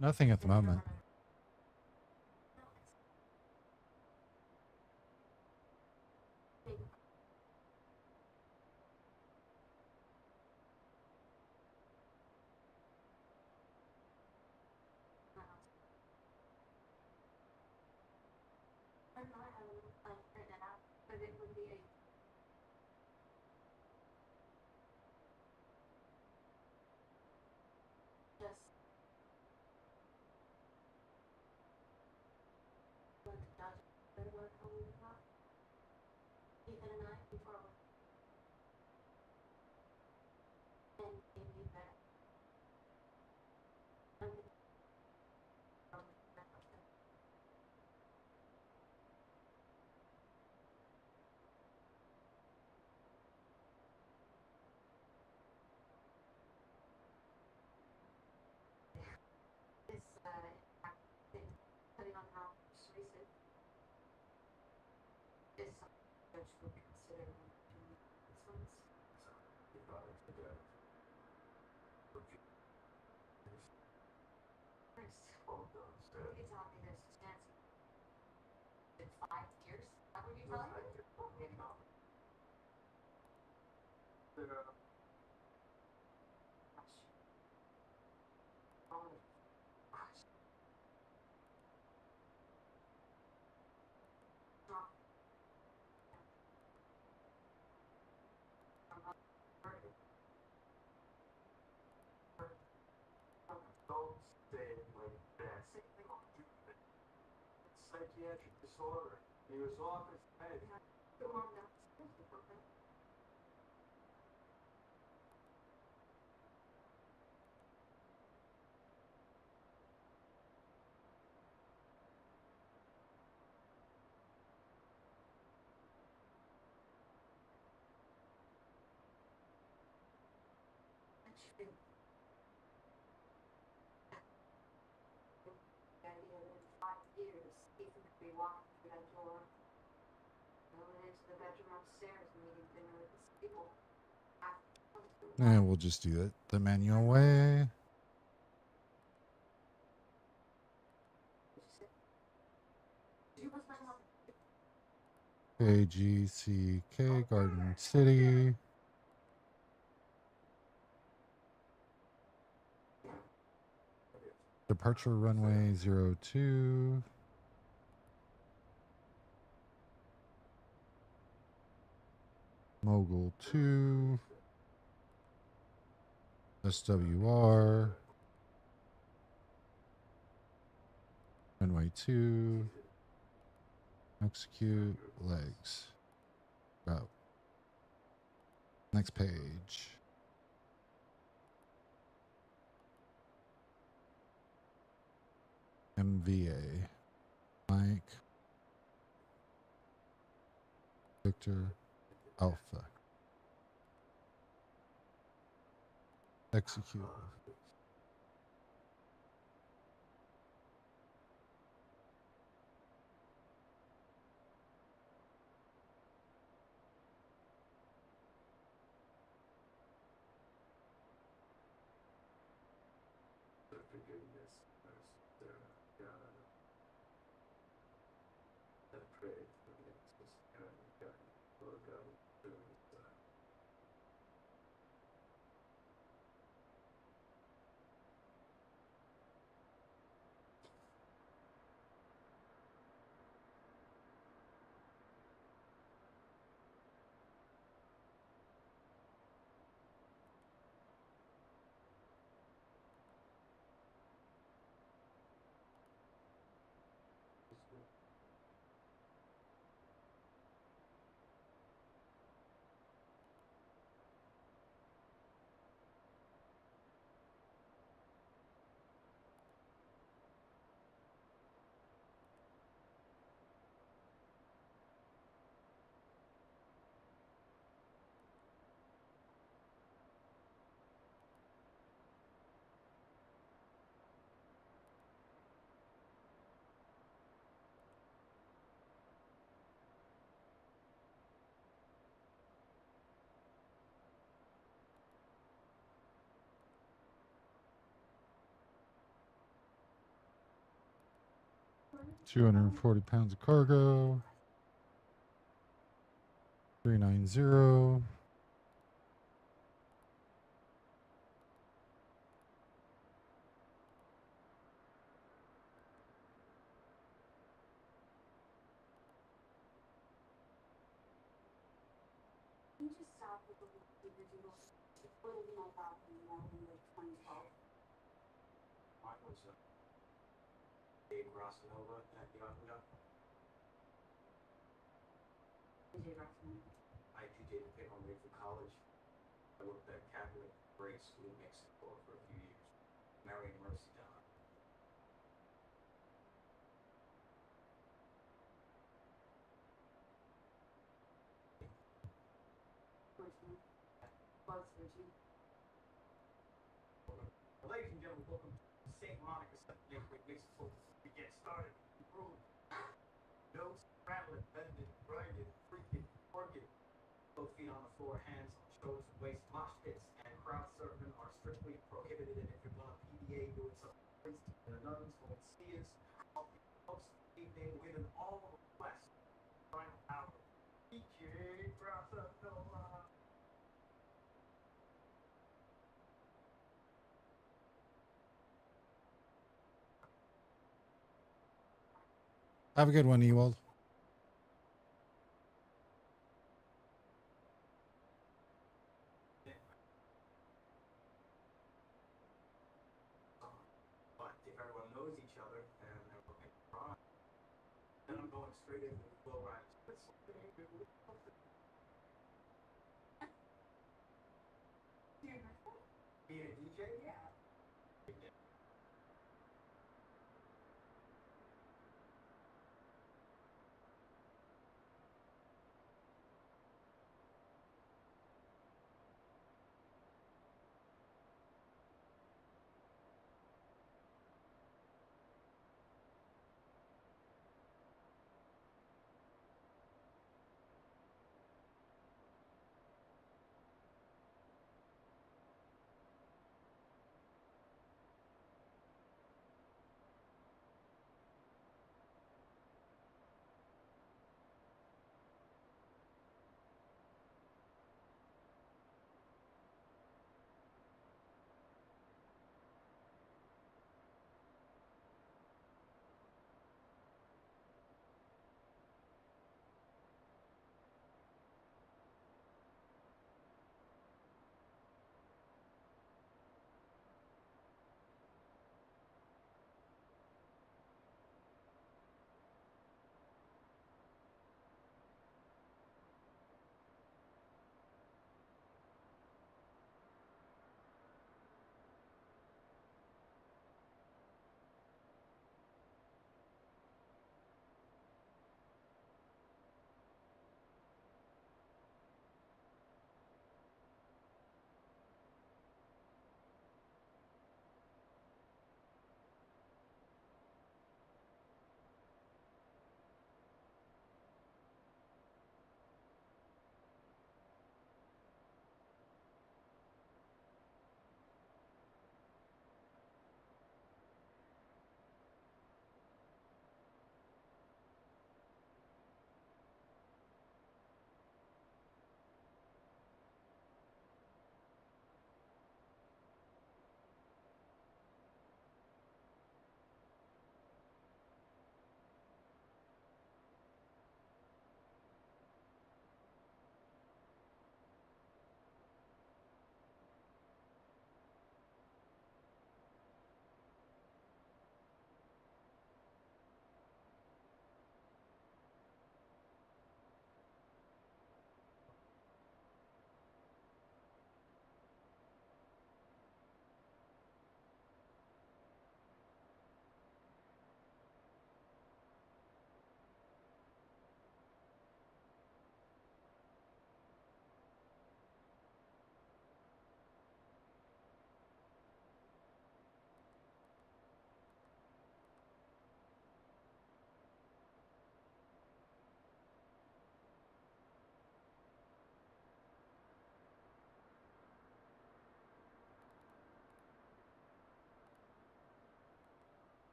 Nothing at the moment. Psychiatric disorder. He was off his head. And we'll just do it the manual way. KGCK Garden City. Departure runway 02. Mogul 2. SWR. Runway 2. Execute legs. Route. Next page. MVA. Mike. Victor. Alpha. Execute. £240 of cargo. 390. You just stop with the individual. What did my thought in like 2012? Mine was Dave Rossanova at Yahoo. Dave Rossanova. I did pay my way for college. I worked at Catholic grade school in Mexico for a few years. Mary and Mercy down. Ladies and gentlemen, welcome to St. Monica Neighborhood Mixed Folk. We get started. Notes, rattling, bending, grinding, freaking, working. Both feet on the floor, hands on shoulders, waist, mosh pits, and crowd surfing are strictly prohibited. And if you're going to PDA doing something crazy, and the nuns won't see us, folks, evening with an all request. Final hour. DJ Rossanova. Have a good one, Ewald. But if everyone knows each other and they're looking for then I'm going straight into the Will Ride. Being a DJ? Yeah.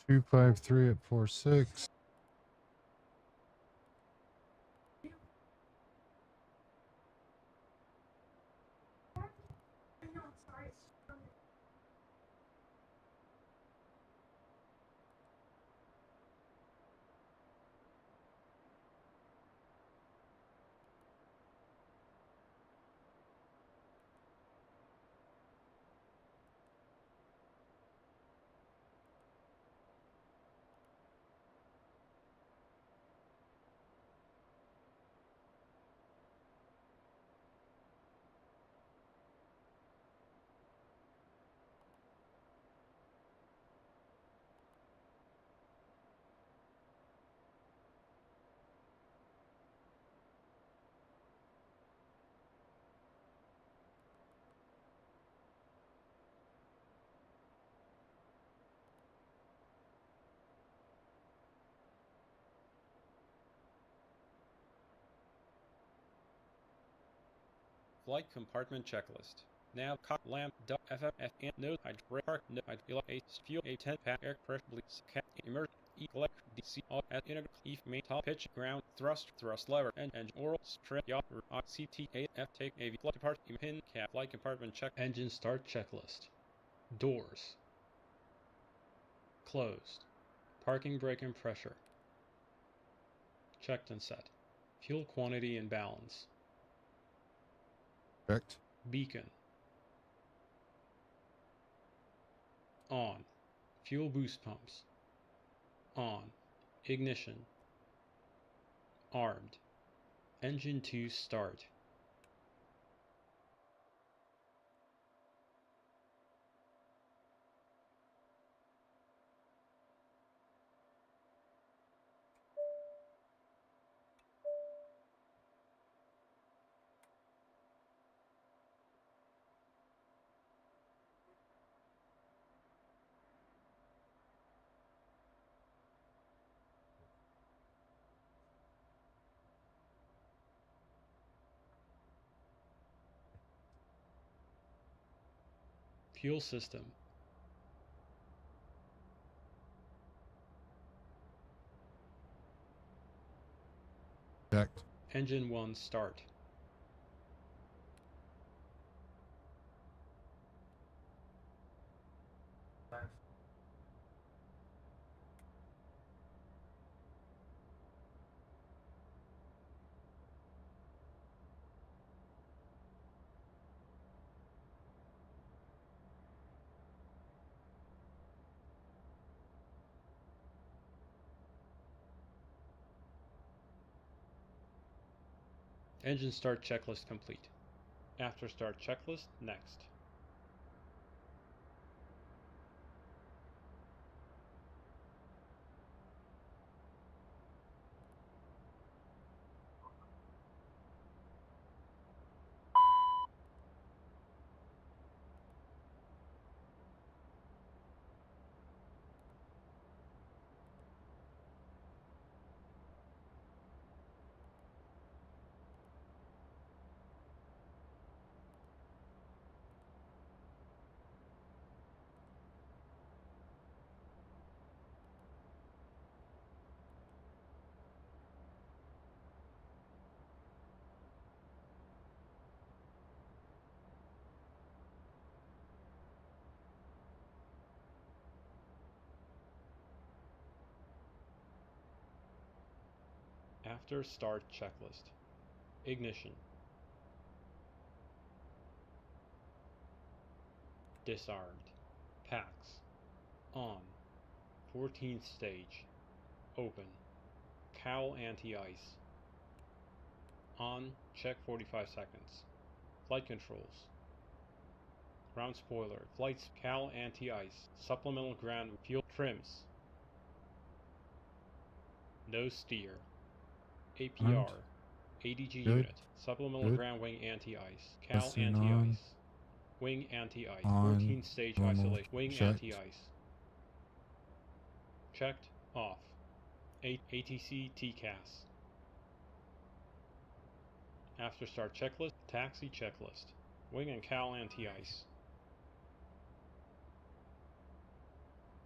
253 at 46. Flight compartment checklist. Nav, cock, lamp, duck, FFF, and nose, hydrate, park, no, hydrate, fuel, a 10 pack, air pressure, bleeds, cat, emerge, E, collect, DC, all, at, integral, E, main, top, pitch, ground, thrust lever, and oral, strip, yacht, CT, AF, take, AV, flight departure, pin, cap, flight compartment check, engine start checklist. Doors. Closed. Parking brake and pressure. Checked and set. Fuel quantity and balance. Checked. Beacon. On. Fuel boost pumps. On. Ignition. Armed. Engine 2 start. Fuel system. Checked. Engine 1 start. Engine start checklist complete. After start checklist, next. After start checklist. Ignition. Disarmed. Packs. On. 14th stage. Open. Cowl anti-ice. On. Check 45 seconds. Flight controls. Ground spoiler. Flights. Cowl anti-ice. Supplemental ground fuel trims. Nose steer. APR. ADG Good. unit. Supplemental Good. ground wing anti-ice. Cowl Pressing on. anti-ice. Wing anti-ice. On. 14th stage Normal. isolation. Wing Checked. anti-ice. Checked. Off. ATC TCAS. After start checklist. Taxi checklist. Wing and cowl anti-ice.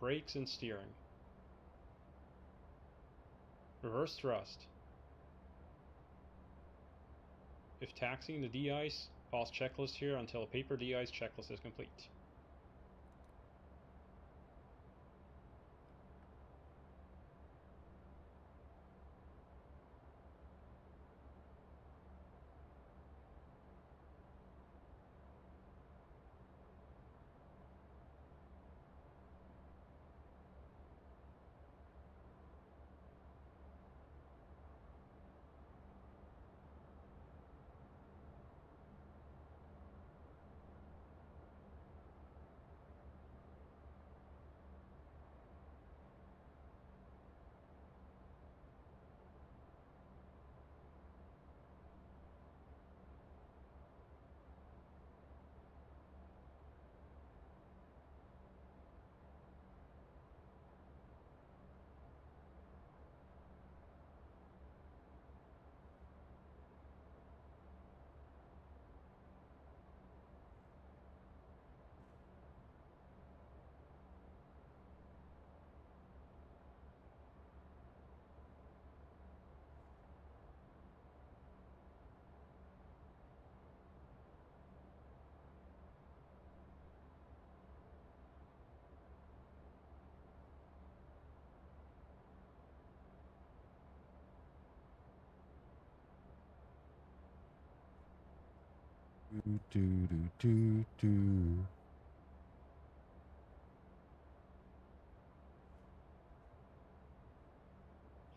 Brakes and steering. Reverse thrust. If taxiing the de-ice, pause checklist here until a paper de-ice checklist is complete.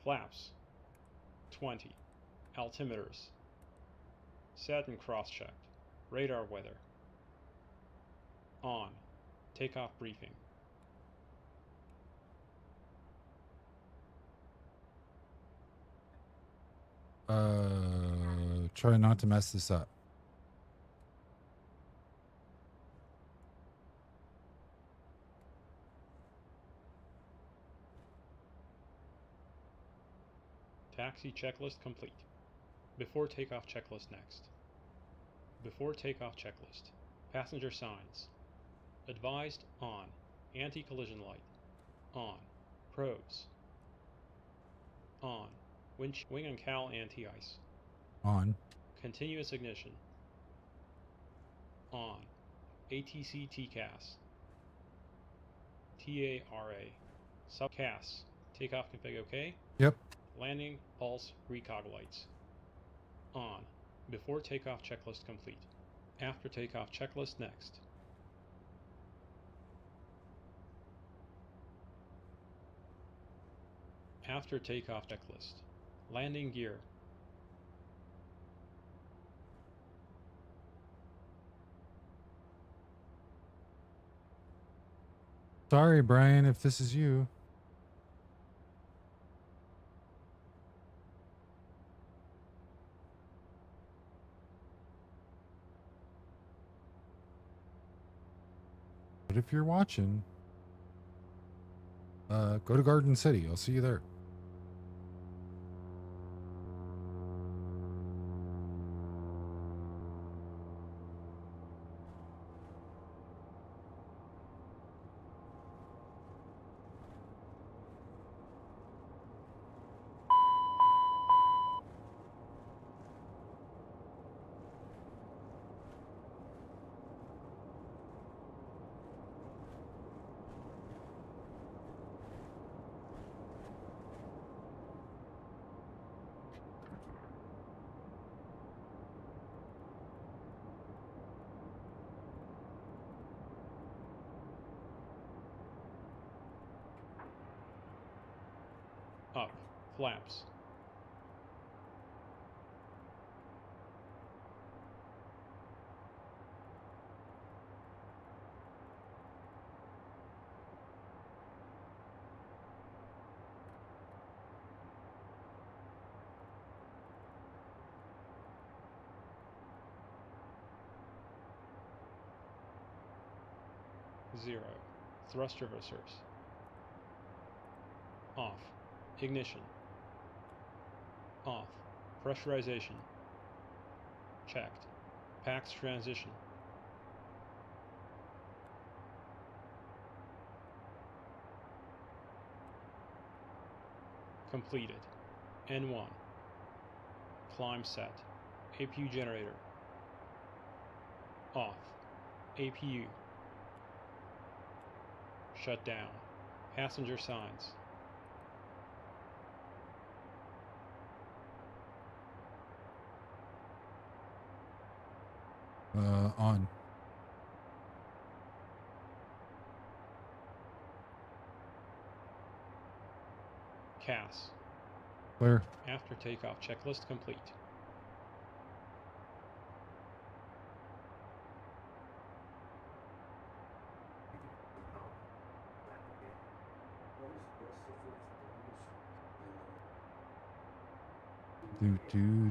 Flaps 20. Altimeters set and cross-checked. Radar weather on. Takeoff briefing. Try not to mess this up. Taxi checklist complete. Before takeoff checklist next. Before takeoff checklist. Passenger signs. Advised on. Anti-collision light. On. Probes. On. Wing and cowl anti-ice. On. Continuous ignition. On. ATC TCAS. TARA. Subcas. Takeoff config OK. Yep. Landing, pulse, recog lights. On. Before takeoff checklist complete. After takeoff checklist next. After takeoff checklist. Landing gear. Sorry, Brian, if this is you. But if you're watching, go to Garden City. I'll see you there. Up. Flaps. Zero. Thrust reversers. Off. Ignition. Off. Pressurization. Checked. PAX transition. Completed. N1. Climb set. APU generator. Off. APU. Shut down. Passenger signs. On. CAS. Clear. After takeoff checklist complete. Do.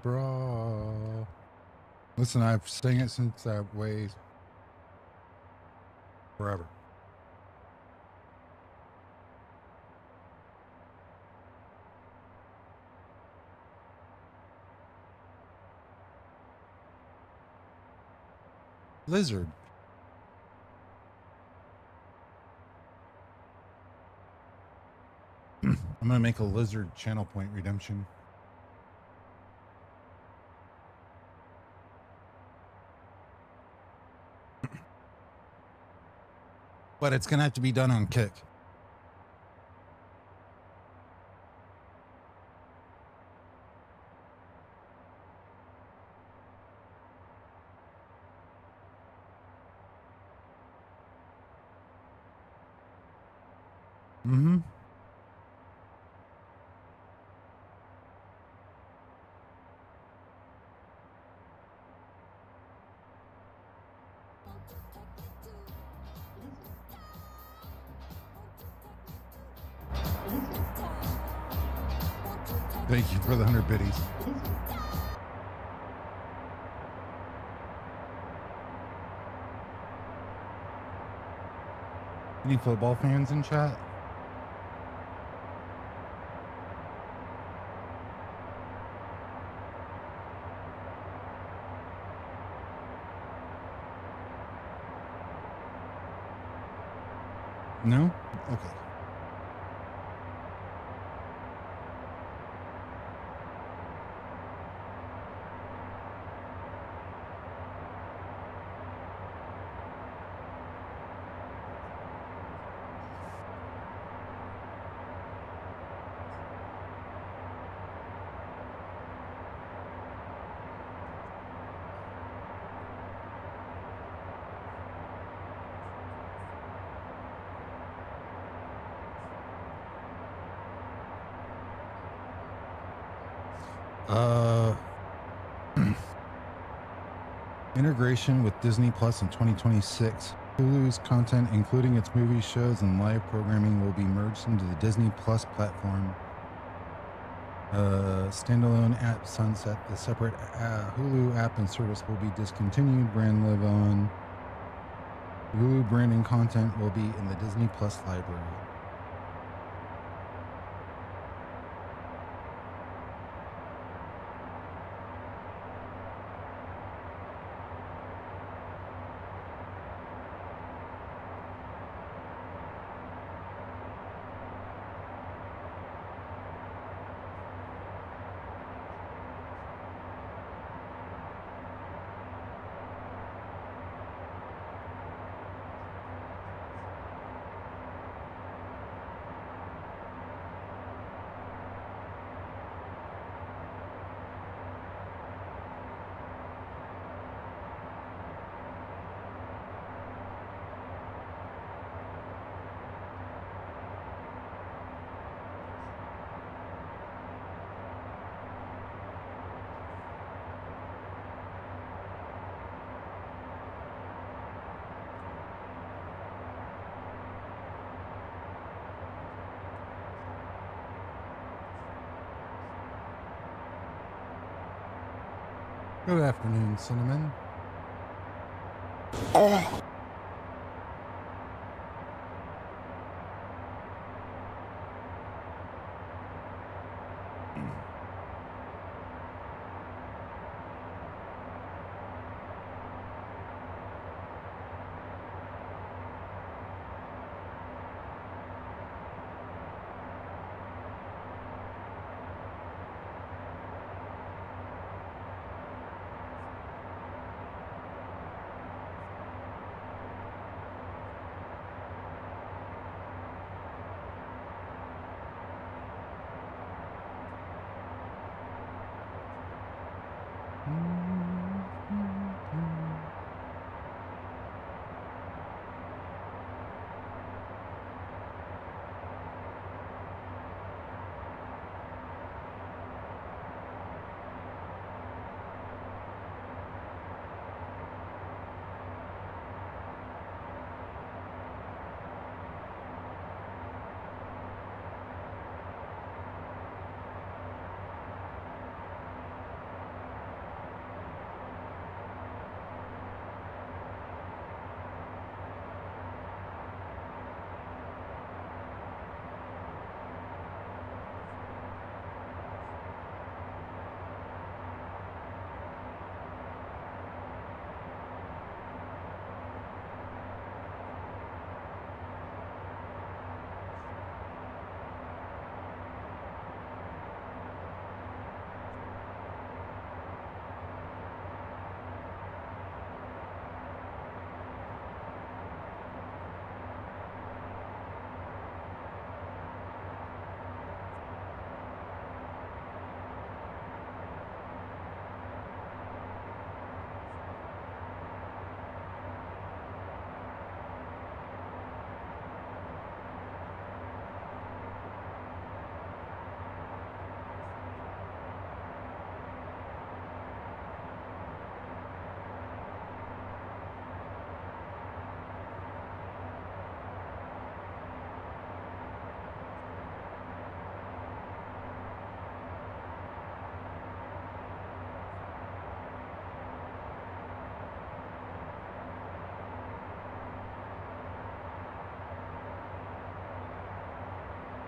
Bra. Listen, I've sang it since that way forever. Lizard. I'm gonna make a lizard channel point redemption. But it's gonna have to be done on Kick. Mm-hmm. Thank you for the 100 biddies. Any football fans in chat? No? Okay. Integration with Disney Plus in 2026. Hulu's content, including its movies, shows, and live programming, will be merged into the Disney Plus platform. Standalone app sunset. The separate Hulu app and service will be discontinued. Brand live on. Hulu branding content will be in the Disney Plus library. Good afternoon, Cinnamon.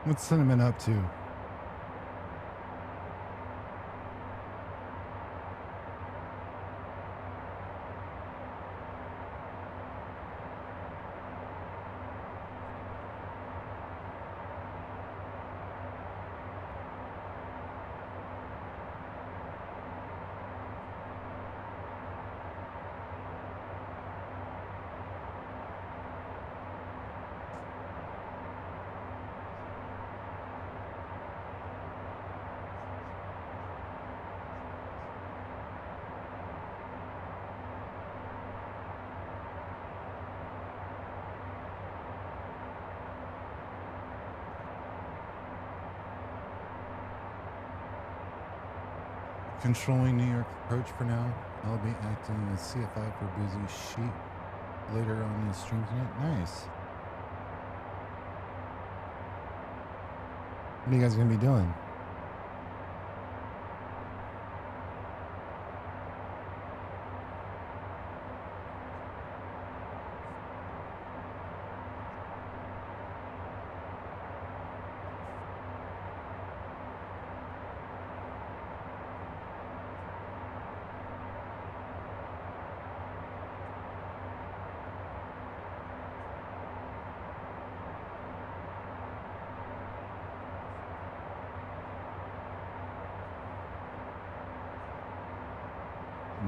What's Cinnamon up to? Controlling New York approach for now. I'll be acting as CFI for Busy Sheep later on the stream tonight. Nice. What are you guys gonna be doing?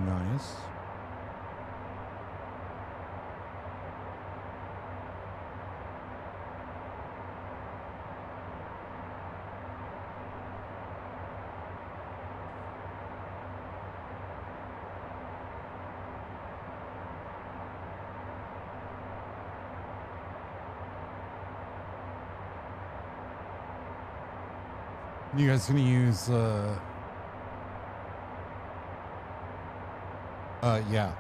Nice. You guys gonna use yeah.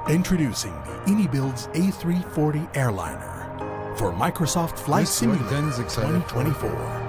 Introducing the Unibuild's A340 airliner for Microsoft Flight Simulator 2024.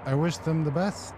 I wish them the best.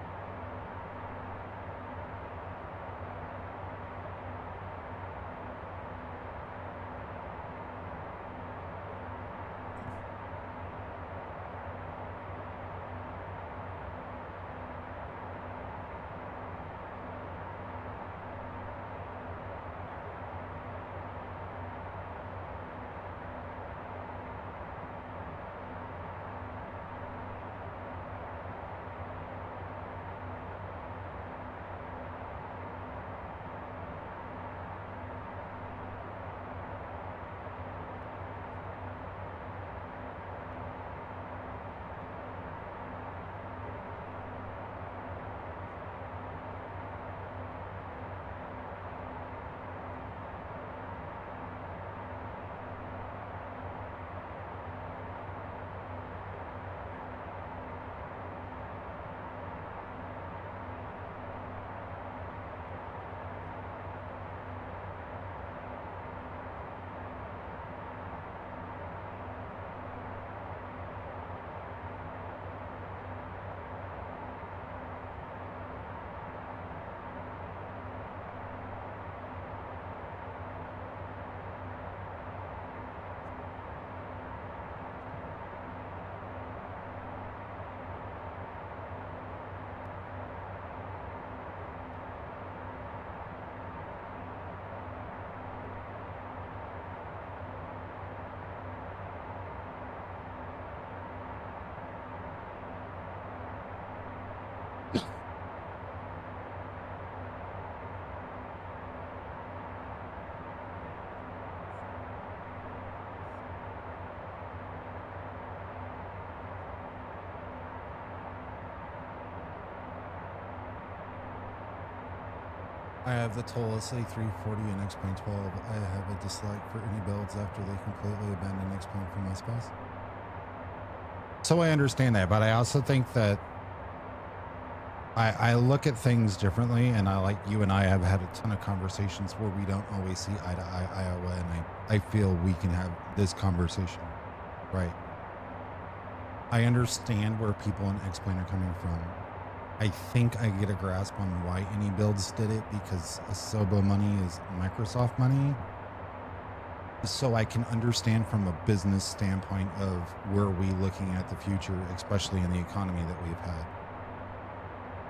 I have the Tollus A340 and X-Plane 12. I have a dislike for any builds after they completely abandon X-Plane for my space. So I understand that, but I also think that I look at things differently, and I, like you and I have had a ton of conversations where we don't always see eye to eye, Iowa, and I feel we can have this conversation, right? I understand where people in X-Plane are coming from. I think I get a grasp on why any builds did it, because Asobo money is Microsoft money. So I can understand from a business standpoint of where we looking at the future, especially in the economy that we've had.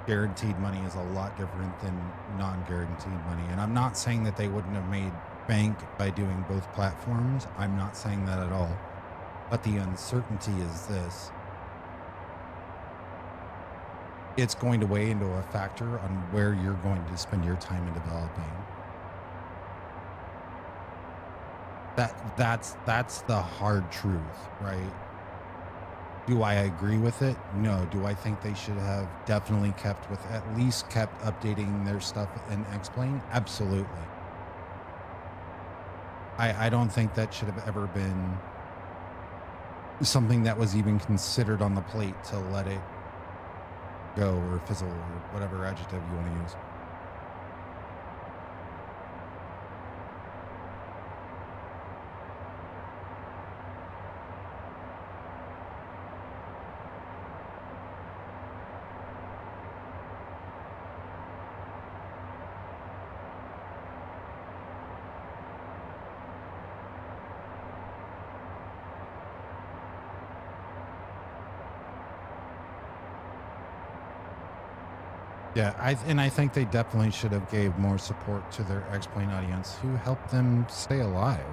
Guaranteed money is a lot different than non-guaranteed money. And I'm not saying that they wouldn't have made bank by doing both platforms. I'm not saying that at all. But the uncertainty is this. It's going to weigh into a factor on where you're going to spend your time in developing. That's the hard truth, right? Do I agree with it? No. Do I think they should have definitely kept updating their stuff in X-Plane? Absolutely. I don't think that should have ever been something that was even considered on the plate to let it go or fizzle or whatever adjective you want to use. Yeah, I think they definitely should have gave more support to their X-Plane audience who helped them stay alive.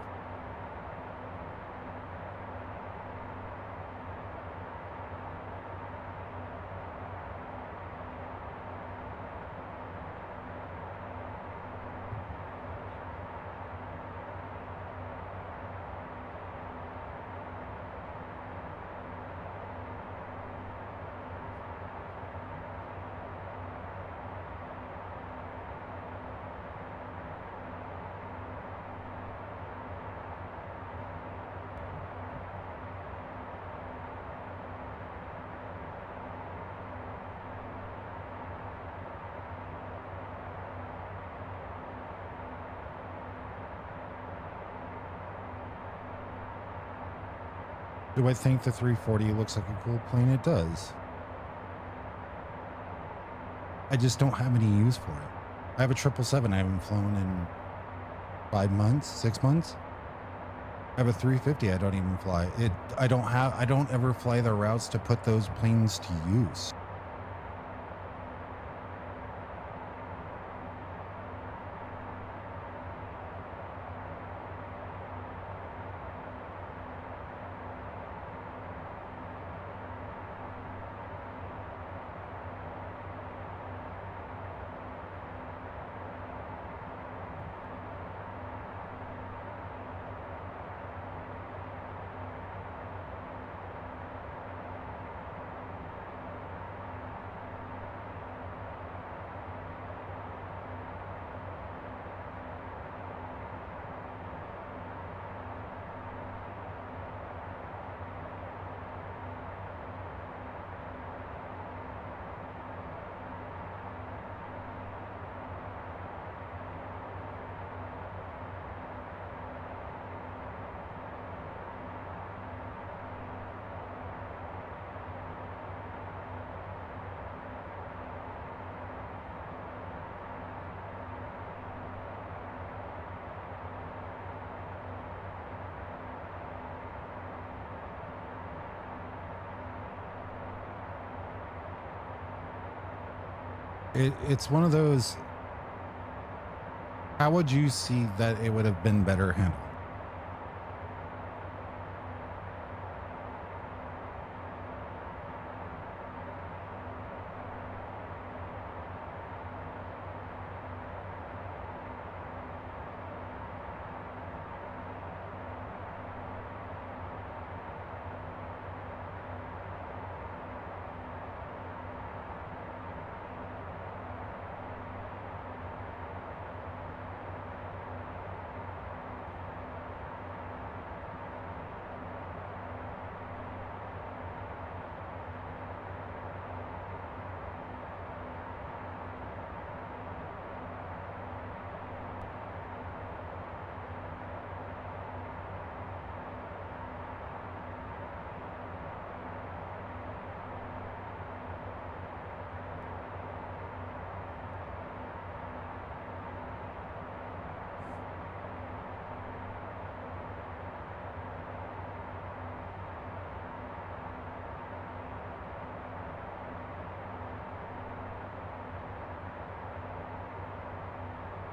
Do I think the 340 looks like a cool plane? It does. I just don't have any use for it. I have a 777 I haven't flown in 5 months, 6 months. I have a 350 I don't even fly. I don't ever fly the routes to put those planes to use. It's one of those, how would you see that it would have been better handled?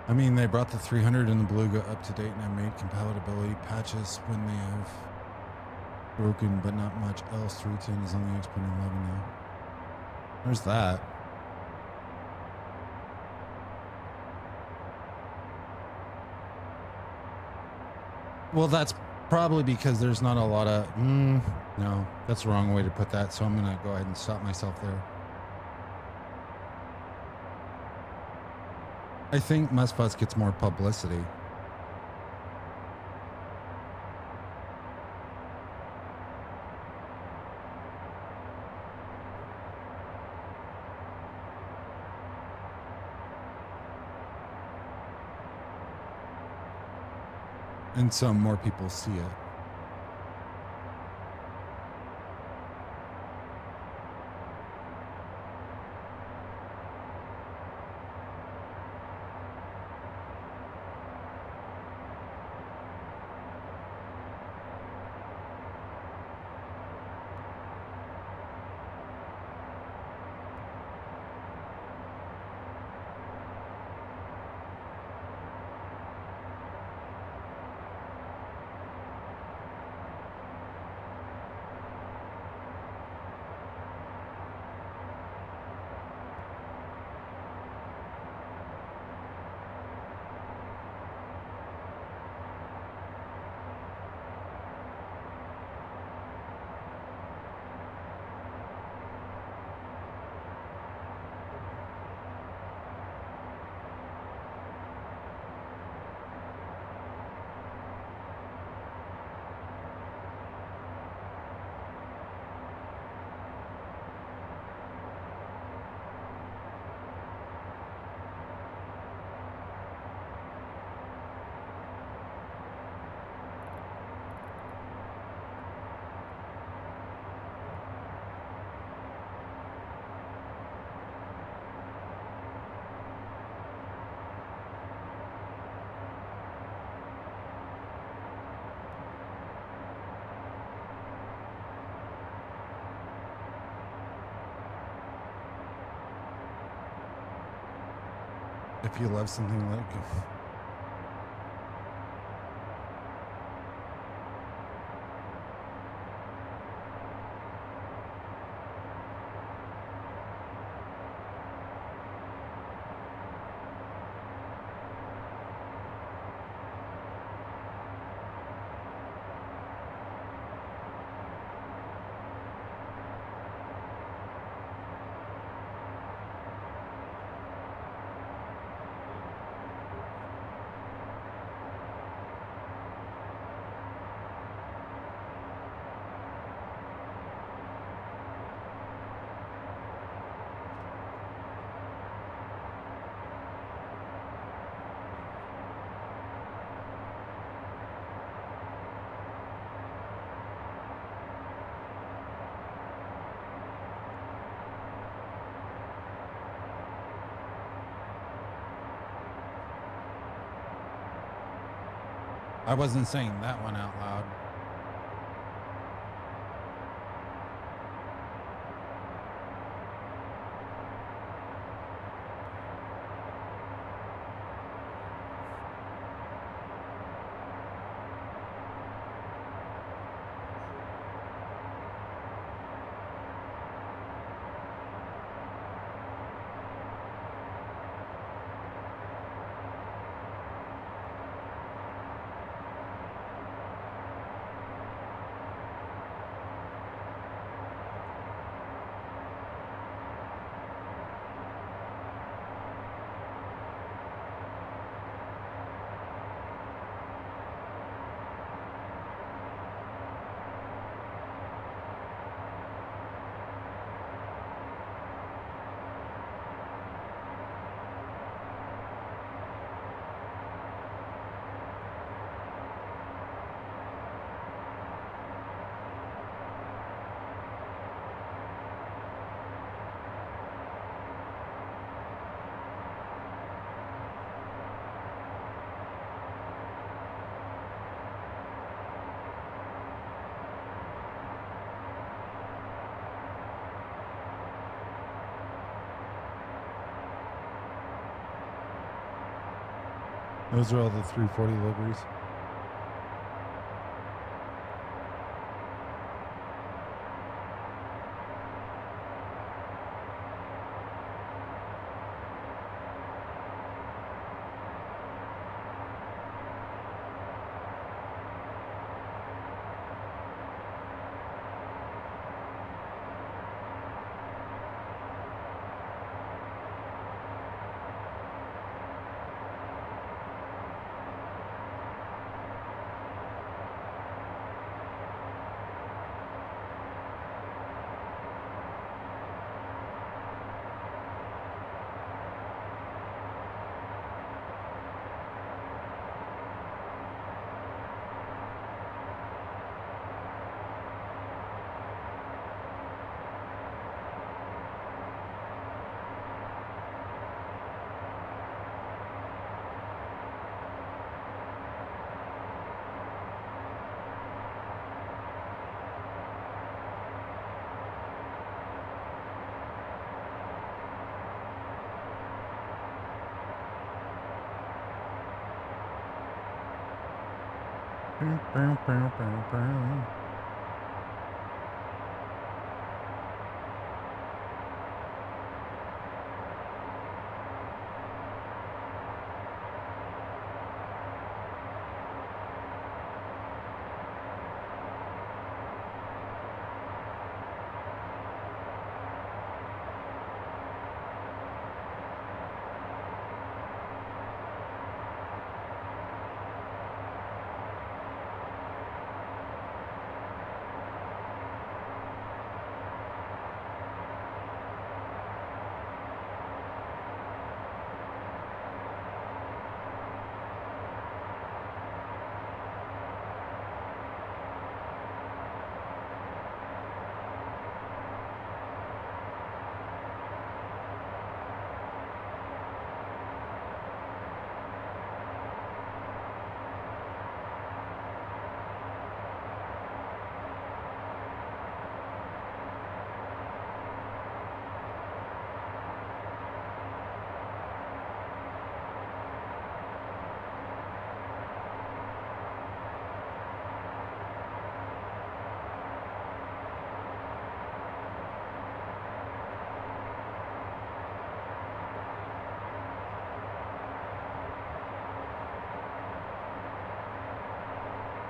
I mean, they brought the 300 and the Beluga up to date, and I made compatibility patches when they have broken, but not much else. 310 is on the XP11 now. There's that. Well, that's probably because there's not a lot of... no, that's the wrong way to put that, so I'm going to go ahead and stop myself there. I think Musfuss gets more publicity. And so more people see it. If you love something like... I wasn't saying that one out loud. Those are all the 340 liveries.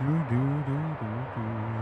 Do, do, do, do, do.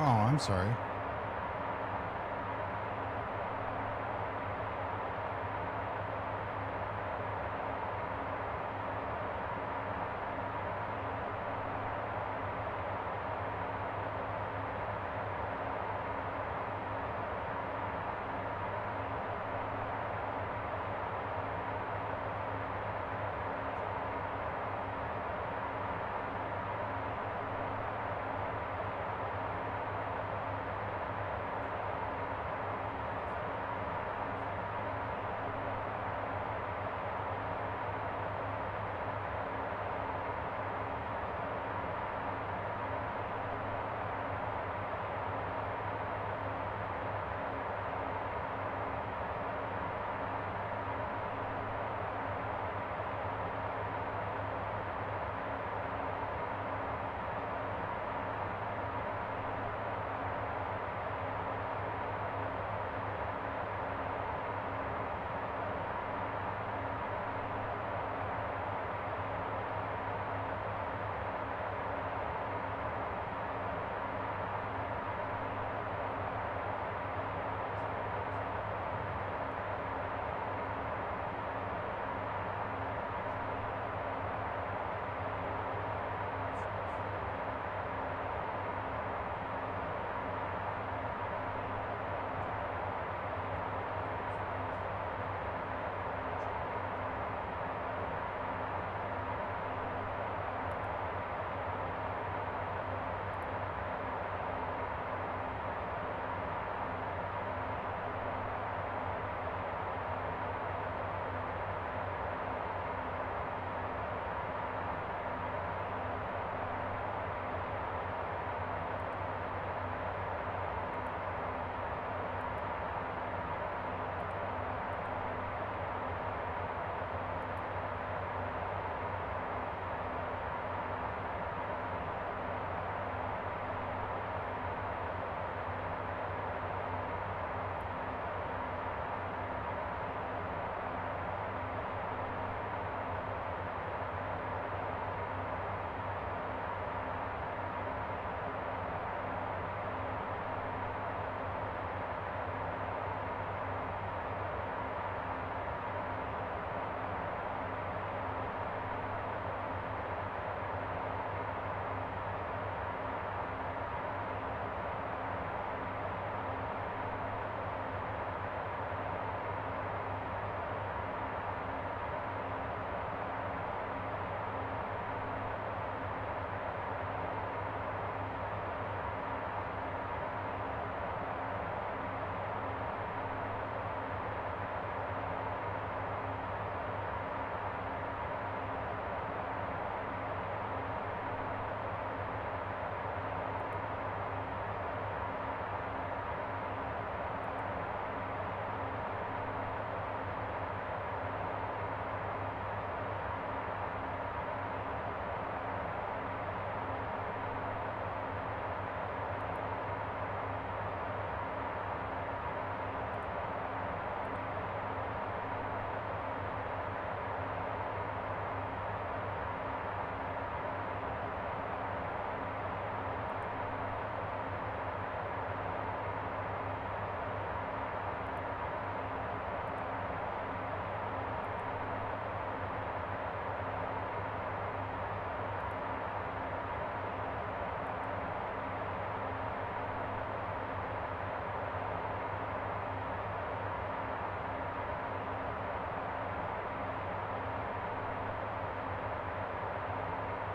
Oh, I'm sorry.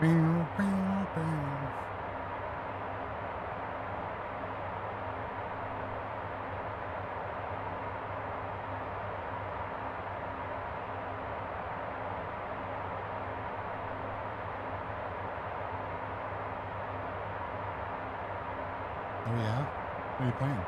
Oh yeah? What are you playing?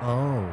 Oh.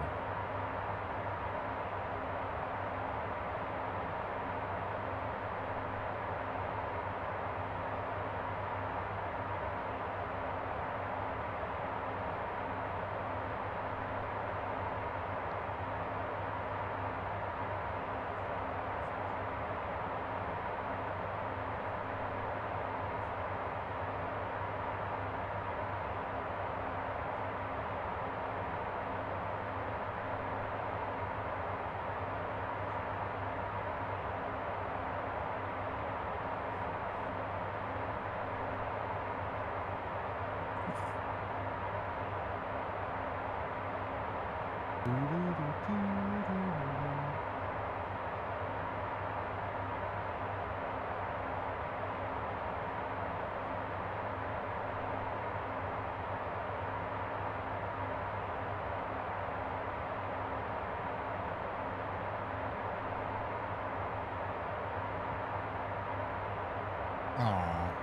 Aw.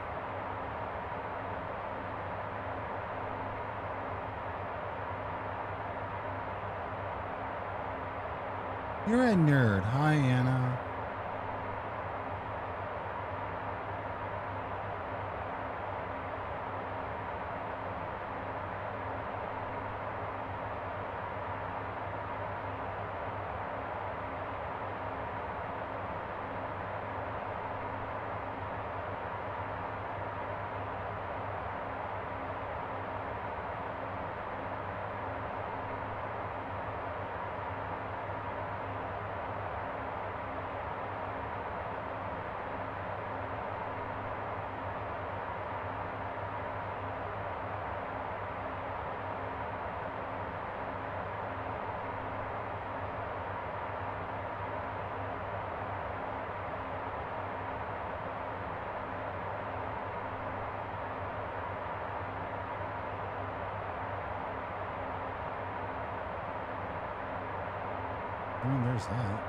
You're a nerd. Hi, Anna. I mean, there's that.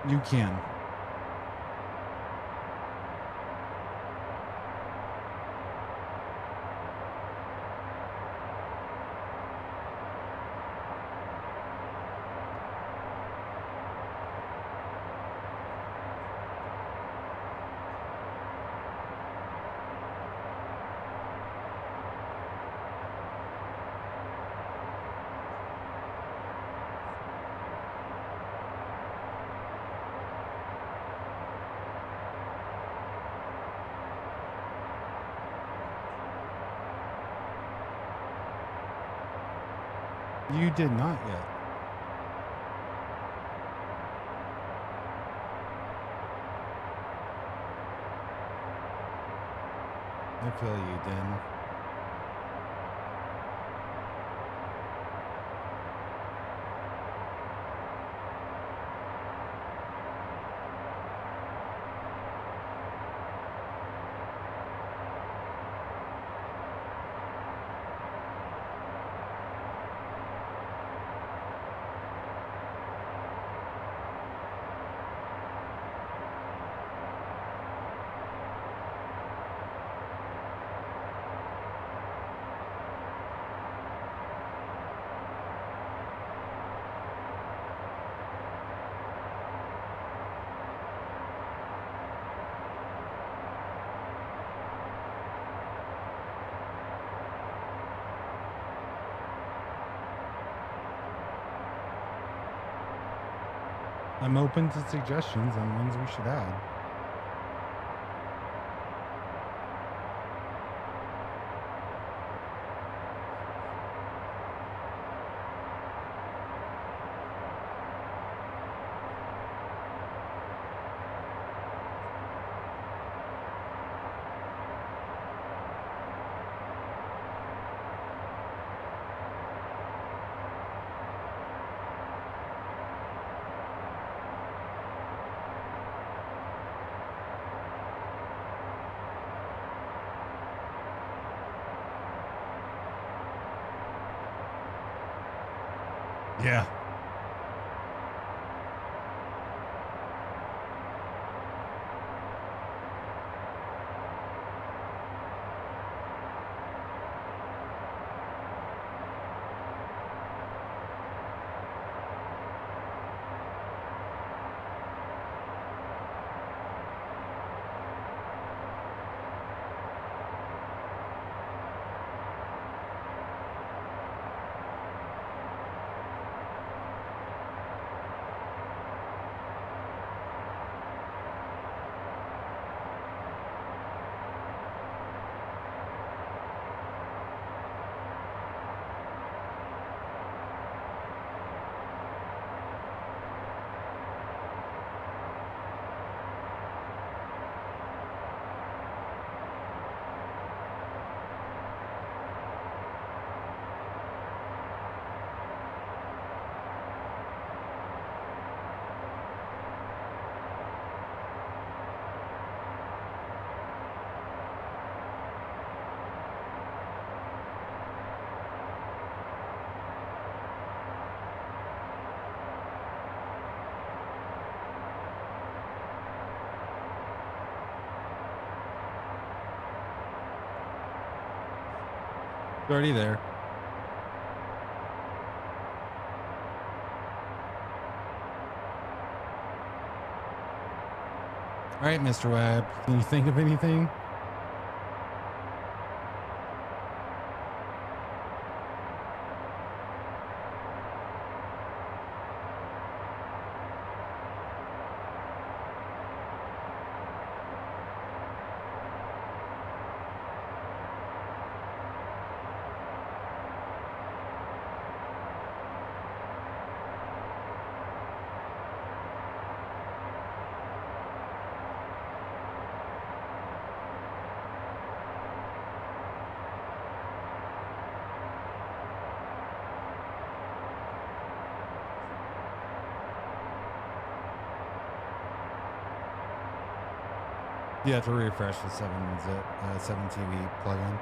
You can. You did not yet. I feel you, Dan. I'm open to suggestions on ones we should add. Yeah. It's already there. All right, Mr. Webb, can you think of anything? You have to refresh the 7TV plugin.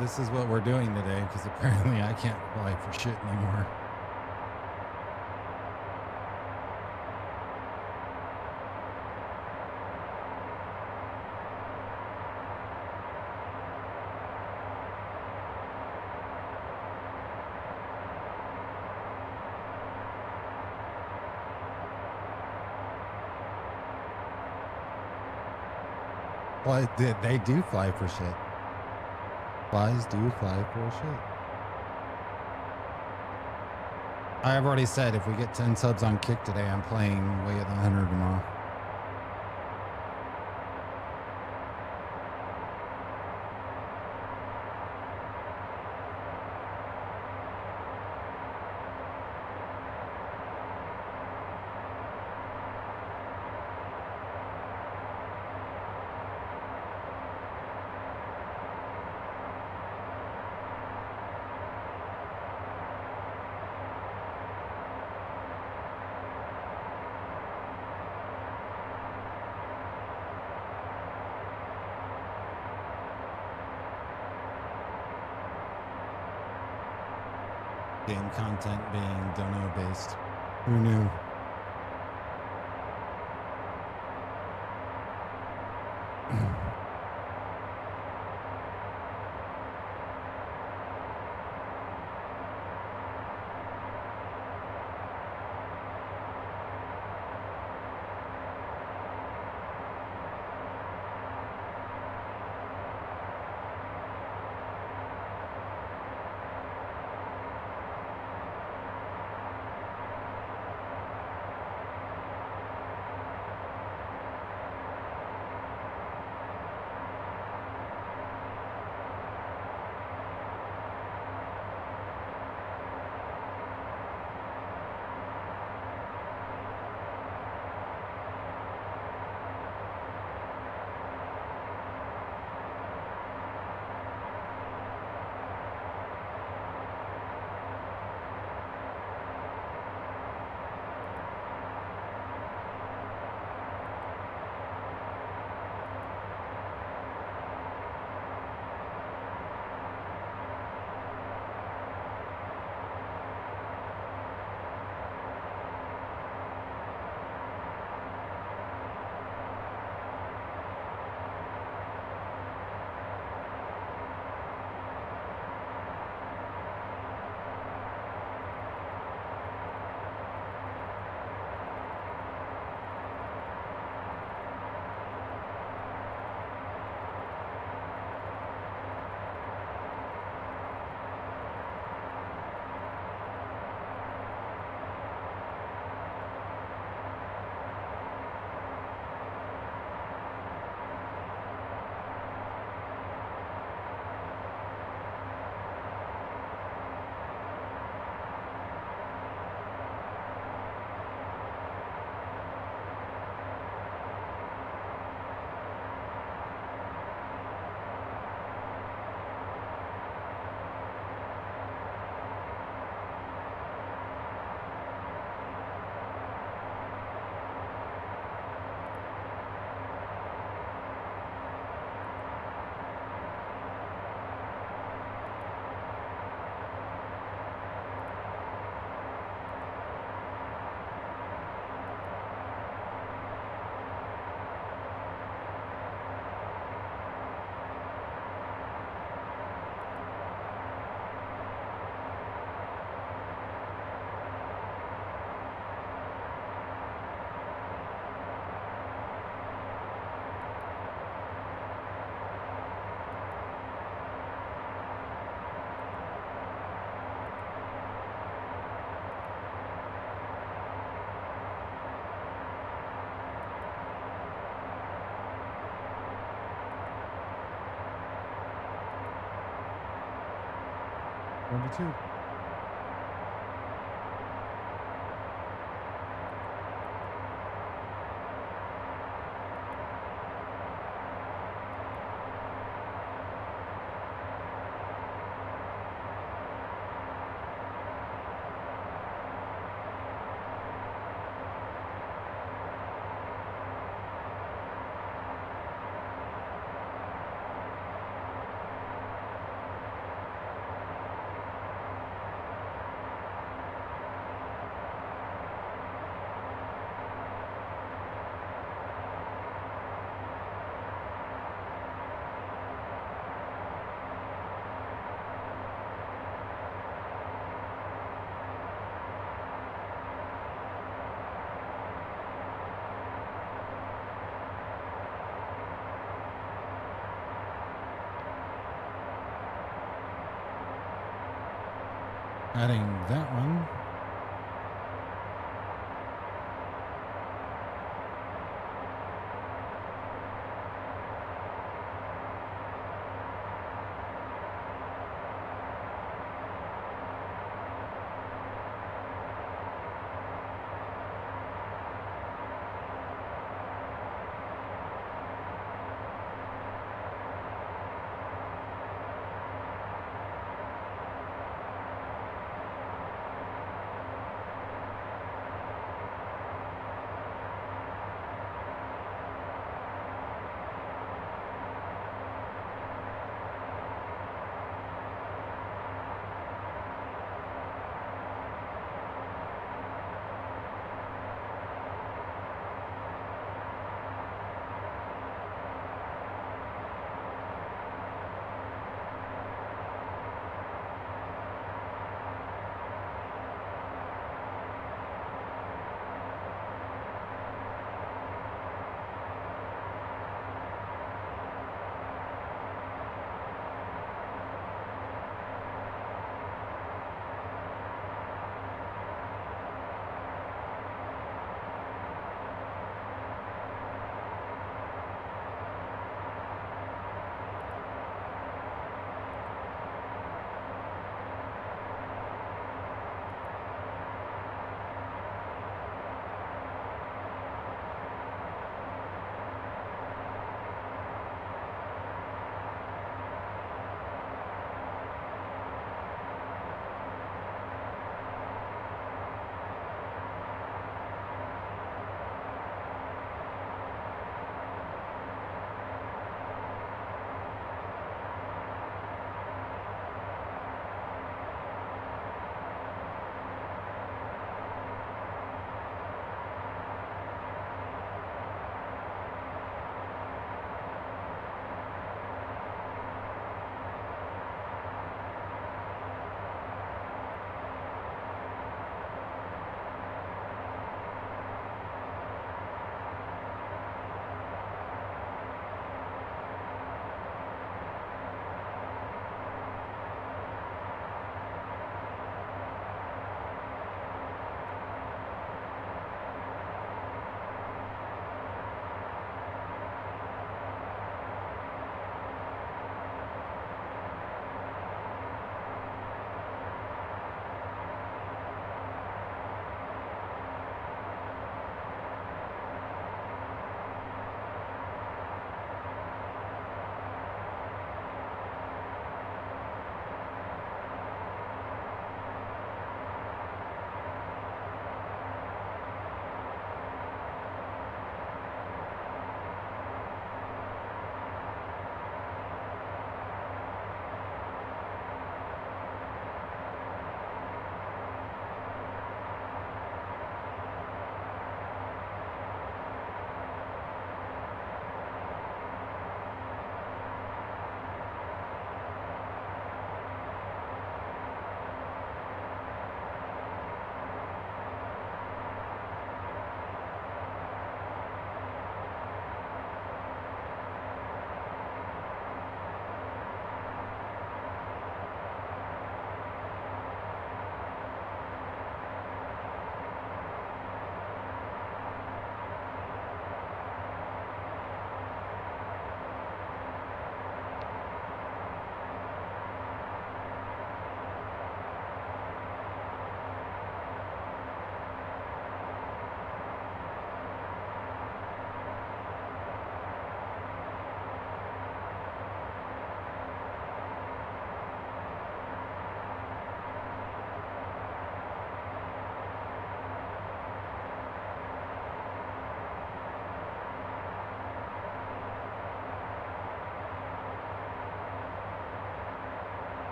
This is what we're doing today, because apparently I can't fly for shit anymore. Well, they do fly for shit. Flies do fly for shit. I've already said if we get 10 subs on Kick today, I'm playing Way of the Hunter tomorrow. Game content being dono based. Who knew? 22. Adding that one.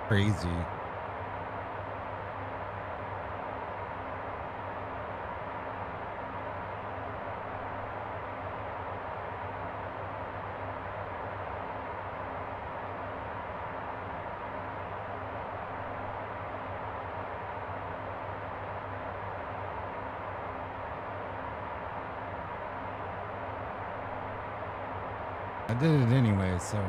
Crazy. I did it anyway, so.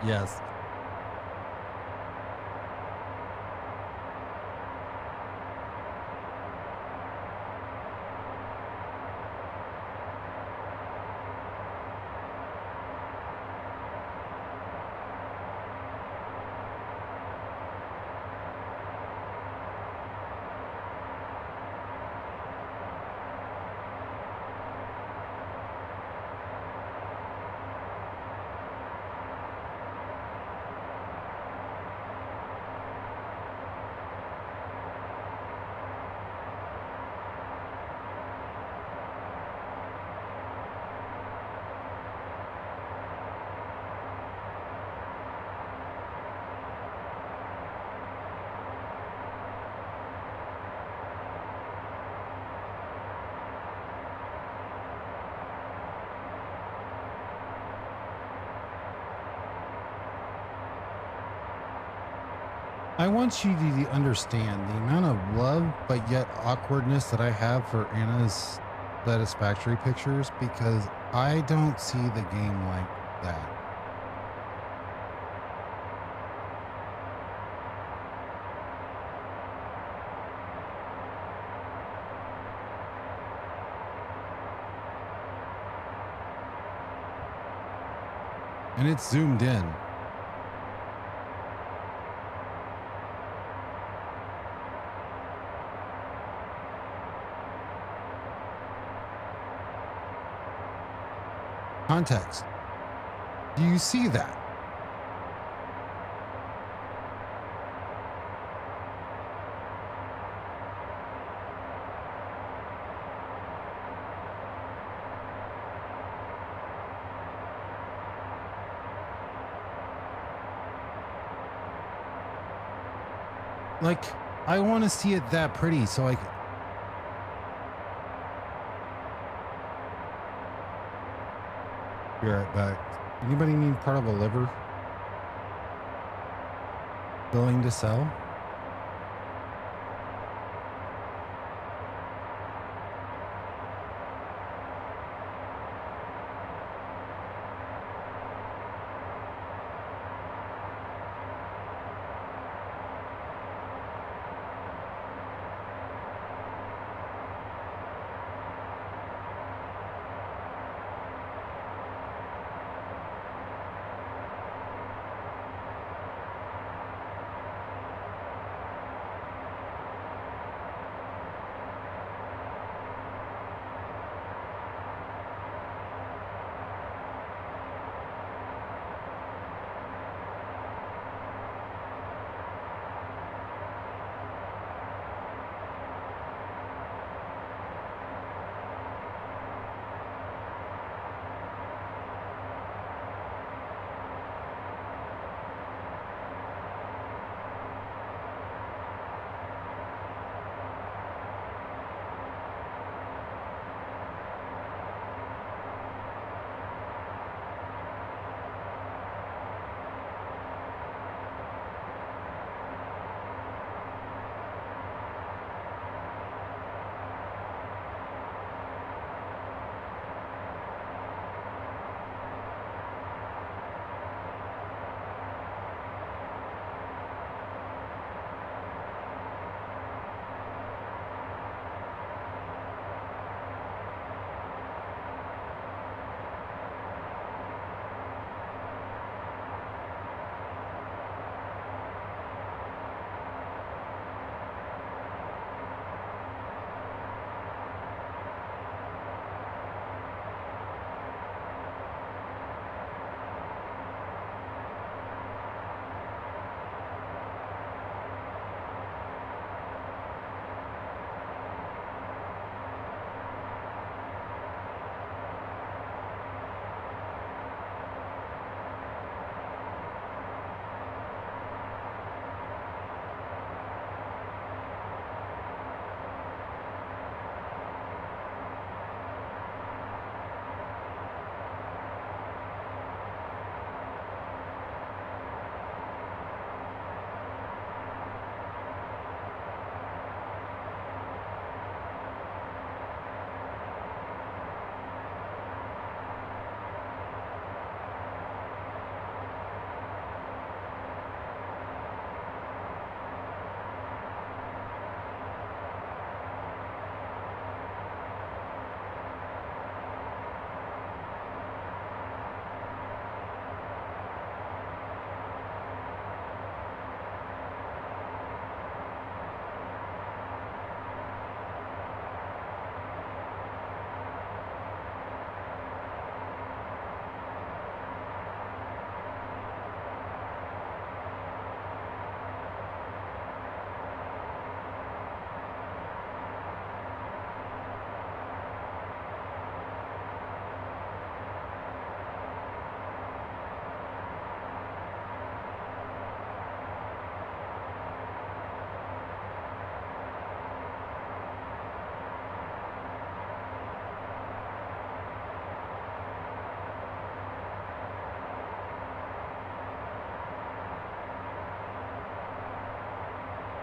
Yes. I want you to understand the amount of love, but yet awkwardness that I have for Anna's satisfactory pictures, because I don't see the game like that. And it's zoomed in. Context. Do you see that? Like, I want to see it that pretty, so I. Be right back. Anybody need part of a liver? Willing to sell?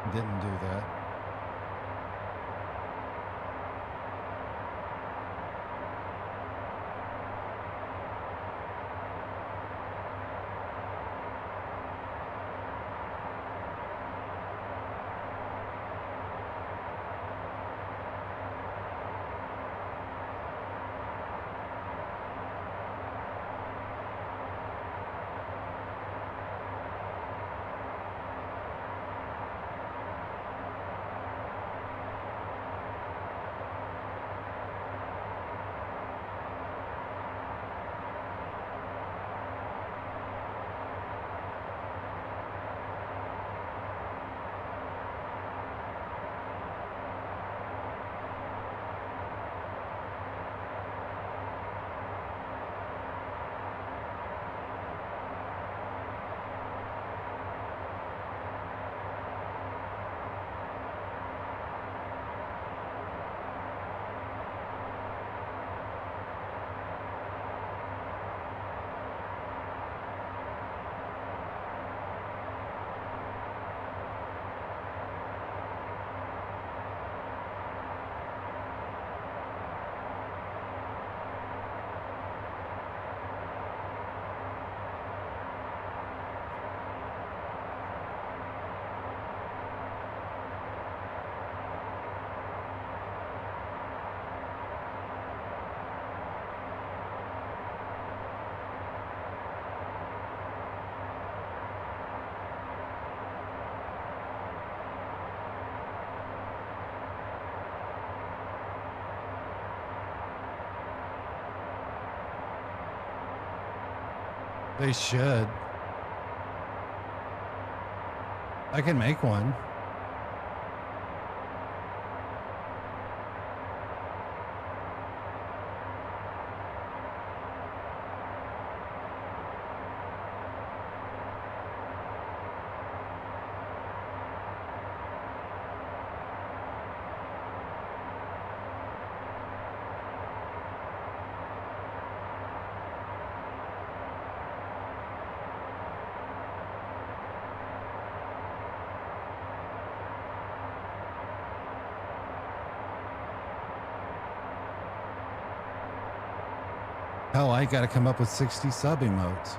Didn't do that. They should. I can make one. Hell, I got to come up with 60 sub emotes.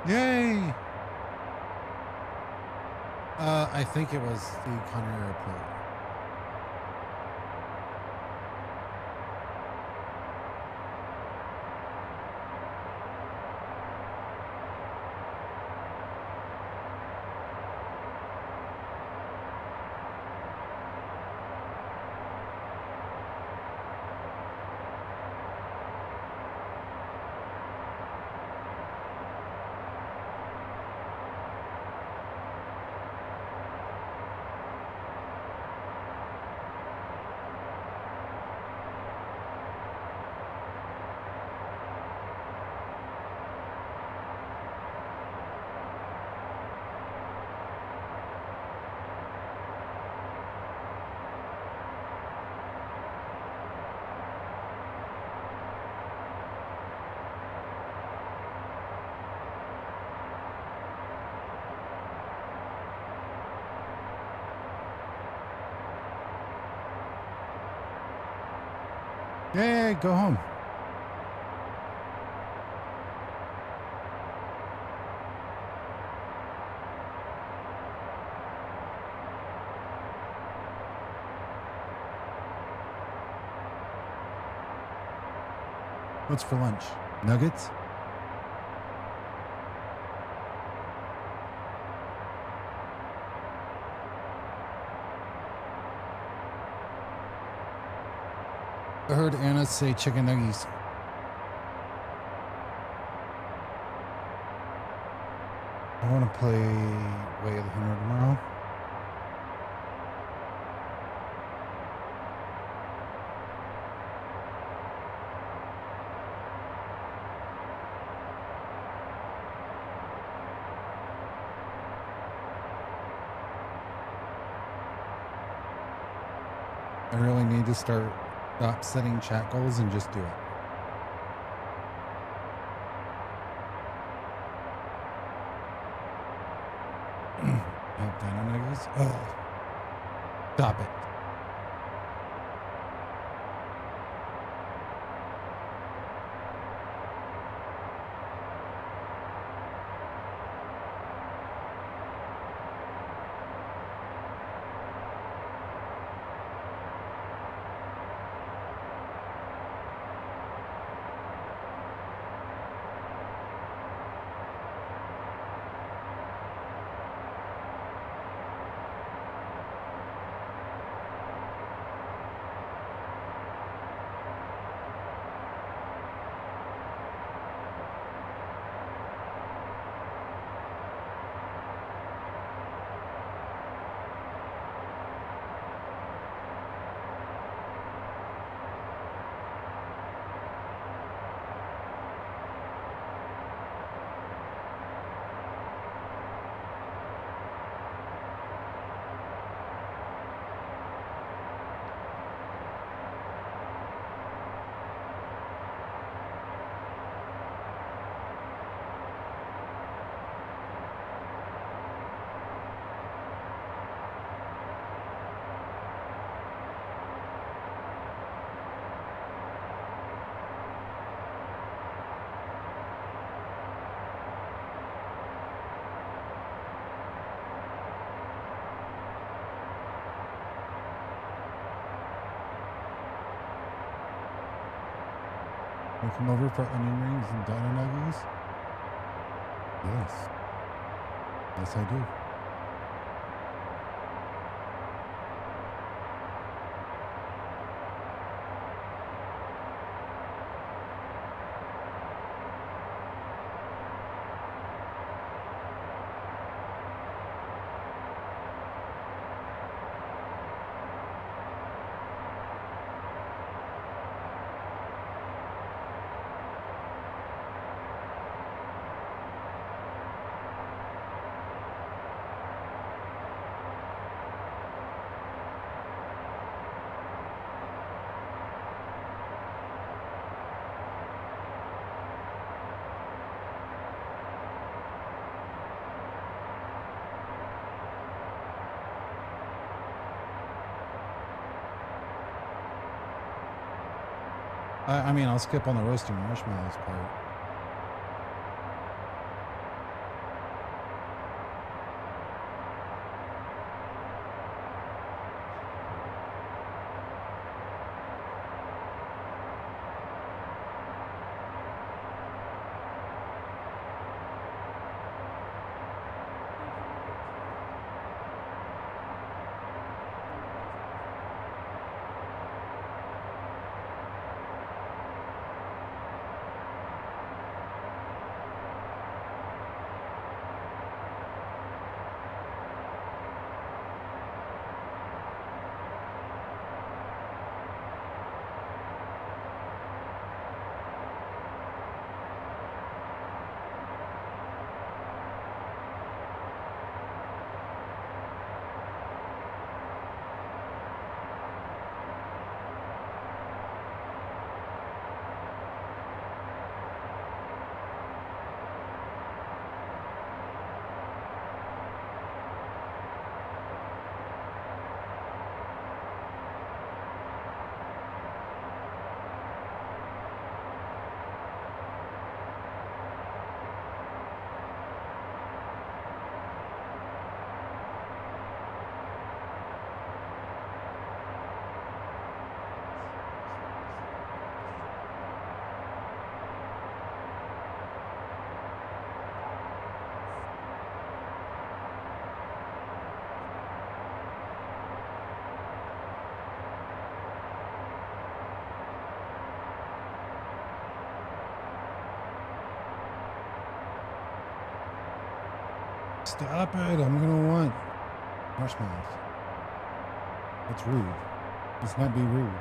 Yay! I think it was the Conner Airport. Yay, go home. What's for lunch? Nuggets? I heard Anna say chicken nuggies. I want to play Way of the Hunter tomorrow. I really need to stop setting chat goals and just do it. Have dino nuggies? Oh. Stop it. Wanna come over for onion rings and dino nuggies? Yes. Yes, I do. I mean, I'll skip on the roasting marshmallows part. Stop it. I'm going to want marshmallows. That's rude. Let's not be rude.